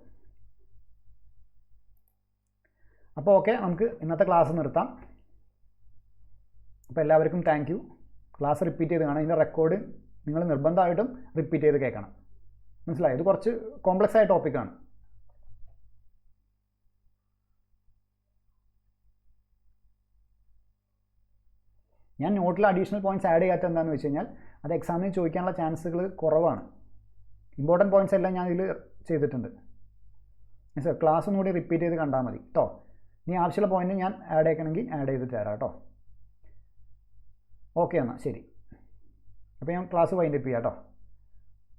അപ്പോൾ ഓക്കെ, നമുക്ക് ഇന്നത്തെ ക്ലാസ് നിർത്താം. അപ്പോൾ എല്ലാവർക്കും താങ്ക് യു. ക്ലാസ് റിപ്പീറ്റ് ചെയ്ത് കാണാം. ഇതിൻ്റെ റെക്കോർഡ് നിങ്ങൾ നിർബന്ധമായിട്ടും റിപ്പീറ്റ് ചെയ്ത് കേൾക്കണം. മനസ്സിലായി? ഇത് കുറച്ച് കോംപ്ലക്സ് ആയ ടോപ്പിക്കാണ്. ഞാൻ നോട്ടിൽ അഡീഷണൽ പോയിൻറ്റ്സ് ആഡ് ചെയ്യാത്ത എന്താണെന്ന് വെച്ച് കഴിഞ്ഞാൽ അത് എക്സാമിന് ചോദിക്കാനുള്ള ചാൻസുകൾ കുറവാണ്. ഇമ്പോർട്ടൻറ്റ് പോയിൻറ്റ്സ് എല്ലാം ഞാൻ ഇതിൽ ചെയ്തിട്ടുണ്ട്. മനസ്സിലായി? ക്ലാസ് ഒന്നുകൂടി റിപ്പീറ്റ് ചെയ്ത് കണ്ടാൽ മതി കേട്ടോ. ഇനി ആവശ്യമുള്ള പോയിൻറ്റ് ഞാൻ ആഡ് ചെയ്യണമെങ്കിൽ ആഡ് ചെയ്ത് തരാം കേട്ടോ. ഓക്കെ എന്നാൽ ശരി. അപ്പോൾ ഞാൻ ക്ലാസ് വൈൻഡപ്പ് ചെയ്യാം കേട്ടോ.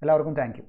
എല്ലാവർക്കും താങ്ക് യു.